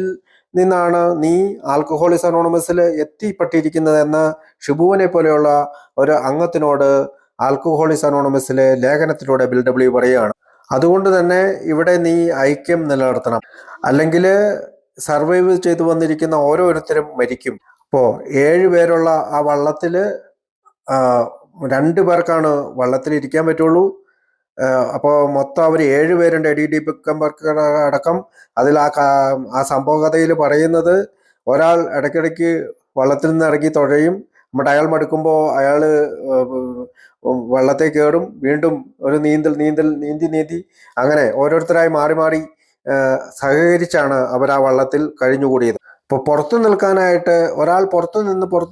നിന്നാണ് നീ ആൽക്കഹോളിക്സ് അനോണിമസിൽ എത്തിപ്പെട്ടിരിക്കുന്നതെന്ന് ഷിബുവിനെ പോലെയുള്ള ഒരു അംഗത്തിനോട് ആൽക്കഹോളിക്സ് അനോണിമസിലെ ലേഖനത്തിലൂടെ ബിൽ ഡബ്ല്യു പറയുകയാണ്. അതുകൊണ്ട് തന്നെ ഇവിടെ നീ ഐക്യം നിലനിർത്തണം, അല്ലെങ്കിൽ സർവൈവ് ചെയ്തു വന്നിരിക്കുന്ന ഓരോരുത്തരും മരിക്കും. അപ്പോൾ 7 പേരുള്ള ആ വള്ളത്തിൽ 2 പേർക്കാണ് വള്ളത്തിൽ ഇരിക്കാൻ പറ്റുള്ളൂ. അപ്പോൾ മൊത്തം അവർ 7 പേരുണ്ട്. എഡി ഡീക്കൻബക്കർ അടക്കം. അതിൽ ആ സംഭവ കഥയിൽ പറയുന്നത് ഒരാൾ ഇടയ്ക്കിടയ്ക്ക് വള്ളത്തിൽ നിന്ന് ഇറങ്ങി തുഴയും. എന്നിട്ട് അയാൾ മടുക്കുമ്പോൾ അയാൾ വെള്ളത്തിൽ കയറും, വീണ്ടും ഒരു നീന്തി അങ്ങനെ ഓരോരുത്തരായി മാറി മാറി സഹകരിച്ചാണ് അവർ ആ വള്ളത്തിൽ കഴിഞ്ഞുകൂടിയത്. ഇപ്പോൾ പുറത്തു നിൽക്കാനായിട്ട് ഒരാൾ പുറത്തു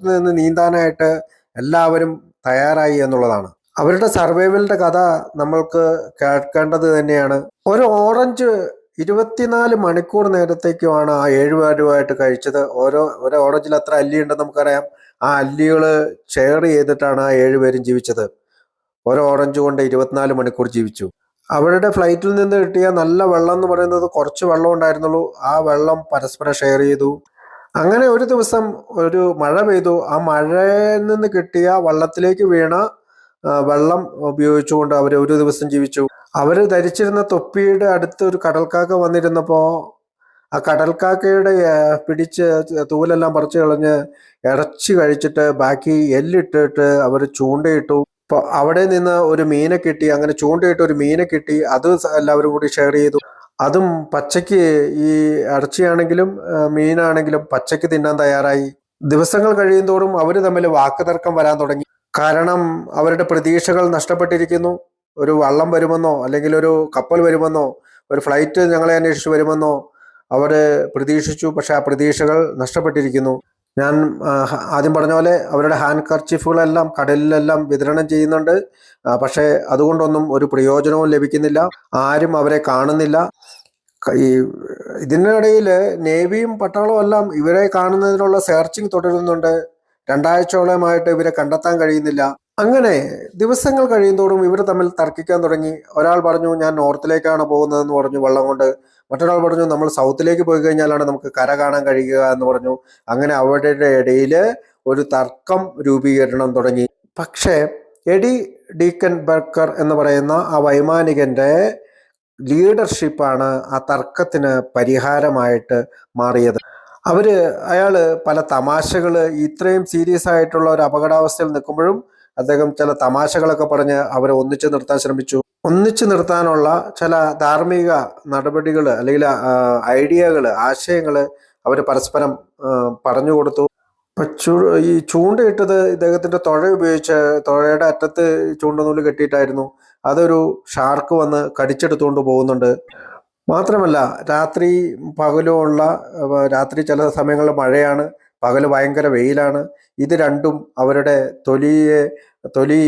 നിന്ന് നീന്താനായിട്ട് എല്ലാവരും തയ്യാറായി എന്നുള്ളതാണ്. അവരുടെ സർവൈവലിന്റെ കഥ നമ്മൾക്ക് കേൾക്കേണ്ടത് തന്നെയാണ്. ഒരു ഓറഞ്ച് 24 മണിക്കൂർ നേരത്തേക്കുമാണ് ആ 7 പേരുമായിട്ട് കഴിച്ചത്. ഒരു ഓറഞ്ചിൽ എത്ര അല്ലി ഉണ്ടെന്ന് നമുക്കറിയാം. ആ അല്ലികൾ ഷെയർ ചെയ്തിട്ടാണ് ആ 7 പേരും ജീവിച്ചത്. ഓരോ ഓറഞ്ച് കൊണ്ട് 24 മണിക്കൂർ ജീവിച്ചു. അവരുടെ ഫ്ലൈറ്റിൽ നിന്ന് കിട്ടിയ നല്ല വെള്ളം എന്ന് പറയുന്നത് കുറച്ച് വെള്ളം ഉണ്ടായിരുന്നുള്ളൂ. ആ വെള്ളം പരസ്പരം ഷെയർ ചെയ്തു. അങ്ങനെ ഒരു ദിവസം ഒരു മഴ പെയ്തു. ആ മഴയിൽ നിന്ന് കിട്ടിയ വെള്ളത്തിലേക്ക് വീണ വെള്ളം ഉപയോഗിച്ചുകൊണ്ട് അവർ ഒരു ദിവസം ജീവിച്ചു. അവർ ധരിച്ചിരുന്ന തൊപ്പിയുടെ അടുത്ത് ഒരു കടൽക്കാക്ക വന്നിരുന്നപ്പോൾ ആ കടൽക്കാക്കയുടെ പിടിച്ച് തൂലെല്ലാം പറിച്ചു കളഞ്ഞ് ഇറച്ചി കഴിച്ചിട്ട് ബാക്കി എല്ലിട്ടിട്ട് അവർ ചൂണ്ടയിട്ടു. അപ്പോൾ അവിടെ നിന്ന് ഒരു മീനെ കിട്ടി. അങ്ങനെ ചൂണ്ടയിട്ട് ഒരു മീനെ കിട്ടി. അത് എല്ലാവരും കൂടി ഷെയർ ചെയ്തു. അതും പച്ചയ്ക്ക്, ഈ ഇറച്ചിയാണെങ്കിലും മീനാണെങ്കിലും പച്ചയ്ക്ക് തിന്നാൻ തയ്യാറായി. ദിവസങ്ങൾ കഴിയുന്തോറും അവർ തമ്മിൽ വാക്കുതർക്കം വരാൻ തുടങ്ങി. കാരണം അവരുടെ പ്രതീക്ഷകൾ നഷ്ടപ്പെട്ടിരിക്കുന്നു. ഒരു വള്ളം വരുമെന്നോ അല്ലെങ്കിൽ ഒരു കപ്പൽ വരുമെന്നോ ഒരു ഫ്ലൈറ്റ് ഞങ്ങളെ അന്വേഷിച്ച് വരുമെന്നോ അവർ പ്രതീക്ഷിച്ചു. പക്ഷെ ആ പ്രതീക്ഷകൾ നഷ്ടപ്പെട്ടിരിക്കുന്നു. ഞാൻ ആദ്യം പറഞ്ഞ പോലെ അവരുടെ ഹാൻഡ് കർച്ചീഫുകളെല്ലാം കടലിലെല്ലാം വിതരണം ചെയ്യുന്നുണ്ട്. പക്ഷേ അതുകൊണ്ടൊന്നും ഒരു പ്രയോജനവും ലഭിക്കുന്നില്ല. ആരും അവരെ കാണുന്നില്ല. ഈ ഇതിനിടയിൽ നേവിയും പട്ടാളവും എല്ലാം ഇവരെ കാണുന്നതിനുള്ള സെർച്ചിങ് തുടരുന്നുണ്ട്. 2 ആഴ്ചയോളമായിട്ട് ഇവരെ കണ്ടെത്താൻ കഴിയുന്നില്ല. അങ്ങനെ ദിവസങ്ങൾ കഴിയുന്തോറും ഇവർ തമ്മിൽ തർക്കിക്കാൻ തുടങ്ങി. ഒരാൾ പറഞ്ഞു ഞാൻ നോർത്തിലേക്കാണ് പോകുന്നതെന്ന് പറഞ്ഞു വള്ളം കൊണ്ട്. മറ്റൊരാൾ പറഞ്ഞു നമ്മൾ സൗത്തിലേക്ക് പോയി കഴിഞ്ഞാലാണ് നമുക്ക് കര കാണാൻ കഴിയുക എന്ന് പറഞ്ഞു. അങ്ങനെ അവരുടെ ഇടയിൽ ഒരു തർക്കം രൂപീകരണം തുടങ്ങി. പക്ഷേ എഡി ഡീക്കൻ ബർക്കർ എന്ന് പറയുന്ന ആ വൈമാനികന്റെ ലീഡർഷിപ്പാണ് ആ തർക്കത്തിന് പരിഹാരമായിട്ട് മാറിയത്. അയാള് പല തമാശകൾ, ഇത്രയും സീരിയസ് ആയിട്ടുള്ള ഒരു അപകടാവസ്ഥയിൽ നിൽക്കുമ്പോഴും അദ്ദേഹം ചില തമാശകളൊക്കെ പറഞ്ഞ് അവരെ ഒന്നിച്ചു നിർത്താൻ ശ്രമിച്ചു. ഒന്നിച്ചു നിർത്താനുള്ള ചില ധാർമ്മിക നടപടികൾ അല്ലെങ്കിൽ ഐഡിയകൾ, ആശയങ്ങൾ അവർ പരസ്പരം പറഞ്ഞു കൊടുത്തു. ഈ ചൂണ്ടയിട്ടത് ഇദ്ദേഹത്തിന്റെ തുഴ ഉപയോഗിച്ച്, തുഴയുടെ അറ്റത്ത് ചൂണ്ടനൂല് കെട്ടിയിട്ടായിരുന്നു. അതൊരു ഷാർക്ക് വന്ന് കടിച്ചെടുത്തുകൊണ്ട് പോകുന്നുണ്ട്. മാത്രമല്ല രാത്രി പകലുമുള്ള, രാത്രി ചില സമയങ്ങളിൽ മഴയാണ്, പകല് ഭയങ്കര വെയിലാണ്. ഇത് രണ്ടും അവരുടെ തൊലി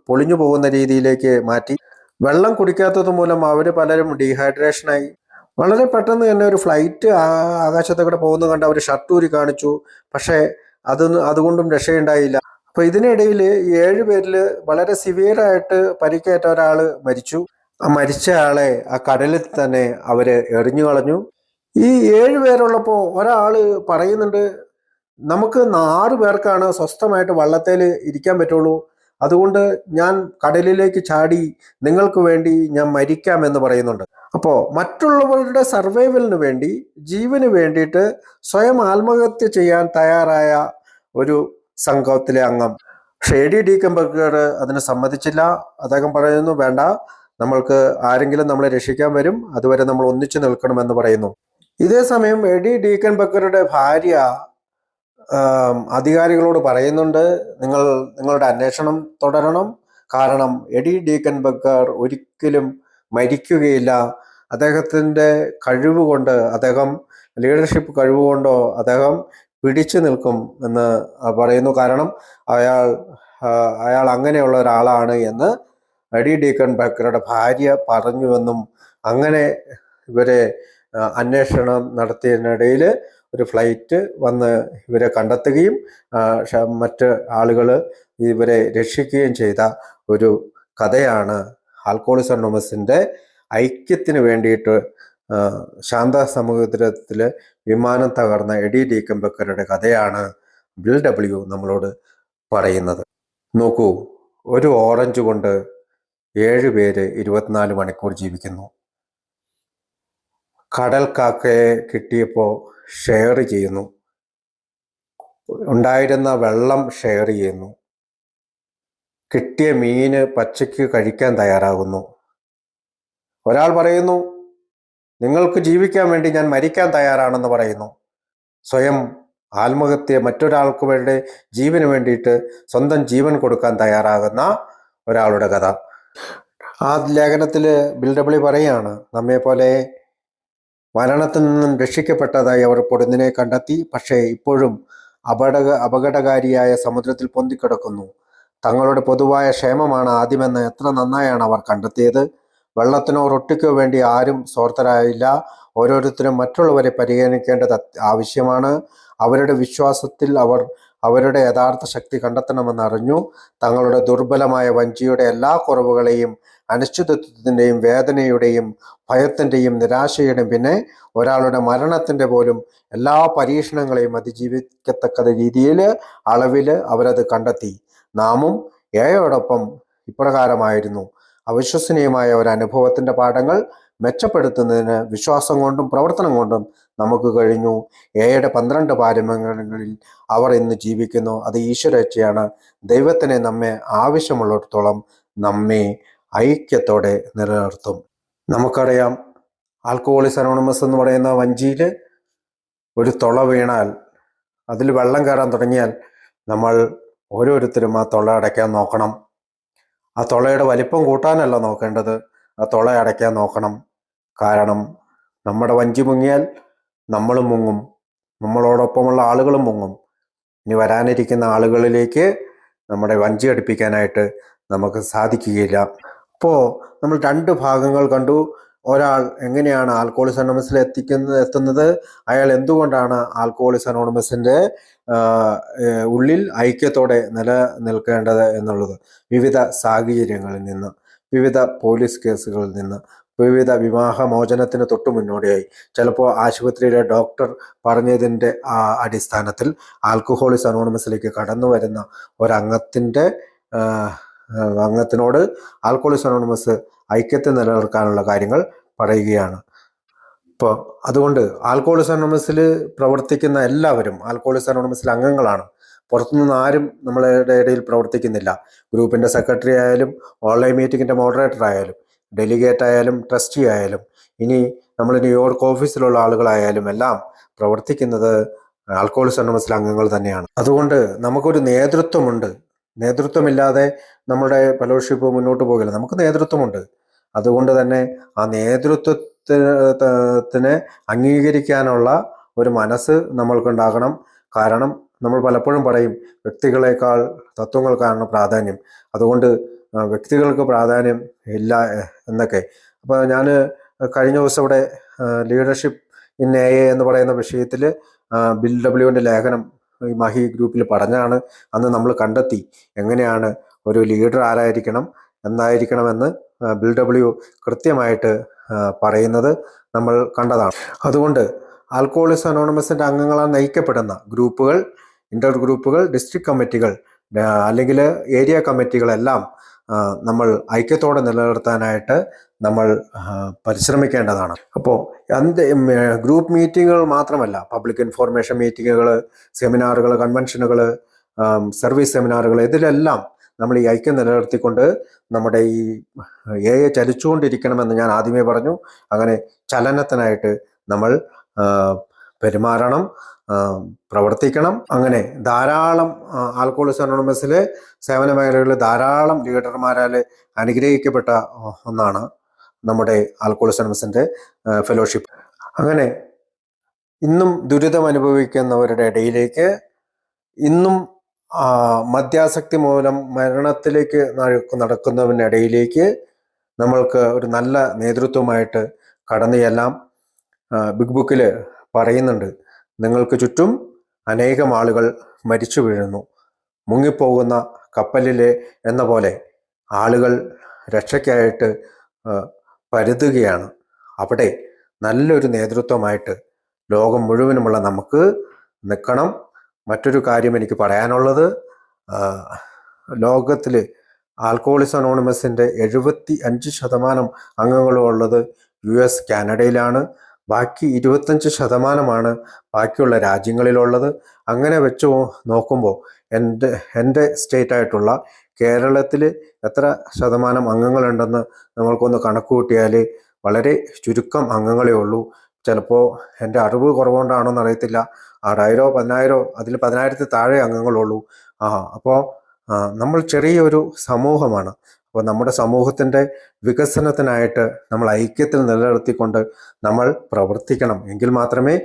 പൊളിഞ്ഞു പോകുന്ന രീതിയിലേക്ക് മാറ്റി. വെള്ളം കുടിക്കാത്തത് മൂലം അവർ പലരും ഡീഹൈഡ്രേഷനായി. വളരെ പെട്ടെന്ന് തന്നെ ഒരു ഫ്ലൈറ്റ് ആകാശത്തെ കൂടെ പോകുന്നത് കണ്ട് അവർ ഷർട്ടൂരി കാണിച്ചു. പക്ഷേ അതുകൊണ്ടും രക്ഷയുണ്ടായില്ല. അപ്പൊ ഇതിനിടയിൽ 7 പേരിൽ വളരെ സിവിയറായിട്ട് പരിക്കേറ്റ ഒരാൾ മരിച്ചു. ആ മരിച്ച ആളെ ആ കടലിൽ തന്നെ അവര് എറിഞ്ഞു കളഞ്ഞു. ഈ 7 പേരുള്ളപ്പോൾ ഒരാള് പറയുന്നുണ്ട്, നമുക്ക് 6 പേർക്കാണ് സ്വസ്ഥമായിട്ട് വള്ളത്തേൽ ഇരിക്കാൻ പറ്റുള്ളൂ, അതുകൊണ്ട് ഞാൻ കടലിലേക്ക് ചാടി നിങ്ങൾക്ക് വേണ്ടി ഞാൻ മരിക്കാമെന്ന് പറയുന്നുണ്ട്. അപ്പോൾ മറ്റുള്ളവരുടെ സർവൈവലിന് വേണ്ടി, ജീവന് വേണ്ടിയിട്ട് സ്വയം ആത്മഹത്യ ചെയ്യാൻ തയ്യാറായ ഒരു സംഘത്തിലെ അംഗം. ഷേഡി ഡീക്കൻ ബർക്കർ അതിന് സമ്മതിച്ചില്ല. അദ്ദേഹം പറയുന്നു, വേണ്ട, നമ്മൾക്ക് ആരെങ്കിലും നമ്മളെ രക്ഷിക്കാൻ വരും, അതുവരെ നമ്മൾ ഒന്നിച്ചു നിൽക്കണമെന്ന് പറയുന്നു. ഇതേ സമയം എഡി ഡീക്കൻ ബർക്കറുടെ ഭാര്യ അധികാരികളോട് പറയുന്നുണ്ട്, നിങ്ങളുടെ അന്വേഷണം തുടരണം, കാരണം എഡി ഡീക്കൻ ബർക്കർ ഒരിക്കലും മരിക്കുകയില്ല. അദ്ദേഹത്തിൻ്റെ കഴിവുകൊണ്ട്, അദ്ദേഹം ലീഡർഷിപ്പ് കഴിവുകൊണ്ടോ അദ്ദേഹം പിടിച്ചു നിൽക്കും എന്ന് പറയുന്നു. കാരണം അയാൾ അങ്ങനെയുള്ള ഒരാളാണ് എന്ന് എഡി ഡീക്കൻ ബർക്കറുടെ ഭാര്യ പറഞ്ഞുവെന്നും, അങ്ങനെ ഇവരെ അന്വേഷണം നടത്തിയതിനിടയിൽ ഒരു ഫ്ലൈറ്റ് വന്ന് ഇവരെ കണ്ടെത്തുകയും മറ്റ് ആളുകൾ ഇവരെ രക്ഷിക്കുകയും ചെയ്ത ഒരു കഥയാണ് ആൽക്കോളിക്സ് അനോണിമസിൻ്റെ ഐക്യത്തിന് വേണ്ടിയിട്ട് ശാന്ത സമുദ്രത്തിൽ വിമാനം തകർന്ന എഡി ഡീക്കൻ ബർക്കറുടെ കഥയാണ് ബിൽ ഡബ്ല്യു നമ്മളോട് പറയുന്നത്. നോക്കൂ, ഒരു ഓറഞ്ച് കൊണ്ട് 7 പേര് 24 മണിക്കൂർ ജീവിക്കുന്നു. കടൽ കാക്കയെ കിട്ടിയപ്പോൾ ഷെയർ ചെയ്യുന്നു, ഉണ്ടായിരുന്ന വെള്ളം ഷെയർ ചെയ്യുന്നു, കിട്ടിയ മീന് പച്ചയ്ക്ക് കഴിക്കാൻ തയ്യാറാകുന്നു. ഒരാൾ പറയുന്നു, നിങ്ങൾക്ക് ജീവിക്കാൻ വേണ്ടി ഞാൻ മരിക്കാൻ തയ്യാറാണെന്ന് പറയുന്നു. സ്വയം ആത്മഹത്യ, മറ്റൊരാൾക്ക് വേണ്ടി ജീവന് വേണ്ടിയിട്ട് സ്വന്തം ജീവൻ കൊടുക്കാൻ തയ്യാറാകുന്ന ഒരാളുടെ കഥ. ആ ലേഖനത്തിൽ ബിൽ ഡബ്ല്യു പറയാണ്, നമ്മെ പോലെ മരണത്തിൽ നിന്നും രക്ഷിക്കപ്പെട്ടതായി അവർ പൊടുന്നിനെ കണ്ടെത്തി. പക്ഷേ ഇപ്പോഴും അപകടകാരിയായ സമുദ്രത്തിൽ പൊന്തിക്കിടക്കുന്നു. തങ്ങളുടെ പൊതുവായ ക്ഷേമമാണ് ആദ്യമെന്ന് എത്ര നന്നായാണ് അവർ കണ്ടെത്തിയത്. വെള്ളത്തിനോ റൊട്ടിക്കോ വേണ്ടി ആരും സ്വാർത്ഥരായില്ല. ഓരോരുത്തരും മറ്റുള്ളവരെ പരിഗണിക്കേണ്ടത് ആവശ്യമാണ്. അവരുടെ വിശ്വാസത്തിൽ അവർ അവരുടെ യഥാർത്ഥ ശക്തി കണ്ടെത്തണമെന്ന് അറിഞ്ഞു. തങ്ങളുടെ ദുർബലമായ വഞ്ചിയുടെ എല്ലാ കുറവുകളെയും, അനിശ്ചിതത്വത്തിൻ്റെയും വേദനയുടെയും ഭയത്തിൻ്റെയും നിരാശയുടെയും പിന്നെ ഒരാളുടെ മരണത്തിൻ്റെ പോലും എല്ലാ പരീക്ഷണങ്ങളെയും അതിജീവിക്കത്തക്ക രീതിയിൽ, അളവിൽ അവരത് കണ്ടെത്തി. നാമും ഏയോടൊപ്പം ഇപ്രകാരമായിരുന്നു. അവിശ്വസനീയമായ ഒരു അനുഭവത്തിൻ്റെ പാഠങ്ങൾ മെച്ചപ്പെടുത്തുന്നതിന് വിശ്വാസം കൊണ്ടും പ്രവർത്തനം കൊണ്ടും നമുക്ക് കഴിഞ്ഞു. എയുടെ 12 പാരമ്യങ്ങളിൽ അവർ ഇന്ന് ജീവിക്കുന്നു. അത് ഈശ്വരേച്ഛയാണ്. ദൈവത്തിനെ നമ്മെ ആവശ്യമുള്ളിടത്തോളം നമ്മെ ഐക്യത്തോടെ നിലനിർത്തും. നമുക്കറിയാം, ആൽക്കഹോളിക്സ് അനോണിമസ് എന്ന് പറയുന്ന വഞ്ചിയിൽ ഒരു തുള വീണാൽ, അതിൽ വെള്ളം കയറാൻ തുടങ്ങിയാൽ നമ്മൾ ഓരോരുത്തരും ആ തുള അടയ്ക്കാൻ നോക്കണം. ആ തുളയുടെ വലിപ്പം കൂട്ടാനല്ല നോക്കേണ്ടത്, ആ തുള അടയ്ക്കാൻ നോക്കണം. കാരണം നമ്മുടെ വഞ്ചി മുങ്ങിയാൽ നമ്മളും മുങ്ങും, നമ്മളോടൊപ്പമുള്ള ആളുകളും മുങ്ങും. ഇനി വരാനിരിക്കുന്ന ആളുകളിലേക്ക് നമ്മുടെ വഞ്ചി അടുപ്പിക്കാനായിട്ട് നമുക്ക് സാധിക്കുകയില്ല. അപ്പോൾ നമ്മൾ രണ്ട് ഭാഗങ്ങൾ കണ്ടു. ഒരാൾ എങ്ങനെയാണ് ആൽക്കഹോളിക്സ് അനോണിമസിൽ എത്തുന്നത്, അയാൾ എന്തുകൊണ്ടാണ് ആൽക്കഹോളിക്സ് അനോണിമസിൻ്റെ ഉള്ളിൽ ഐക്യത്തോടെ നിലനിൽക്കേണ്ടത് എന്നുള്ളത്. വിവിധ സാഹചര്യങ്ങളിൽ നിന്ന്, വിവിധ പോലീസ് കേസുകളിൽ നിന്ന്, വിവിധ വിവാഹമോചനത്തിന് തൊട്ടു മുന്നോടിയായി, ചിലപ്പോൾ ആശുപത്രിയിലെ ഡോക്ടർ പറഞ്ഞതിൻ്റെ അടിസ്ഥാനത്തിൽ ആൽക്കഹോളിക്സ് അനോണിമസിലേക്ക് കടന്നു വരുന്ന അംഗത്തിനോട് ആൽക്കഹോളിക്സ് അനോണിമസ് ഐക്യത്തെ നിലനിർത്താനുള്ള കാര്യങ്ങൾ പറയുകയാണ്. ഇപ്പോൾ അതുകൊണ്ട് ആൽക്കഹോളിക്സ് അനോണിമസിൽ പ്രവർത്തിക്കുന്ന എല്ലാവരും ആൽക്കഹോളിക്സ് അനോണിമസിൽ അംഗങ്ങളാണ്. പുറത്തുനിന്ന് ആരും നമ്മളുടെ ഇടയിൽ പ്രവർത്തിക്കുന്നില്ല. ഗ്രൂപ്പിൻ്റെ സെക്രട്ടറി ആയാലും, ഓൺലൈൻ മീറ്റിങ്ങിൻ്റെ മോഡറേറ്റർ ആയാലും, ഡെലിഗേറ്റ് ആയാലും, ട്രസ്റ്റി ആയാലും, ഇനി നമ്മൾ ന്യൂയോർക്ക് ഓഫീസിലുള്ള ആളുകളായാലും എല്ലാം പ്രവർത്തിക്കുന്നത് ആൽക്കഹോളിക്സ് അനോണിമസിലെ അംഗങ്ങൾ തന്നെയാണ്. അതുകൊണ്ട് നമുക്കൊരു നേതൃത്വമുണ്ട്. നേതൃത്വമില്ലാതെ നമ്മുടെ ഫെലോഷിപ്പ് മുന്നോട്ട് പോകില്ല. നമുക്ക് നേതൃത്വമുണ്ട്. അതുകൊണ്ട് തന്നെ ആ നേതൃത്വത്തിന് അംഗീകരിക്കാനുള്ള ഒരു മനസ്സ് നമ്മൾക്കുണ്ടാകണം. കാരണം നമ്മൾ പലപ്പോഴും പറയും വ്യക്തികളെക്കാൾ തത്വങ്ങൾക്കാണ് പ്രാധാന്യം, അതുകൊണ്ട് വ്യക്തികൾക്ക് പ്രാധാന്യം ഇല്ല എന്നൊക്കെ. അപ്പോൾ ഞാൻ കഴിഞ്ഞ ദിവസം ഇവിടെ ലീഡർഷിപ്പ് ഇൻ എ എന്ന് പറയുന്ന വിഷയത്തിൽ ബിൽ ഡബ്ല്യുവിൻ്റെ ലേഖനം ഈ മഹി ഗ്രൂപ്പിൽ പറഞ്ഞാണ്. അന്ന് നമ്മൾ കണ്ടെത്തി എങ്ങനെയാണ് ഒരു ലീഡർ ആരായിരിക്കണം, എന്തായിരിക്കണമെന്ന് ബിൽ ഡബ്ല്യു കൃത്യമായിട്ട് പറയുന്നത് നമ്മൾ കണ്ടതാണ്. അതുകൊണ്ട് ആൽക്കഹോളിക്സ് അനോണിമസിൻ്റെ അംഗങ്ങളാൽ നയിക്കപ്പെടുന്ന ഗ്രൂപ്പുകൾ, ഇന്റർ ഗ്രൂപ്പുകൾ, ഡിസ്ട്രിക്ട് കമ്മിറ്റികൾ അല്ലെങ്കിൽ ഏരിയ കമ്മിറ്റികളെല്ലാം നമ്മൾ ഐക്യത്തോടെ നിലനിർത്താനായിട്ട് നമ്മൾ പരിശ്രമിക്കേണ്ടതാണ്. അപ്പോൾ ഗ്രൂപ്പ് മീറ്റിങ്ങുകൾ മാത്രമല്ല, പബ്ലിക് ഇൻഫോർമേഷൻ മീറ്റിങ്ങുകൾ, സെമിനാറുകൾ, കൺവെൻഷനുകൾ, സർവീസ് സെമിനാറുകൾ, ഇതിലെല്ലാം നമ്മൾ ഈ ഐക്യം നിലനിർത്തിക്കൊണ്ട് നമ്മുടെ ഈ ചലിച്ചുകൊണ്ടിരിക്കണമെന്ന് ഞാൻ ആദ്യമേ പറഞ്ഞു. അങ്ങനെ ചലനത്തിനായിട്ട് നമ്മൾ പെരുമാറണം, പ്രവർത്തിക്കണം. അങ്ങനെ ധാരാളം ആൽക്കഹോളിക്സ് അനോണിമസിലെ സേവന മേഖലകളിൽ ധാരാളം ലീഡർമാരാൽ അനുഗ്രഹിക്കപ്പെട്ട ഒന്നാണ് നമ്മുടെ ആൽക്കഹോളിക്സ് അനോണിമസിൻ്റെ ഫെലോഷിപ്പ്. അങ്ങനെ ഇന്നും ദുരിതം അനുഭവിക്കുന്നവരുടെ ഇടയിലേക്ക്, ഇന്നും മദ്യാസക്തി മൂലം മരണത്തിലേക്ക് നടക്കുന്നവരിടയിലേക്ക് നമ്മൾക്ക് ഒരു നല്ല നേതൃത്വമായിട്ട് കടന്നു ചെല്ലാം. ബിഗ് ബുക്കിൽ പറയുന്നുണ്ട്, നിങ്ങൾക്ക് ചുറ്റും അനേകം ആളുകൾ മരിച്ചു വീഴുന്നു, മുങ്ങിപ്പോകുന്ന കപ്പലിലെ എന്ന പോലെ ആളുകൾ രക്ഷയ്ക്കായിട്ട് പരുതുകയാണ്. അവിടെ നല്ലൊരു നേതൃത്വമായിട്ട് ലോകം മുഴുവനുമുള്ള നമുക്ക് നിൽക്കണം. മറ്റൊരു കാര്യം എനിക്ക് പറയാനുള്ളത്, ലോകത്തിൽ ആൽക്കഹോളിക്സ് അനോണിമസിൻ്റെ 75% അംഗങ്ങളും ഉള്ളത് US, കാനഡയിലാണ്. ബാക്കി 25% ബാക്കിയുള്ള രാജ്യങ്ങളിലുള്ളത്. അങ്ങനെ വെച്ച് നോക്കുമ്പോൾ എൻ്റെ സ്റ്റേറ്റായിട്ടുള്ള കേരളത്തിൽ എത്ര ശതമാനം അംഗങ്ങളുണ്ടെന്ന് നമ്മൾക്കൊന്ന് കണക്ക് കൂട്ടിയാൽ വളരെ ചുരുക്കം അംഗങ്ങളേ ഉള്ളൂ. ചിലപ്പോൾ എൻ്റെ അറിവ് കുറവുകൊണ്ടാണോ എന്നറിയത്തില്ല, 6000 10,000 അതിൽ 10,000 താഴെ അംഗങ്ങളുള്ളൂ. അപ്പോൾ നമ്മൾ ചെറിയൊരു സമൂഹമാണ്. അപ്പോൾ നമ്മുടെ സമൂഹത്തിൻ്റെ വികസനത്തിനായിട്ട് നമ്മൾ ഐക്യത്തിൽ നിലനിർത്തിക്കൊണ്ട് നമ്മൾ പ്രവർത്തിക്കണം. എങ്കിൽ മാത്രമേ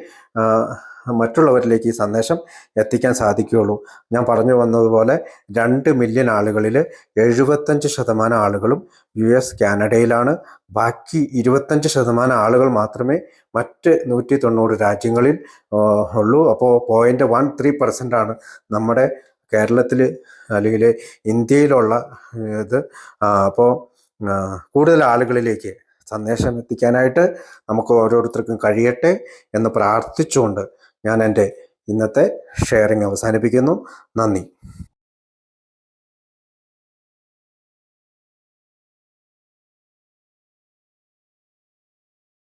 മറ്റുള്ളവരിലേക്ക് ഈ സന്ദേശം എത്തിക്കാൻ സാധിക്കുകയുള്ളൂ. ഞാൻ പറഞ്ഞു വന്നതുപോലെ 2 മില്യൺ ആളുകളിൽ 75% ആളുകളും US, കാനഡയിലാണ്. ബാക്കി 25% ആളുകൾ മാത്രമേ മറ്റ് 190 രാജ്യങ്ങളിൽ ഉള്ളൂ. അപ്പോൾ 0.13% നമ്മുടെ കേരളത്തിൽ അല്ലെങ്കിൽ ഇന്ത്യയിലുള്ള ഇത്. അപ്പോൾ കൂടുതൽ ആളുകളിലേക്ക് സന്ദേശം എത്തിക്കാനായിട്ട് നമുക്ക് ഓരോരുത്തർക്കും കഴിയട്ടെ എന്ന് പ്രാർത്ഥിച്ചുകൊണ്ട് ഞാൻ എൻ്റെ ഇന്നത്തെ ഷെയറിംഗ് അവസാനിപ്പിക്കുന്നു. നന്ദി.